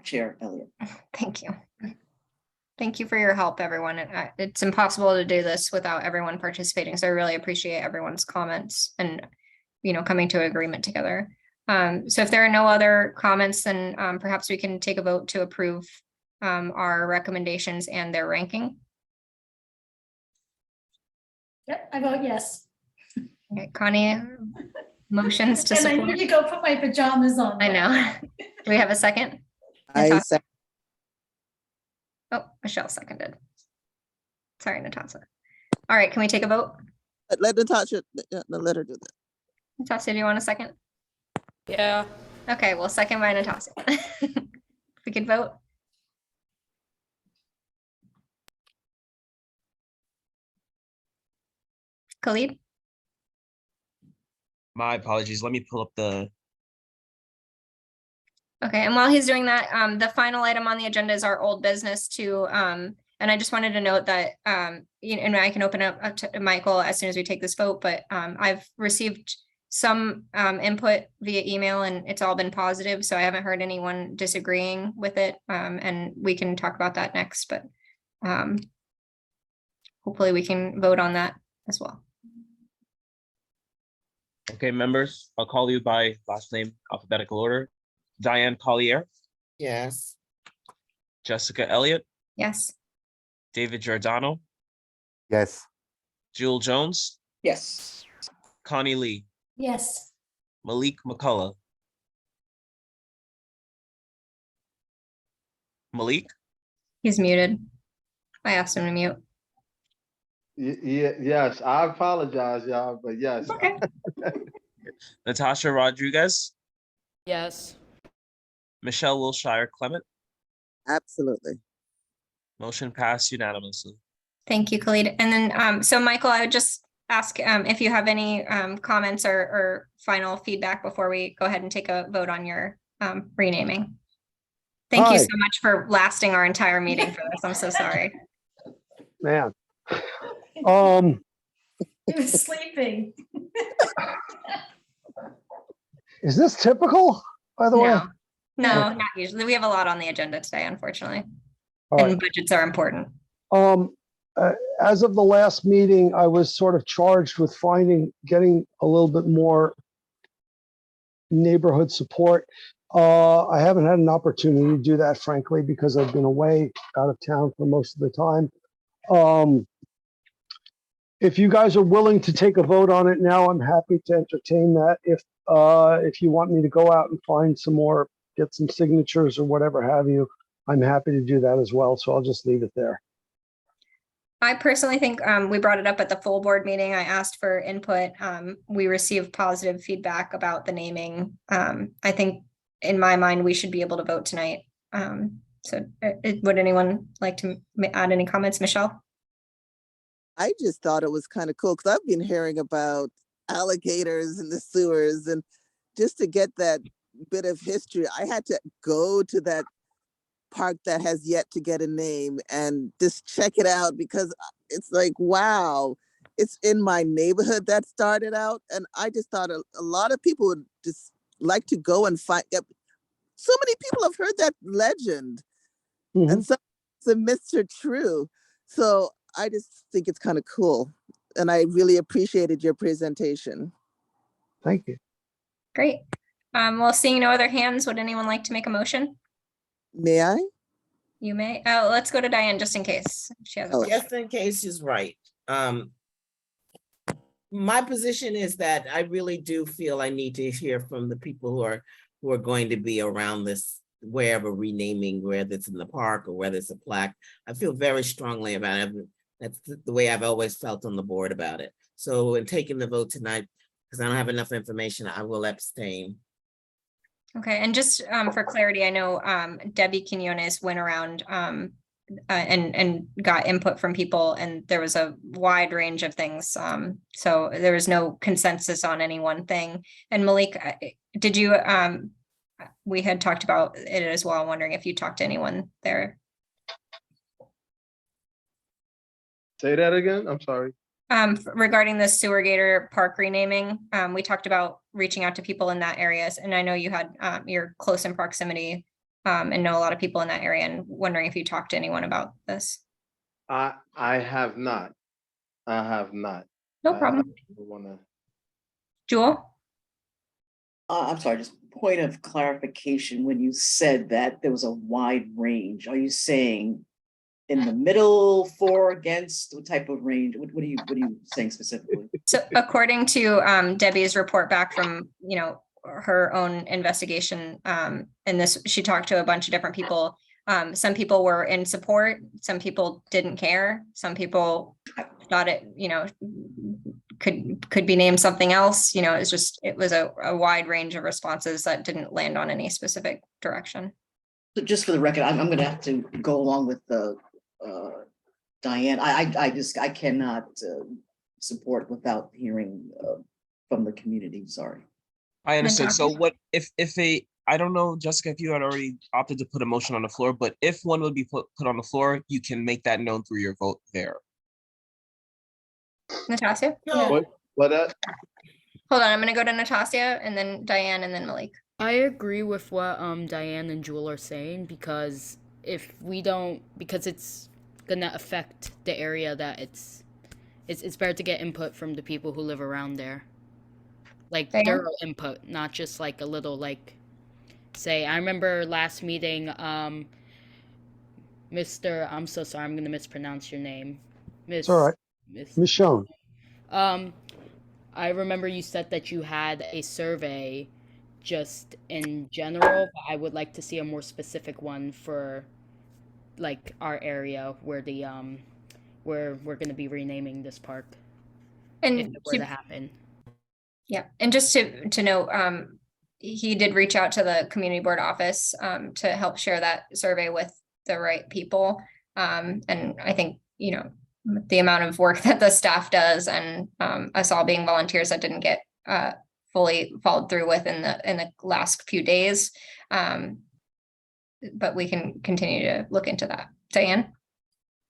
S9: Chair Elliott.
S1: Thank you. Thank you for your help, everyone. It's impossible to do this without everyone participating. So I really appreciate everyone's comments and, coming to agreement together. So if there are no other comments, then perhaps we can take a vote to approve our recommendations and their ranking.
S19: Yep, I vote yes.
S1: Okay, Connie, motions to
S19: And I
S1: support.
S19: need to go put my pajamas on.
S1: I know. Do we have a second?
S21: I
S1: Natasha?
S21: second.
S1: Oh, Michelle seconded. Sorry, Natasha. All right, can we take a vote?
S21: Let Natasha, let her do that.
S1: Natasha, do you want a second?
S16: Yeah.
S1: Okay, well, second by Natasha. We could vote. Khalid?
S2: My apologies. Let me pull up the.
S1: Okay, and while he's doing that, the final item on the agenda is our old business too. And I just wanted to note that, and I can open up to Michael as soon as we take this vote, but I've received some input via email and it's all been positive. So I haven't heard anyone disagreeing with it. And we can talk about that next, but hopefully we can vote on that as well.
S2: Okay, members, I'll call you by last name, alphabetical order. Diane Collier,
S14: Yes.
S2: Jessica Elliott,
S1: Yes.
S2: David Giordano,
S4: Yes.
S2: Jewel Jones,
S9: Yes.
S2: Connie Lee,
S19: Yes.
S2: Malik McCullough. Malik?
S1: He's muted. I asked him to mute.
S20: Yes, I apologize, y'all, but yes.
S1: Okay.
S2: Natasha Rodriguez,
S16: Yes.
S2: Michelle Wilshire Clement.
S21: Absolutely.
S2: Motion passed unanimously.
S1: Thank you, Khalid. And then, so Michael, I would just ask if you have any comments or final feedback before we go ahead and take a vote on your renaming. Thank you so much for lasting our entire meeting for this. I'm so sorry.
S7: Man.
S19: He was sleeping.
S7: Is this typical, by the way?
S1: No, not usually. We have a lot on the agenda today, unfortunately.
S7: All
S1: And
S7: right.
S1: budgets are important.
S7: As of the last meeting, I was sort of charged with getting a little bit more neighborhood support. I haven't had an opportunity to do that, frankly, because I've been away out of town for most of the time. If you guys are willing to take a vote on it now, I'm happy to entertain that. If you want me to go out and find some more, get some signatures or whatever have you, I'm happy to do that as well. So I'll just leave it there.
S1: I personally think we brought it up at the full board meeting. I asked for input. We received positive feedback about the naming. I think in my mind, we should be able to vote tonight. Would anyone like to add any comments, Michelle?
S21: I just thought it was kind of cool because I've been hearing about alligators in the sewers, and just to get that bit of history, I had to go to that park that has yet to get a name and just check it out, because it's like, wow, it's in my neighborhood that started out. And I just thought a lot of people would just like to go and find. So many people have heard that legend, and some myths are true. So I just think it's kind of cool. And I really appreciated your presentation.
S7: Thank you.
S1: Great. Well, seeing no other hands, would anyone like to make a motion?
S21: May I?
S1: You may. Oh, let's go to Diane just in case she has.
S14: Just in case she's right. My position is that I really do feel I need to hear from the people who are going to be around this, wherever renaming, whether it's in the park or whether it's a plaque. I feel very strongly about it. That's the way I've always felt on the board about it. So in taking the vote tonight, because I don't have enough information, I will abstain.
S1: Okay, and just for clarity, I know Debbie Quinones went around and got input from people, and there was a wide range of things. So there was no consensus on any one thing. And Malik, did you, we had talked about it as well. I'm wondering if you talked to anyone there.
S20: Say that again, I'm sorry.
S1: Regarding the Sewer Gator Park renaming, we talked about reaching out to people in that area, and I know you had you're close in proximity and know a lot of people in that area, and wondering if you talked to anyone about this.
S20: I have not. I have not.
S1: No problem. Jewel?
S9: I'm sorry, just point of clarification. When you said that there was a wide range, are you saying in the middle, for, against, what type of range? What are you saying specifically?
S1: So according to Debbie's report back from, her own investigation, and this, she talked to a bunch of different people. Some people were in support, some people didn't care, some people thought it, could be named something else. It was a wide range of responses that didn't land on any specific direction.
S9: So just for the record, I'm going to have to go along with the Diane. I cannot support without hearing from the community. Sorry.
S2: I understood. So what if I don't know, Jessica, if you had already opted to put a motion on the floor, but if one would be put on the floor, you can make that known through your vote there.
S1: Natasha?
S20: What?
S1: Hold on, I'm gonna go to Natasha and then Diane and then Malik.
S16: I agree with what Diane and Jewel are saying, because if we don't, because it's gonna affect the area that it's better to get input from the people who live around there. Like thorough input, not just like a little say. I remember last meeting, Mr. I'm so sorry, I'm gonna mispronounce your name.
S7: It's all right. Michonne.
S16: I remember you said that you had a survey just in general, but I would like to see a more specific one for like our area where the where we're gonna be renaming this park.
S1: And
S16: if it were to happen.
S1: Yeah, and just to note, he did reach out to the community board office to help share that survey with the right people. And I think, the amount of work that the staff does and us all being volunteers that didn't get fully followed through with in the last few days. But we can continue to look into that. Diane?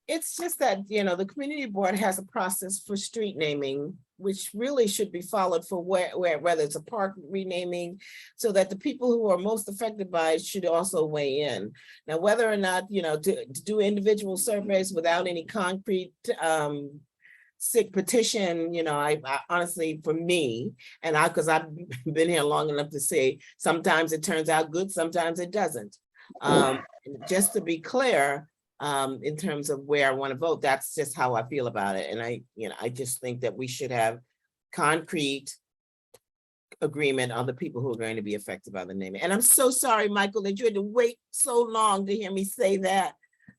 S14: It's just that, the community board has a process for street naming, which really should be followed for whether it's a park renaming, so that the people who are most affected by it should also weigh in. Now, whether or not, to do individual surveys without any concrete sick petition, I honestly, for me, and because I've been here long enough to say, sometimes it turns out good, sometimes it doesn't. Just to be clear, in terms of where I want to vote, that's just how I feel about it. And I just think that we should have concrete agreement on the people who are going to be affected by the naming. And I'm so sorry, Michael, that you had to wait so long to hear me say that.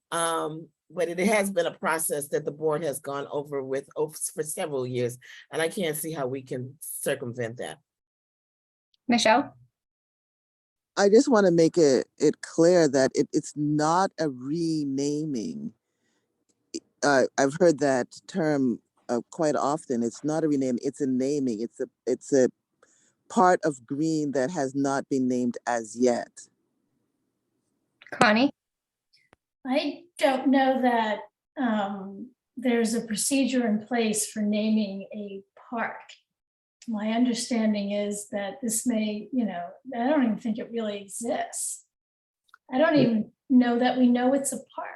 S14: But it has been a process that the board has gone over with for several years, and I can't see how we can circumvent that.
S1: Michelle?
S21: I just want to make it clear that it's not a renaming. I've heard that term quite often. It's not a renaming, it's a naming. It's a part of green that has not been named as yet.
S1: Connie?
S19: I don't know that there's a procedure in place for naming a park. My understanding is that this may, I don't even think it really exists. I don't even know that we know it's a park.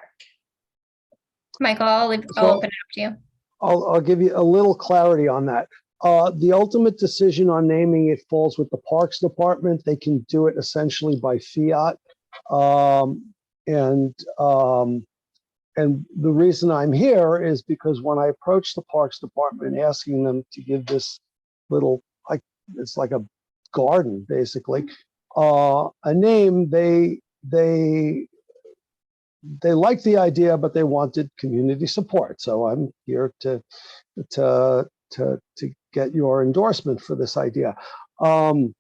S1: Michael, I'll open it up to you.
S7: I'll give you a little clarity on that. The ultimate decision on naming it falls with the Parks Department. They can do it essentially by fiat. And the reason I'm here is because when I approached the Parks Department asking them to give this little, it's like a garden basically, a name, they liked the idea, but they wanted community support. So I'm here to get your endorsement for this idea. And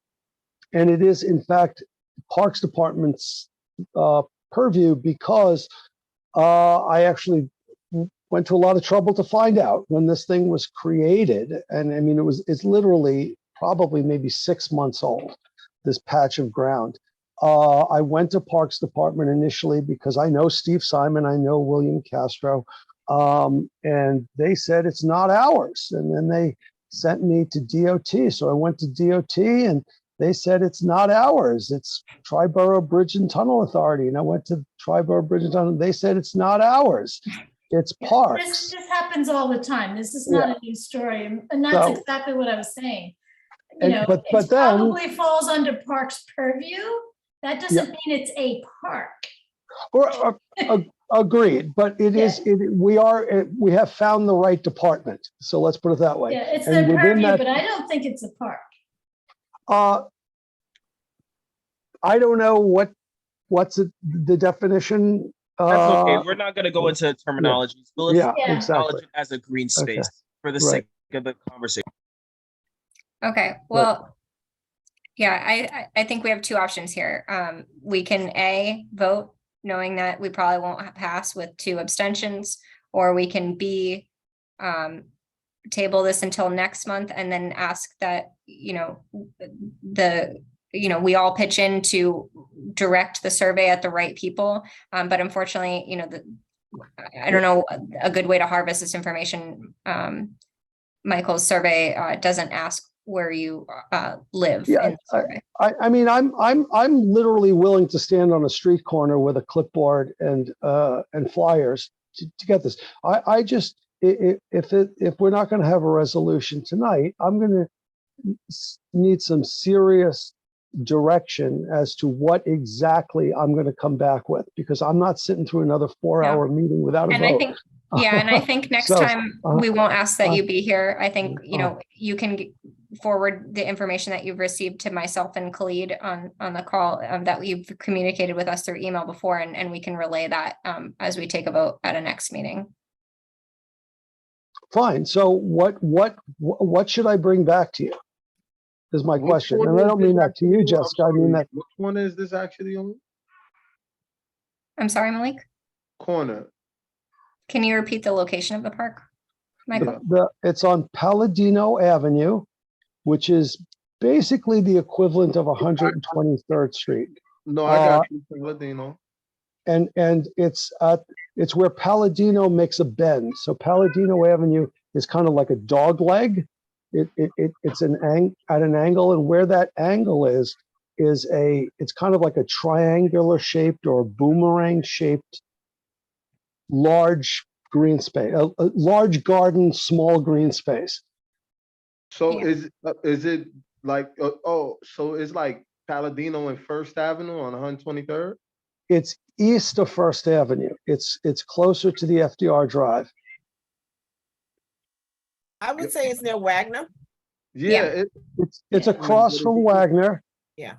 S7: it is in fact Parks Department's purview, because I actually went to a lot of trouble to find out when this thing was created. And I mean, it's literally probably maybe 6 months old, this patch of ground. I went to Parks Department initially because I know Steve Simon, I know William Castro, and they said it's not ours. And then they sent me to DOT. So I went to DOT and They said it's not ours. It's Triborough Bridge and Tunnel Authority. And I went to Triborough Bridge and Tunnel. They said it's not ours. It's parks.
S19: This happens all the time. This is not a new story. And that's
S7: So-
S19: exactly what I was saying. You
S7: And-
S19: know,
S7: but
S19: it
S7: then-
S19: probably falls under parks purview. That doesn't mean it's a park.
S7: Or, agreed, but we have found the right department. So let's put it that way.
S19: Yeah, it's
S7: And
S19: their
S7: within
S19: purview,
S7: that-
S19: but I don't think it's a park.
S7: I don't know what's the definition.
S2: That's okay. We're not going to go into terminologies. We'll
S7: Yeah,
S2: acknowledge
S7: exactly.
S2: it as a green space for the
S7: Right.
S2: sake of the conversation.
S1: Okay, well, yeah, I think we have two options here. We can A, vote knowing that we probably won't pass with 2 abstentions, or we can B, table this until next month and then ask that, we all pitch in to direct the survey at the right people. But unfortunately, I don't know a good way to harvest this information. Michael's survey doesn't ask where you live.
S7: Yeah,
S1: in the survey.
S7: I mean, I'm literally willing to stand on a street corner with a clipboard and flyers to get this. I just, if we're not going to have a resolution tonight, I'm going to need some serious direction as to what exactly I'm going to come back with, because I'm not sitting through another 4-hour meeting without a
S1: And
S7: vote.
S1: I think, and I think next
S7: So,
S1: time we won't ask that you be here. I think, you can forward the information that you've received to myself and Khalid on the call that you've communicated with us through email before, and we can relay that as we take a vote at a next meeting.
S7: Fine. So what should I bring back to you? Is my question.
S20: one
S7: And I
S20: is
S7: don't mean
S20: this
S7: that to you,
S20: actually? I'm
S7: Jessica. I mean
S20: sorry,
S7: that.
S20: Which one is this actually on?
S1: I'm sorry, Malik.
S20: Corner.
S1: Can you repeat the location of the park, Michael?
S7: It's on Palladino Avenue, which is basically the equivalent of 123rd Street.
S20: No, I got you. Latino.
S7: And it's where Palladino makes a bend. So Palladino Avenue is kind of like a dog leg. It's at an angle, and where that angle is it's kind of like a triangular shaped or boomerang shaped large green space, a large garden, small green space.
S20: So is it like so it's like Palladino and First Avenue on 123rd?
S7: It's east of First Avenue. It's closer to the FDR Drive.
S14: I would say it's near Wagner.
S20: Yeah.
S7: It's across from Wagner.
S14: Yeah.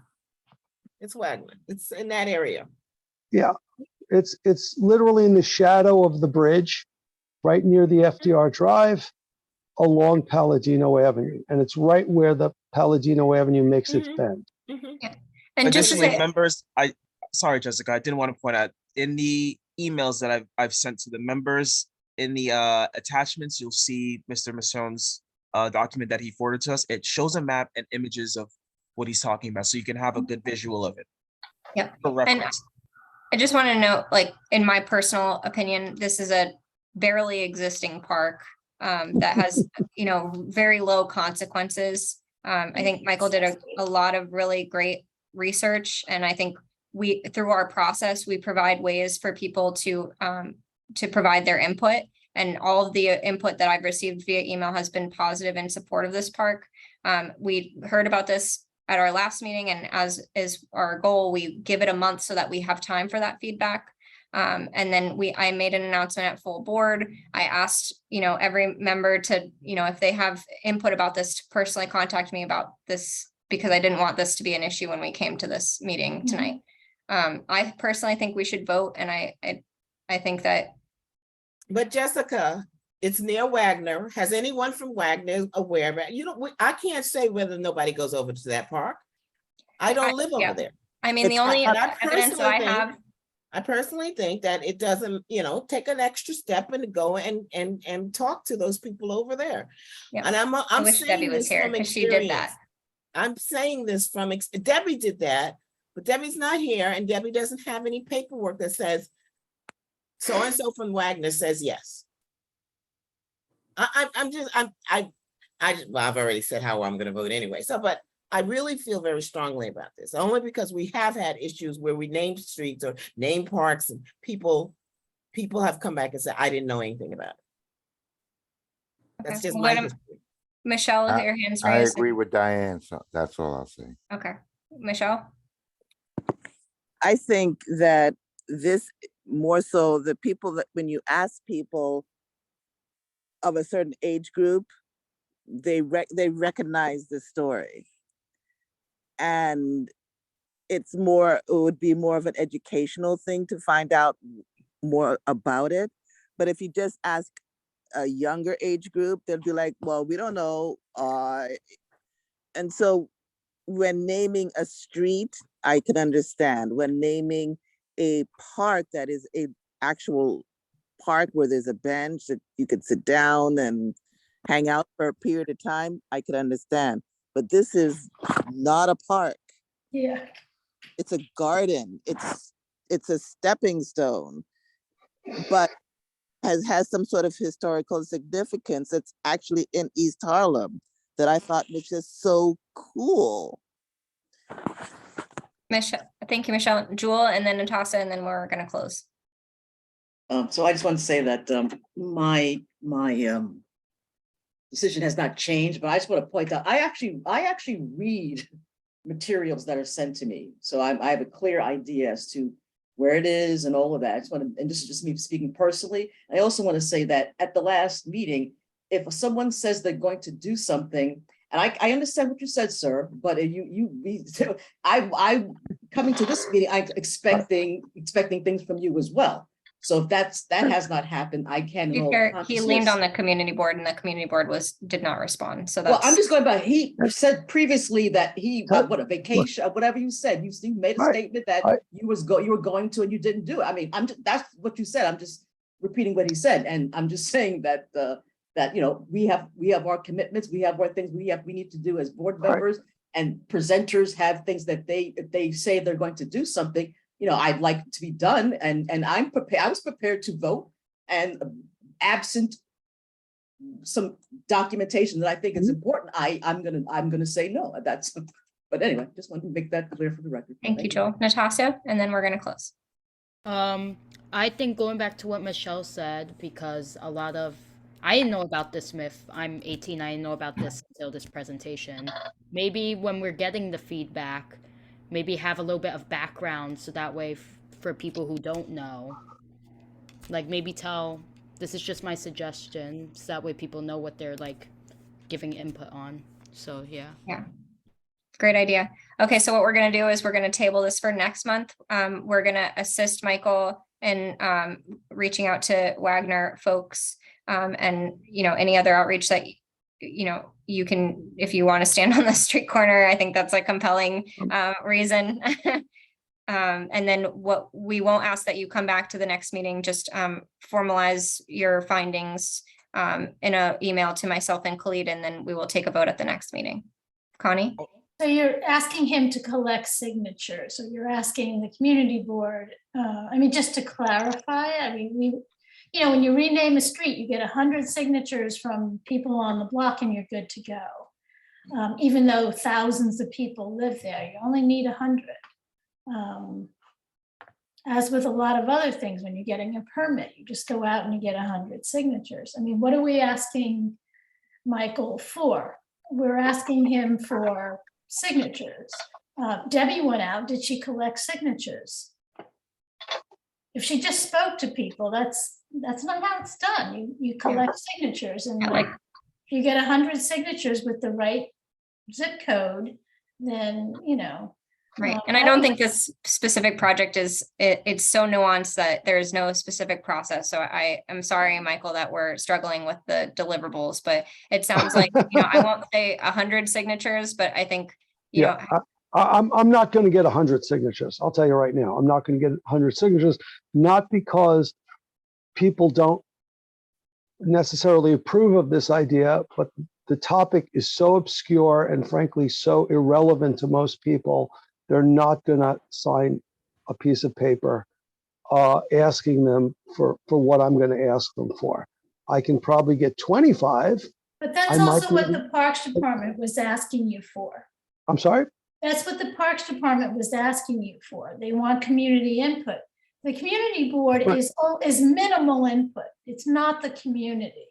S14: It's Wagner. It's in that area.
S7: Yeah. It's literally in the shadow of the bridge, right near the FDR Drive, along Palladino Avenue. And it's right where the Palladino Avenue makes its bend.
S1: And just to
S2: Additionally,
S1: say,
S2: members, sorry, Jessica, I did want to point out in the emails that I've sent to the members, in the attachments, you'll see Mr. Massone's document that he forwarded to us. It shows a map and images of what he's talking about, so you can have a good visual of it.
S1: Yeah.
S2: For
S1: And
S2: reference.
S1: I just want to note, like, in my personal opinion, this is a barely existing park that has, very low consequences. I think Michael did a lot of really great research, and I think through our process, we provide ways for people to provide their input, and all of the input that I've received via email has been positive in support of this park. We heard about this at our last meeting, and as is our goal, we give it a month so that we have time for that feedback. And then I made an announcement at full board. I asked, every member to, if they have input about this, to personally contact me about this, because I didn't want this to be an issue when we came to this meeting tonight. I personally think we should vote, and I think that.
S14: But Jessica, it's near Wagner. Has anyone from Wagner aware of it? I can't say whether nobody goes over to that park. I don't live over there.
S1: I mean, the only evidence that I have.
S14: I personally think that it doesn't, take an extra step and go and talk to those people over there.
S1: Yeah.
S14: And
S1: I wish Debbie was here because she did that.
S14: I'm saying this from Debbie did that, but Debbie's not here, and Debbie doesn't have any paperwork that says so-and-so from Wagner says yes. I've already said how I'm going to vote anyway. So, but I really feel very strongly about this, only because we have had issues where we named streets or named parks and people have come back and said, I didn't know anything about it. That's
S3: Okay,
S14: just
S3: I'm
S14: my
S3: gonna-
S14: history.
S3: Michelle,
S4: I,
S3: your hand's
S4: I
S3: raised.
S4: agree with Diane, so that's all I'll say.
S3: Okay, Michelle?
S21: I think that this more so the people that when you ask people of a certain age group, they recognize the story. And it would be more of an educational thing to find out more about it. But if you just ask a younger age group, they'll be like, well, we don't know. And so when naming a street, I can understand. When naming a park that is a actual park where there's a bench that you could sit down and hang out for a period of time, I could understand. But this is not a park.
S19: Yeah.
S21: It's a garden. It's a stepping stone, but has some sort of historical significance. It's actually in East Harlem that I thought was just so cool.
S3: Michelle, thank you, Michelle. Jewel, and then Natasha, and then we're gonna close.
S9: So I just want to say that my decision has not changed, but I just want to point out, I actually read materials that are sent to me. So I have a clear idea as to where it is and all of that. I just want to, and this is just me speaking personally. I also want to say that at the last meeting, if someone says they're going to do something, and I understand what you said, sir, but I coming to this meeting, I'm expecting things from you as well. So if that has not happened, I can.
S3: He leaned on the community board, and the community board did not respond. So that's.
S9: Well, I'm just going by. He said previously that he what a vacation, whatever you said. You made a statement that you were going to, and you didn't do it. I mean, that's what you said. I'm just repeating what he said, and I'm just saying that that we have our commitments, we have our things we need to do as board members, and presenters have things that if they say they're going to do something. I'd like it to be done, and I'm prepared. I was prepared to vote, and absent some documentation that I think is important, I'm gonna say no. But anyway, just wanted to make that clear for the record.
S3: Thank you, Joel. Natasha, and then we're gonna close.
S16: I think going back to what Michelle said, because I didn't know about this myth. I'm 18. I didn't know about this until this presentation. Maybe when we're getting the feedback, maybe have a little bit of background, so that way for people who don't know, like maybe this is just my suggestion, so that way people know what they're like giving input on. So yeah.
S3: Great idea. Okay, so what we're gonna do is we're gonna table this for next month. We're gonna assist Michael in reaching out to Wagner folks, and any other outreach that you can, if you want to stand on the street corner. I think that's a compelling reason. And then we won't ask that you come back to the next meeting, just formalize your findings in an email to myself and Khalid, and then we will take a vote at the next meeting. Connie?
S19: So you're asking him to collect signatures, so you're asking the community board, just to clarify, when you rename a street, you get 100 signatures from people on the block and you're good to go. Even though thousands of people live there, you only need 100. As with a lot of other things, when you're getting a permit, you just go out and you get 100 signatures. What are we asking Michael for? We're asking him for signatures. Debbie went out, did she collect signatures? If she just spoke to people, that's not how it's done. You collect signatures, and if you get 100 signatures with the right zip code, then
S3: Right. And I don't think this specific project it's so nuanced that there's no specific process. So I am sorry, Michael, that we're struggling with the deliverables, but it sounds like, I won't say 100 signatures, but I think,
S7: I'm not going to get 100 signatures. I'll tell you right now, I'm not going to get 100 signatures, not because people don't necessarily approve of this idea, but the topic is so obscure and frankly so irrelevant to most people. They're not going to sign a piece of paper asking them for what I'm going to ask them for. I can probably get 25.
S19: But that's also what the Parks Department was asking you for.
S7: I'm sorry?
S19: That's what the Parks Department was asking you for. They want community input. The community board
S7: Right.
S19: is minimal input. It's not the community.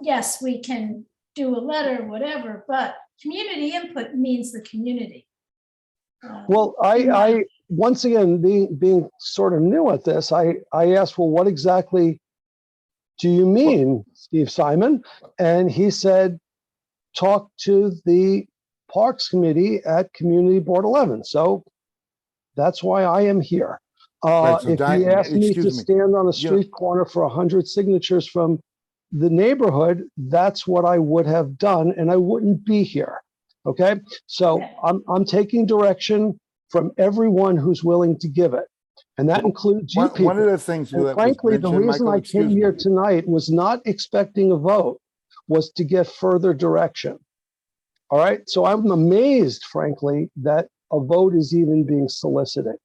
S19: Yes, we can do a letter, whatever, but community input means the community.
S7: Well, I once again, being sort of new at this, I asked, well, what exactly do you mean, Steve Simon? And he said, talk to the Parks Committee at Community Board 11. So that's why I am here.
S4: Right, so
S7: If you asked me to
S4: excuse me.
S7: stand on a street corner for 100 signatures from the neighborhood, that's what I would have done, and I wouldn't be here. Okay, so I'm taking direction from everyone who's willing to give it, and that includes you people.
S4: One of the things
S7: And
S4: that was
S7: frankly, the
S4: mentioned,
S7: reason
S4: Michael,
S7: I came
S4: excuse
S7: here
S4: me.
S7: tonight was not expecting a vote, was to get further direction. All right, so I'm amazed, frankly, that a vote is even being solicited.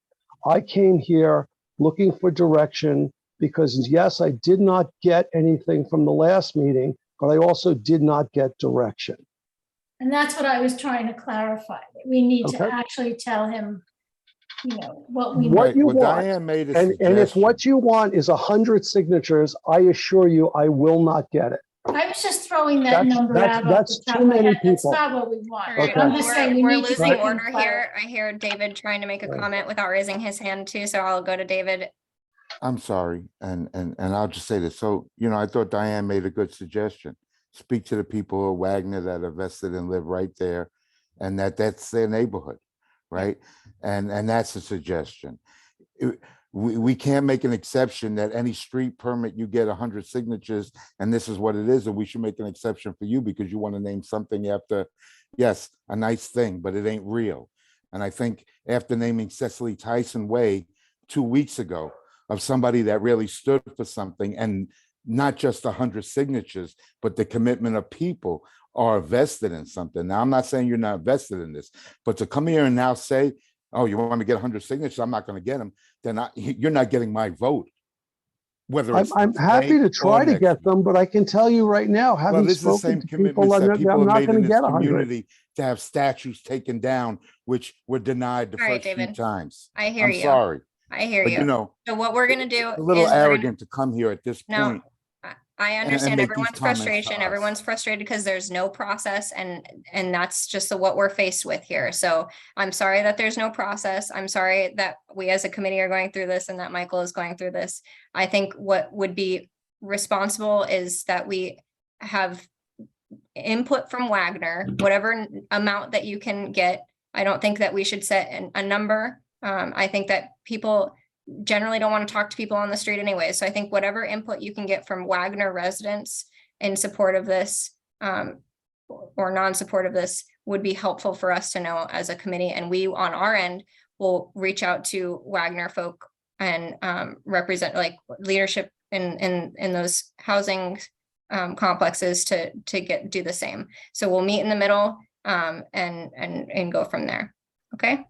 S7: I came here looking for direction because, yes, I did not get anything from the last meeting, but I also did not get direction.
S19: And that's what I was trying to clarify. That we need to
S7: Okay.
S19: actually tell him, what we
S7: What you
S4: Well,
S7: want,
S4: Diane made a
S7: and if
S4: suggestion.
S7: what you want is 100 signatures, I assure you, I will not get it.
S19: I was just throwing that number out off
S7: That's
S19: the top
S7: too
S19: of my
S7: many
S19: head. That's
S7: people.
S19: not what we want.
S1: All right,
S19: I'm just saying we
S1: we're
S19: need to
S1: losing
S19: get
S1: order
S19: him
S1: here. I hear David trying to make a comment without raising his hand too, so I'll go to David.
S4: I'm sorry, and I'll just say this. So, I thought Diane made a good suggestion. Speak to the people of Wagner that are vested and live right there, and that's their neighborhood, right? And that's a suggestion. We can't make an exception that any street permit you get 100 signatures, and this is what it is, and we should make an exception for you because you want to name something after, yes, a nice thing, but it ain't real. And I think after naming Cecily Tyson Way 2 weeks ago, of somebody that really stood for something, and not just 100 signatures, but the commitment of people are vested in something. Now, I'm not saying you're not vested in this, but to come here and now say, oh, you want me to get 100 signatures, I'm not going to get them, then you're not getting my vote. Whether it's
S7: I'm happy to try to get them, but I can tell you right now,
S4: well,
S7: having
S4: this is the
S7: spoken
S4: same
S7: to
S4: commitments
S7: people,
S4: that
S7: I'm
S4: people have
S7: not
S4: made
S7: going
S4: in
S7: to
S4: this
S7: get 100.
S4: community to have statues taken down, which were denied the
S1: All right,
S4: first few
S1: David.
S4: times.
S1: I hear
S4: I'm
S1: you.
S4: sorry.
S1: I hear
S4: But,
S1: you. So what we're gonna do
S4: it's a little
S1: is we're gonna-
S4: arrogant to come here at this
S1: No,
S4: point.
S1: I
S4: and
S1: understand
S4: make these
S1: everyone's
S4: comments to
S1: frustration.
S4: us.
S1: Everyone's frustrated because there's no process, and that's just what we're faced with here. So I'm sorry that there's no process. I'm sorry that we as a committee are going through this and that Michael is going through this. I think what would be responsible is that we have input from Wagner, whatever amount that you can get. I don't think that we should set a number. I think that people generally don't want to talk to people on the street anyway. So I think whatever input you can get from Wagner residents in support of this, or non-support of this, would be helpful for us to know as a committee. And we on our end will reach out to Wagner folk and represent like leadership in those housing complexes to do the same. So we'll meet in the middle and go from there. Okay.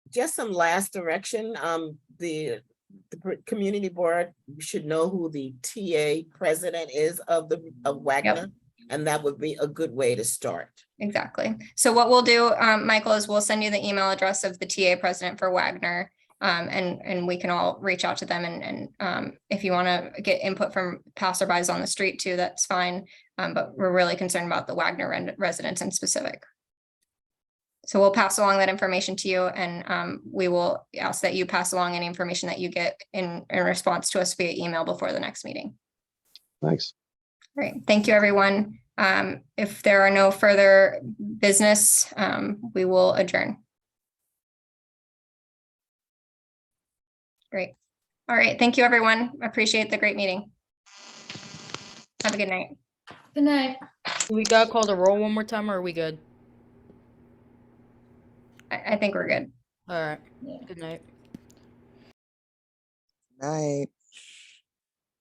S14: Just some last direction. The community board should know who the TA president is of Wagner, and that would be a good way to start.
S1: Exactly. So what we'll do, Michael, is we'll send you the email address of the TA president for Wagner, and we can all reach out to them. And if you want to get input from passerbys on the street too, that's fine. But we're really concerned about the Wagner residents in specific. So we'll pass along that information to you, and we will ask that you pass along any information that you get in response to us via email before the next meeting.
S7: Thanks.
S1: All right. Thank you, everyone. If there are no further business, we will adjourn. Great. All right. Thank you, everyone. Appreciate the great meeting. Have a good night.
S19: Good night.
S16: We got to call the roll one more time, or are we good?
S1: I think we're good.
S16: All right. Good night.
S21: Night.